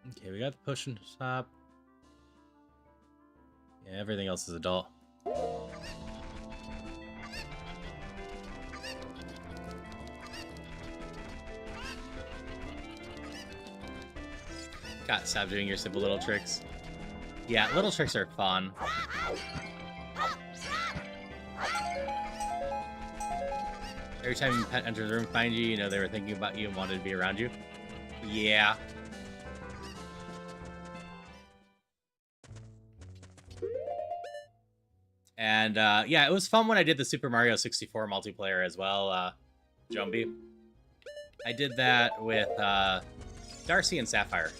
Okay, we got the push and stop. Yeah, everything else is adult. God, stop doing your simple little tricks. Yeah, little tricks are fun. Every time your pet enters the room, find you, you know they were thinking about you and wanted to be around you. Yeah. And, yeah, it was fun when I did the Super Mario 64 multiplayer as well, Jumby. I did that with, Darcy and Sapphire.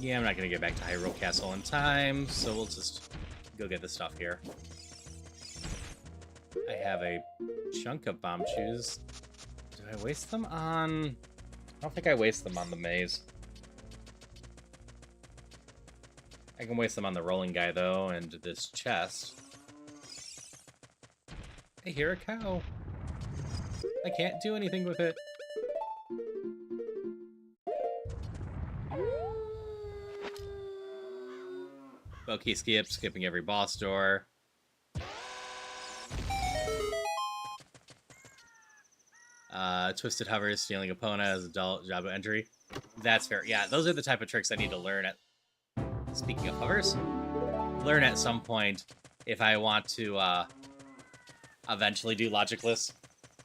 Yeah, I'm not gonna get back to Hyrule Castle in time, so we'll just go get the stuff here. I have a chunk of bomb shoes. Do I waste them on... I don't think I waste them on the maze. I can waste them on the rolling guy, though, and this chest. I hear a cow. I can't do anything with it. Bokeh skip, skipping every boss door. Twisted hovers, stealing Epona as adult Jabo entry. That's fair. Yeah, those are the type of tricks I need to learn at... Speaking of hovers, learn at some point if I want to eventually do Logicless.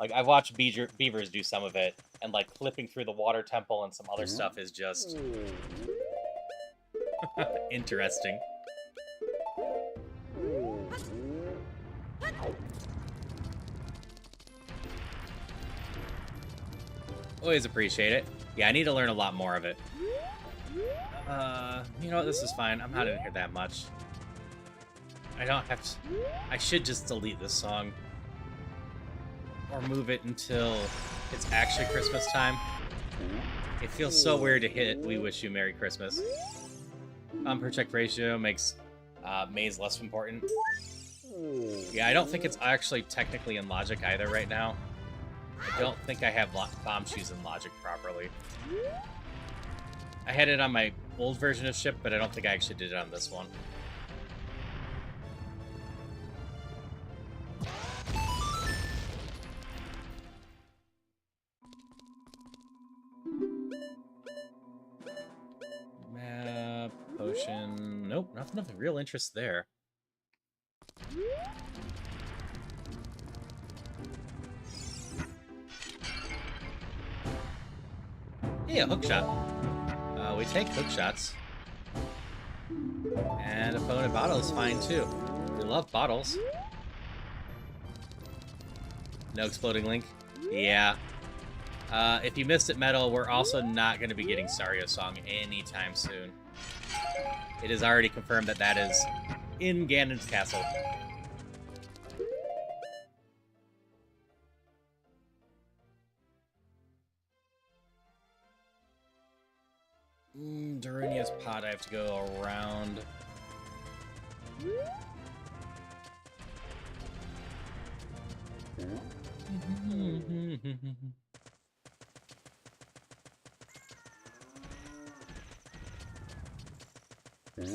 Like, I've watched beavers do some of it, and like flipping through the water temple and some other stuff is just interesting. Always appreciate it. Yeah, I need to learn a lot more of it. You know what? This is fine. I'm not in here that much. I don't have to... I should just delete this song. Or move it until it's actually Christmas time. It feels so weird to hit We Wish You Merry Christmas. Per check ratio makes maze less important. Yeah, I don't think it's actually technically in Logic either right now. I don't think I have bomb shoes in Logic properly. I had it on my old version of Ship, but I don't think I actually did it on this one. Map, potion... Nope, nothing of real interest there. Hey, a hookshot. We take hookshots. And a phone and bottle is fine too. We love bottles. No exploding link? Yeah. If you missed it, Metal, we're also not going to be getting Sario's song anytime soon. It is already confirmed that that is in Ganon's castle. Darunia's pot, I have to go around.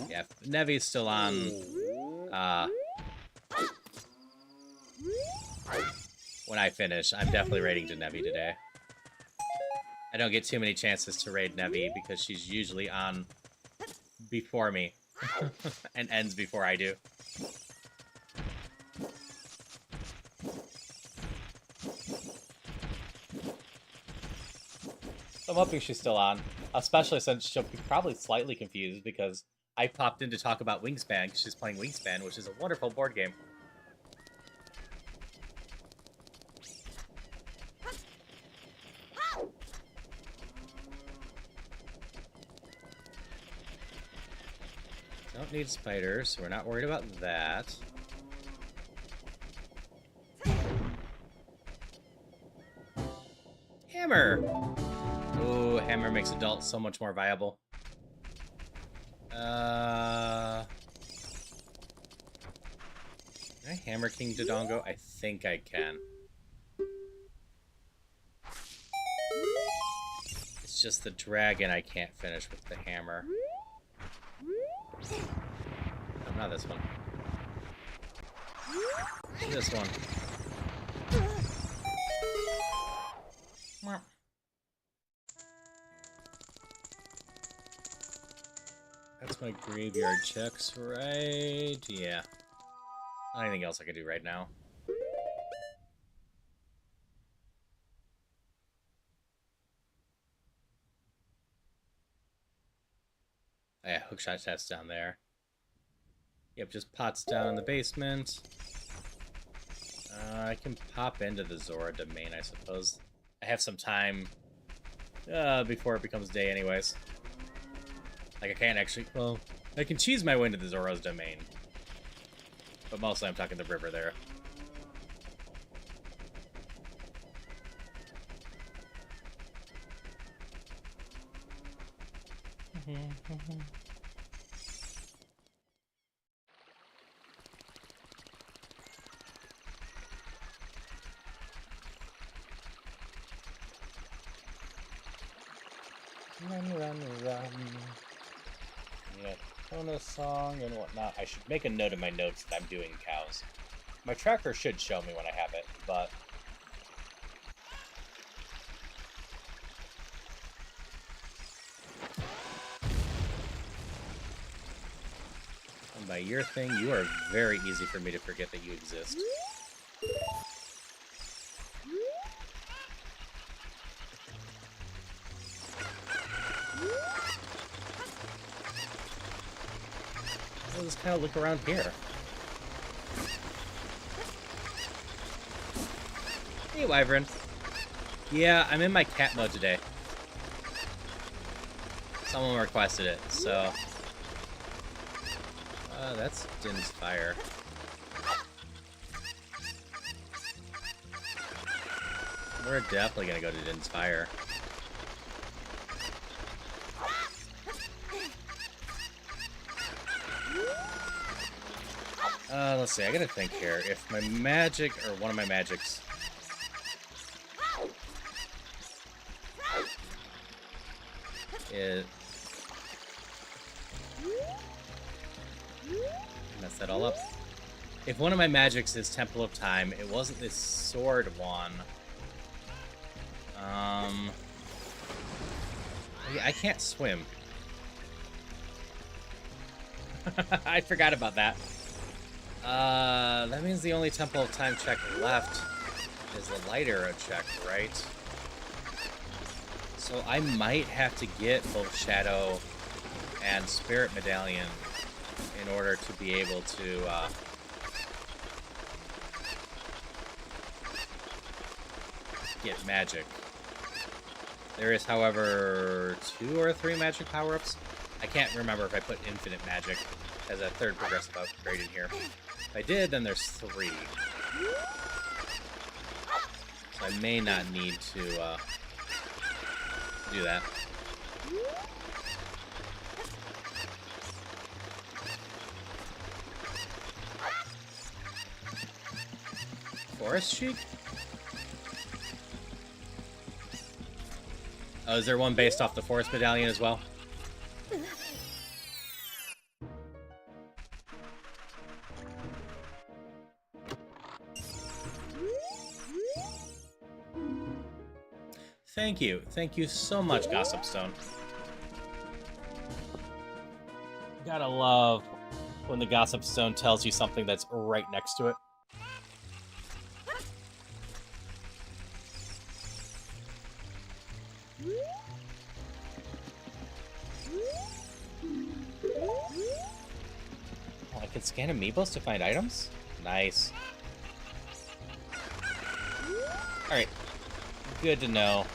Yeah, Nevi's still on. When I finish, I'm definitely raiding to Nevi today. I don't get too many chances to raid Nevi because she's usually on before me and ends before I do. I'm hoping she's still on, especially since she'll be probably slightly confused because I popped in to talk about Wingspan because she's playing Wingspan, which is a wonderful board game. Don't need spiders, so we're not worried about that. Hammer! Ooh, hammer makes adults so much more viable. Can I hammer King Dodongo? I think I can. It's just the dragon I can't finish with the hammer. Oh, not this one. This one. That's my graveyard checks, right? Yeah. Not anything else I can do right now. Oh, yeah, hookshot test down there. Yep, just pots down in the basement. I can pop into the Zora domain, I suppose. I have some time before it becomes day anyways. Like, I can't actually... Well, I can cheese my way into the Zora's domain. But mostly I'm talking the river there. Run. Yeah, bonus song and whatnot. I should make a note in my notes that I'm doing cows. My tracker should show me when I have it, but... And by your thing, you are very easy for me to forget that you exist. I'll just kind of look around here. Hey, Wyvern. Yeah, I'm in my cat mode today. Someone requested it, so... that's Din's fire. We're definitely gonna go to Din's fire. Let's see, I gotta think here. If my magic, or one of my magics... It... Mess that all up. If one of my magics is Temple of Time, it wasn't this sword one. I can't swim. I forgot about that. That means the only Temple of Time check left is the light arrow check, right? So I might have to get both Shadow and Spirit Medallion in order to be able to, get magic. There is, however, 2 or 3 magic power-ups. I can't remember if I put infinite magic as a third progressive upgrade in here. If I did, then there's 3. So I may not need to do that. Forest Sheik? Oh, is there one based off the Forest Medallion as well? Thank you. Thank you so much, Gossipstone. Gotta love when the Gossipstone tells you something that's right next to it. Oh, I can scan amiibos to find items? Nice. Alright. Good to know.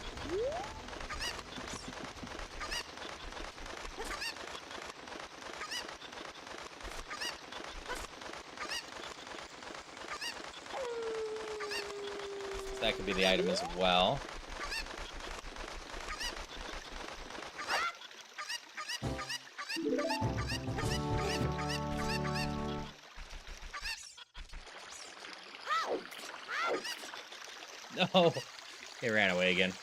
So that could be the item as well. No! It ran away again.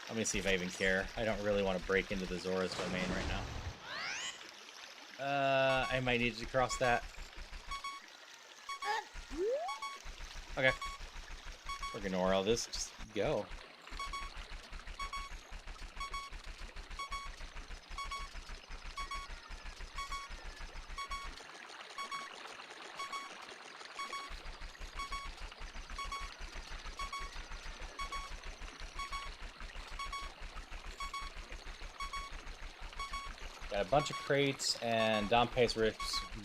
Let me see if I even care. I don't really want to break into the Zora's domain right now. I might need to cross that. Okay. We're gonna ignore all this. Just go. Got a bunch of crates and Dompe's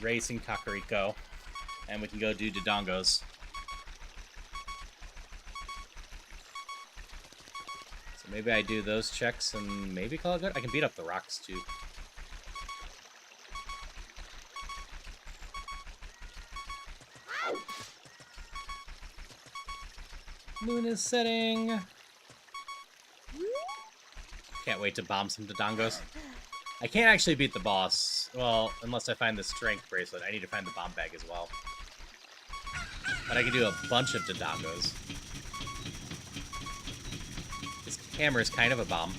racing Kakariko. And we can go do Dodongos. So maybe I do those checks and maybe call it good. I can beat up the rocks too. Moon is setting. Can't wait to bomb some Dodongos. I can't actually beat the boss. Well, unless I find the strength bracelet. I need to find the bomb bag as well. But I can do a bunch of Dodongos. This hammer is kind of a bomb.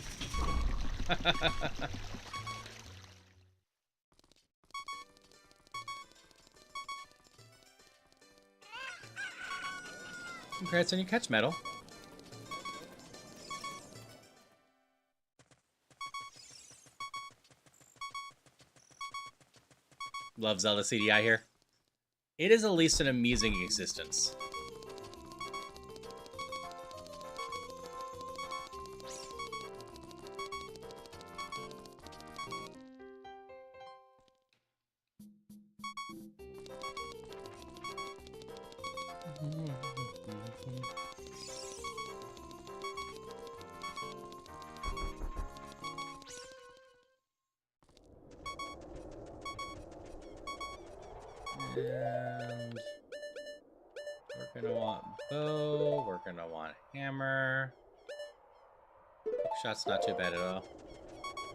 Congrats on your catch medal. Love Zelda CDI here. It is at least an amusing existence. And we're gonna want bow, we're gonna want hammer. Shot's not too bad at all.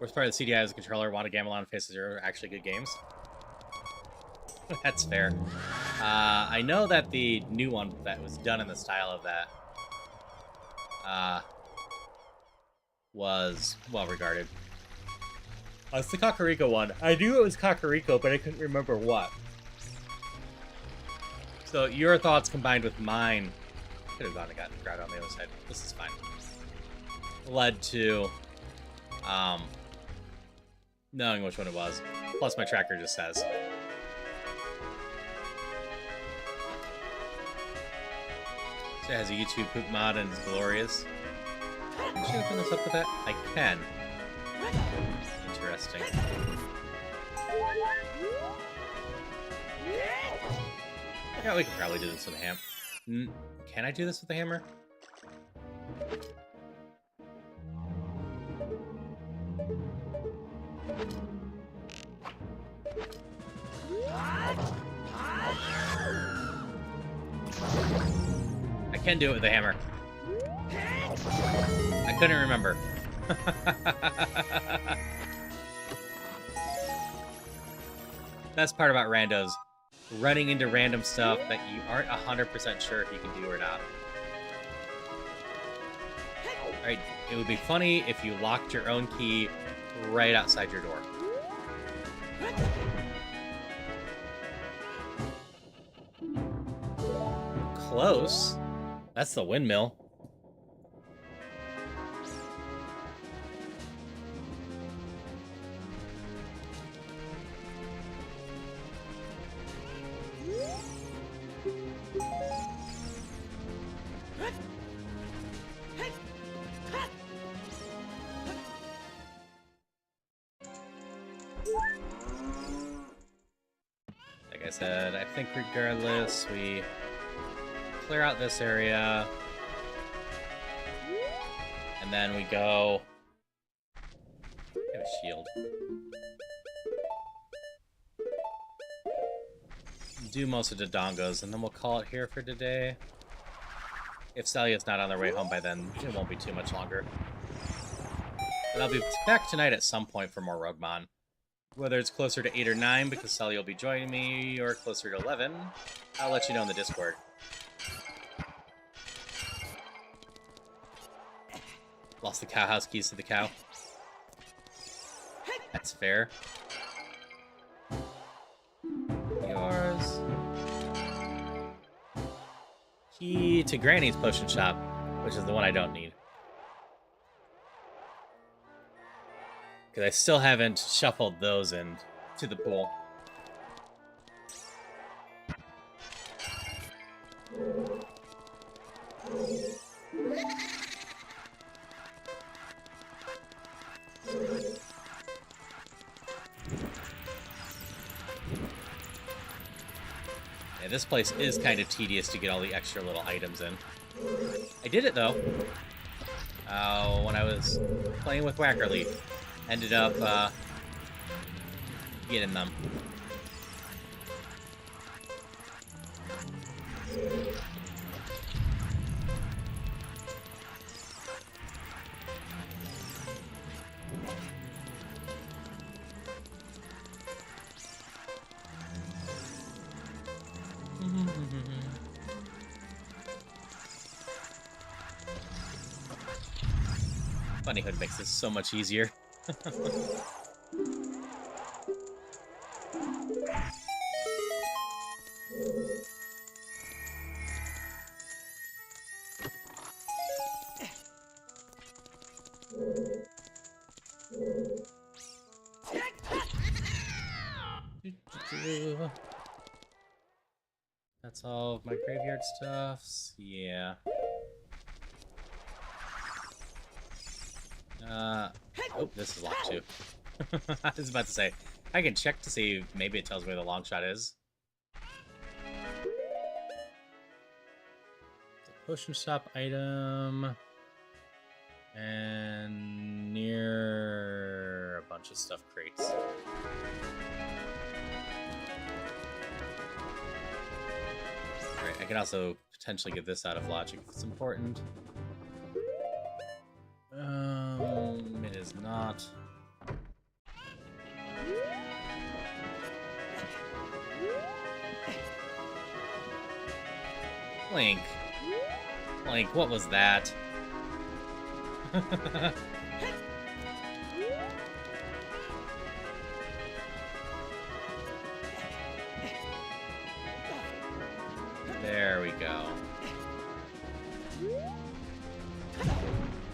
Worst part of the CDI is the controller, Wanda Gamelon and Face Zero are actually good games. That's fair. I know that the new one that was done in the style of that was well regarded. It's the Kakariko one. I knew it was Kakariko, but I couldn't remember what. So your thoughts combined with mine, could have gone and gotten the crowd on the other side. This is fine. Led to knowing which one it was. Plus my tracker just says. So it has a YouTube poop mod and it's glorious. Can I open this up with that? I can. Interesting. Yeah, we can probably do this with a hammer. Can I do this with a hammer? I can do it with a hammer. I couldn't remember. Best part about randos. running into random stuff that you aren't 100% sure if you can do or not. Alright, it would be funny if you locked your own key right outside your door. Close. That's the windmill. Like I said, I think regardless, we clear out this area, and then we go... Get a shield. Do most of the dongos, and then we'll call it here for today. If Celia's not on their way home by then, it won't be too much longer. But I'll be back tonight at some point for more Roguemon. Whether it's closer to 8 or 9, because Celia will be joining me, or closer to 11, I'll let you know in the Discord. Lost the cow house keys to the cow. That's fair. Yours. Key to Granny's potion shop, which is the one I don't need. Because I still haven't shuffled those in to the pool. Yeah, this place is kind of tedious to get all the extra little items in. I did it, though. When I was playing with Wackerleaf. Ended up getting them. Bunnyhood makes this so much easier. That's all of my graveyard stuffs. Yeah. Oh, this is locked too. I was about to say, I can check to see if maybe it tells me where the long shot is. The potion shop item. And near a bunch of stuff crates. Alright, I can also potentially get this out of logic if it's important. It is not. Link. Link, what was that? There we go.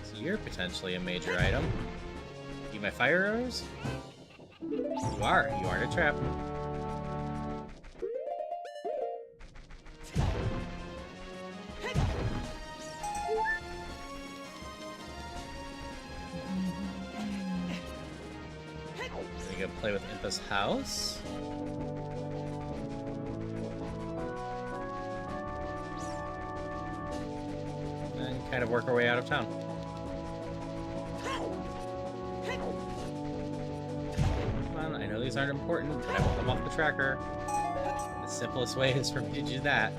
So you're potentially a major item. You my fire arrows? You are. You aren't a trap. We go play with Impa's house. And kind of work our way out of town. I know these aren't important, but I want them off the tracker. The simplest way is for me to do that.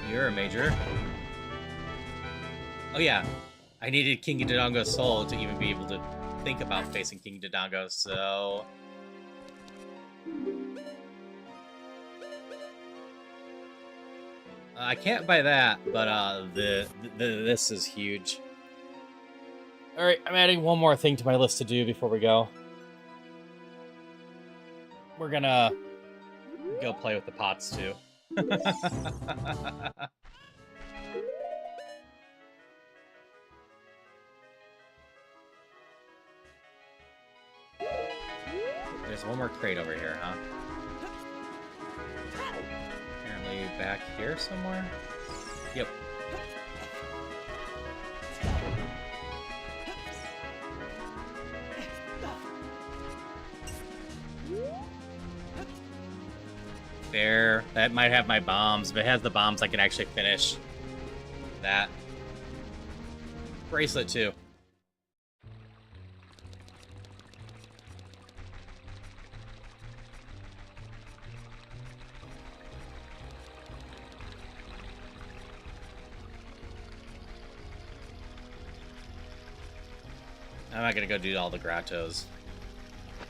You're a major. Oh yeah, I needed King Dodongo's soul to even be able to think about facing King Dodongo, so... I can't buy that, but this is huge. Alright, I'm adding one more thing to my list to do before we go. We're gonna go play with the pots, too. There's one more crate over here, huh? Apparently back here somewhere? Yep. There. That might have my bombs. If it has the bombs, I can actually finish that. Bracelet, too. I'm not gonna go do all the grottos,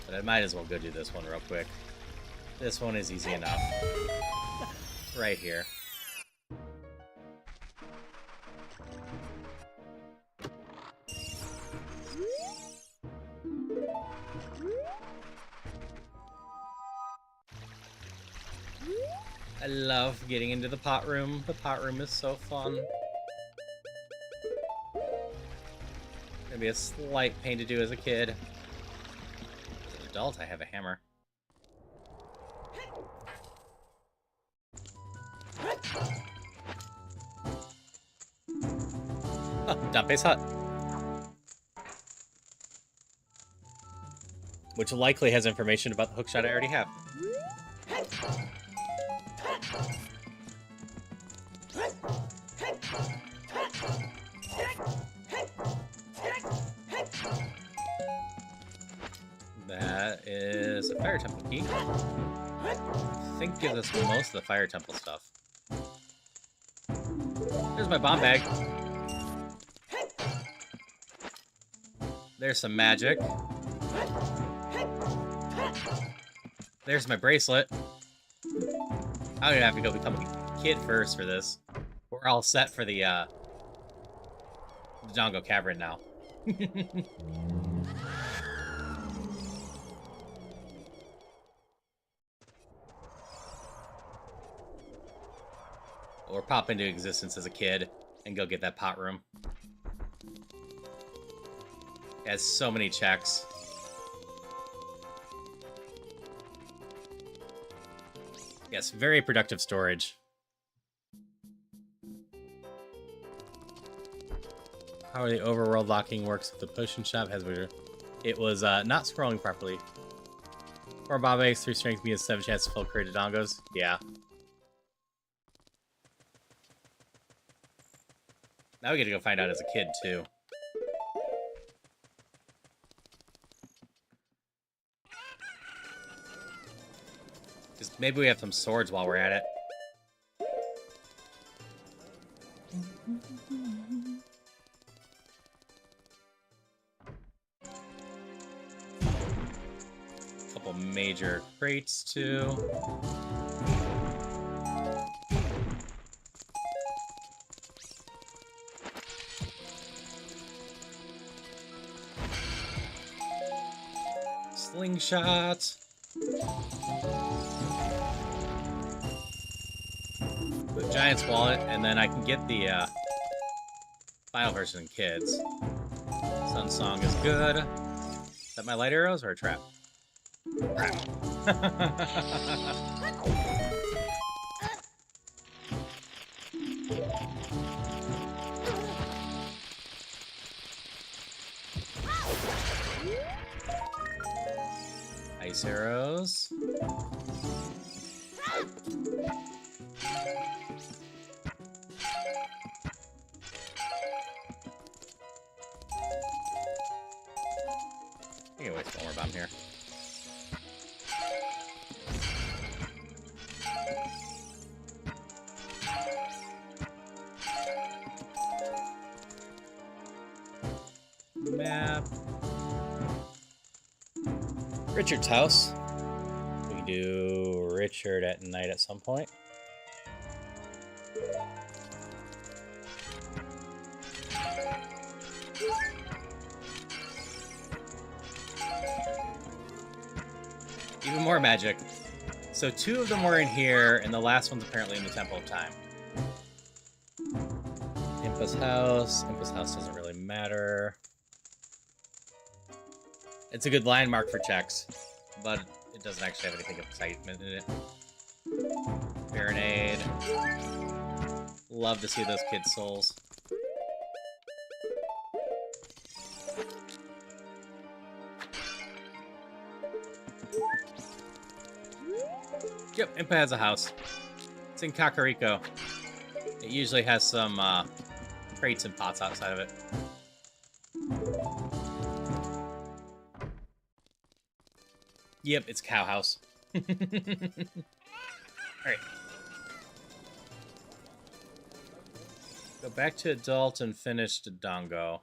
but I might as well go do this one real quick. This one is easy enough. It's right here. I love getting into the pot room. The pot room is so fun. Gonna be a slight pain to do as a kid. As an adult, I have a hammer. Oh, Dante's hut. Which likely has information about the hookshot I already have. That is a fire temple key. I think gives us most of the fire temple stuff. There's my bomb bag. There's some magic. There's my bracelet. I don't even have to go become a kid first for this. We're all set for the Dodongo Cavern now. Or pop into existence as a kid and go get that pot room. It has so many checks. Yes, very productive storage. How are the overworld locking works with the potion shop? It was not scrolling properly. 4 Bob eggs, 3 strength, me 7 chance to full created dongos. Yeah. Now we get to go find out as a kid, too. Just maybe we have some swords while we're at it. Couple major crates, too. Slingshot. The Giant's Wallet, and then I can get the final version in Kids. Sun Song is good. Is that my light arrows or a trap? Trap. Ice arrows. I can waste one more bomb here. Richard's house. We can do Richard at night at some point. Even more magic. So 2 of them were in here, and the last one's apparently in the Temple of Time. Impa's house. Impa's house doesn't really matter. It's a good landmark for checks, but it doesn't actually have anything of excitement in it. Baronade. Love to see those kids' souls. Yep, Impa has a house. It's in Kakariko. It usually has some crates and pots outside of it. Yep, it's Cow House. Alright. Go back to adult and finish the Dongo.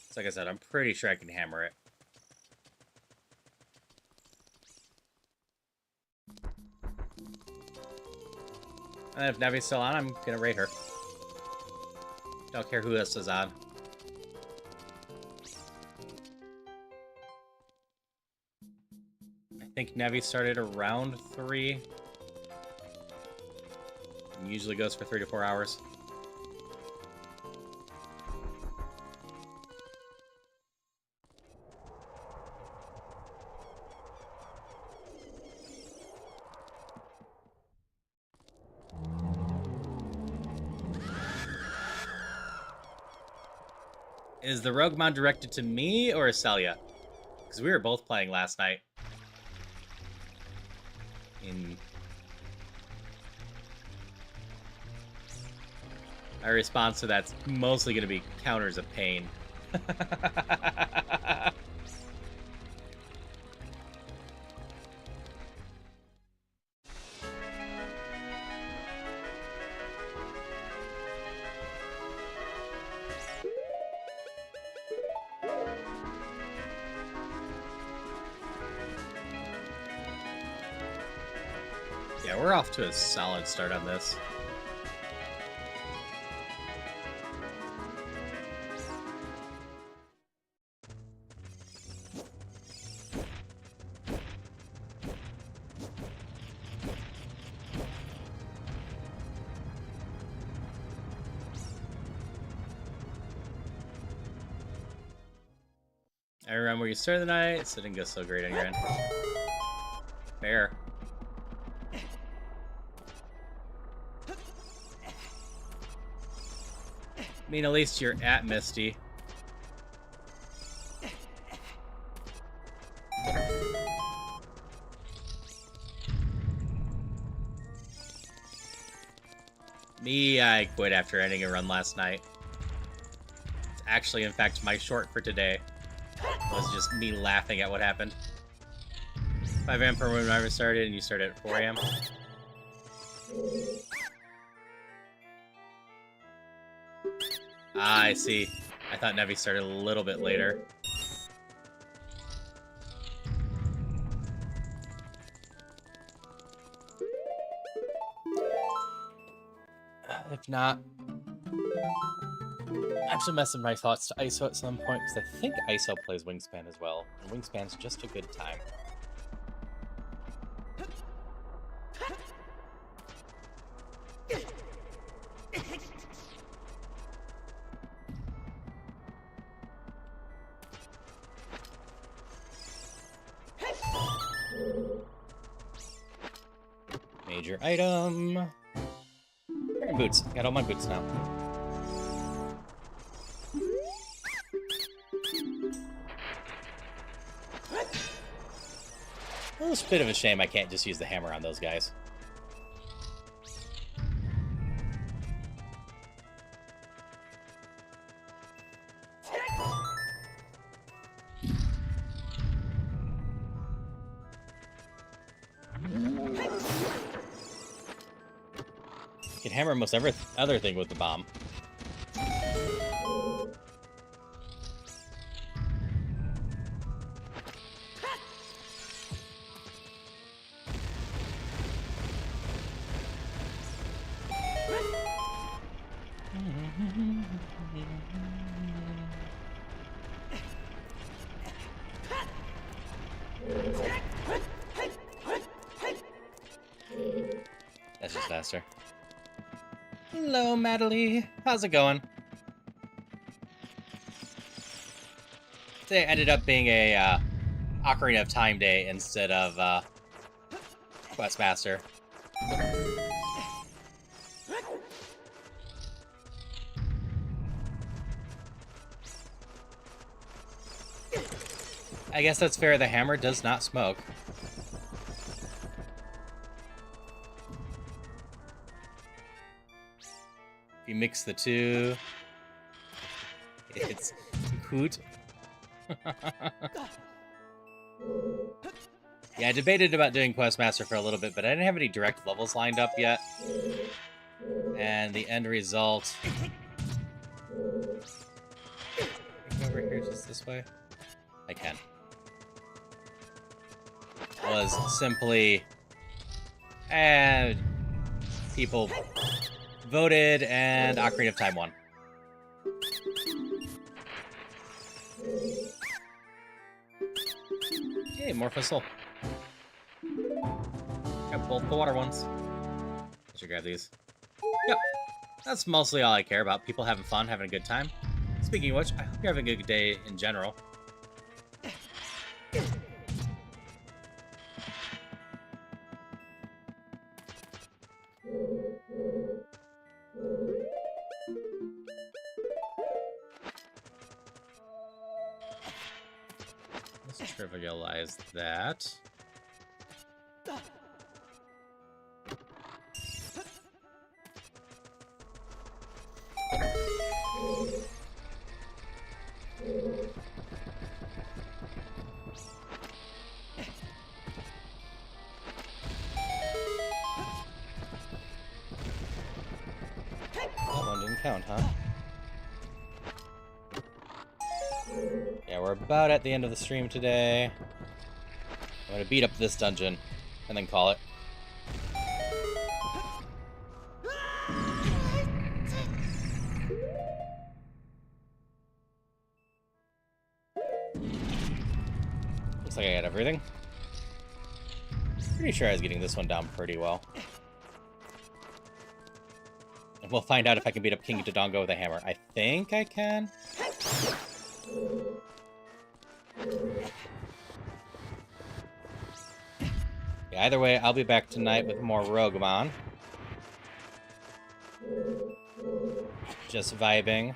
So like I said, I'm pretty sure I can hammer it. And if Nevi's still on, I'm gonna raid her. Don't care who else is on. I think Nevi started around 3. And usually goes for 3 to 4 hours. Is the Roguemon directed to me or Celia? Because we were both playing last night. My response to that's mostly going to be counters of pain. Yeah, we're off to a solid start on this. I remember where you started the night, so it didn't go so great on your end. Fair. I mean, at least you're at Misty. Me, I quit after ending a run last night. It's actually, in fact, my short for today. Was just me laughing at what happened. 5 a.m. for when I started, and you started at 4 a.m. Ah, I see. I thought Nevi started a little bit later. If not, I have to mess with my thoughts to ISO at some point, because I think ISO plays Wingspan as well, and Wingspan's just a good time. Major item. Dragon boots. Got all my boots now. Well, it's a bit of a shame I can't just use the hammer on those guys. You can hammer almost every other thing with the bomb. That's just faster. Hello, Madeline. How's it going? Today ended up being a Ocarina of Time day instead of Questmaster. I guess that's fair. The hammer does not smoke. If you mix the two, it's OoT. Yeah, I debated about doing Questmaster for a little bit, but I didn't have any direct levels lined up yet. And the end result... Can I go over here just this way? I can. Was simply... And people voted, and Ocarina of Time won. Hey, more Soul. Got both the water ones. I should grab these. Yep. That's mostly all I care about. People having fun, having a good time. Speaking of which, I hope you're having a good day in general. Let's trivialize that. That one didn't count, huh? Yeah, we're about at the end of the stream today. I'm gonna beat up this dungeon and then call it. Looks like I got everything. Pretty sure I was getting this one down pretty well. And we'll find out if I can beat up King Dodongo with a hammer. I think I can. Yeah, either way, I'll be back tonight with more Rogamon. Just vibing.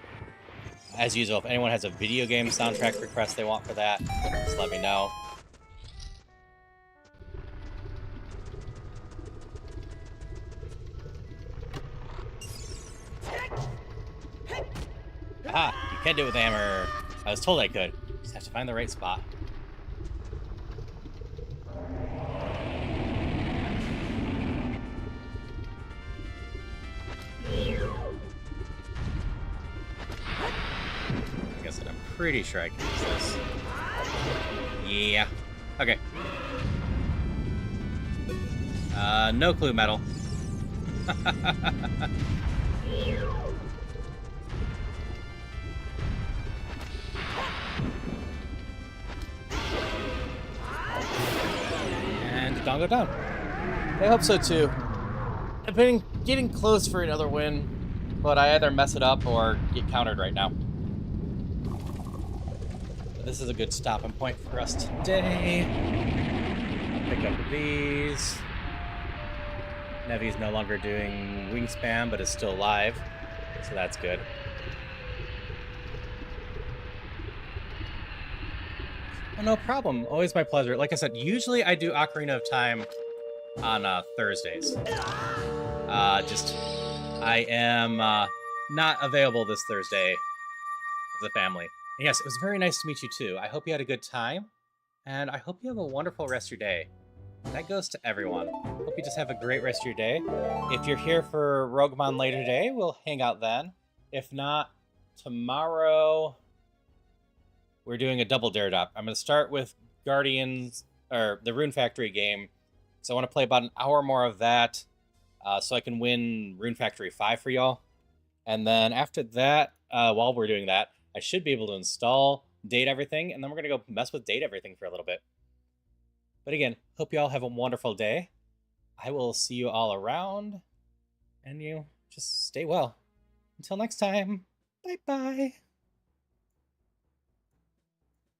As usual, if anyone has a video game soundtrack request they want for that, just let me know. Ah, you can do it with a hammer. I was told I could. Just have to find the right spot. Like I said, I'm pretty sure I can use this. Yeah. Okay. No clue, metal. And don't go down. I hope so too. I've been getting close for another win, but I either mess it up or get countered right now. But this is a good stopping point for us today. I'll pick up these. Nevi's no longer doing wing spam, but is still alive, so that's good. Oh, no problem. Always my pleasure. Like I said, usually I do Ocarina of Time on Thursdays. I am not available this Thursday as a family. And yes, it was very nice to meet you too. I hope you had a good time, and I hope you have a wonderful rest of your day. That goes to everyone. Hope you just have a great rest of your day. If you're here for Rogamon later today, we'll hang out then. If not, tomorrow we're doing a double dare drop. I'm going to start with Guardians, or the Rune Factory game. So I want to play about an hour more of that so I can win Rune Factory 5 for y'all. And then after that, while we're doing that, I should be able to install date everything, and then we're going to go mess with date everything for a little bit. But again, hope you all have a wonderful day. I will see you all around, and you just stay well. Until next time, bye-bye.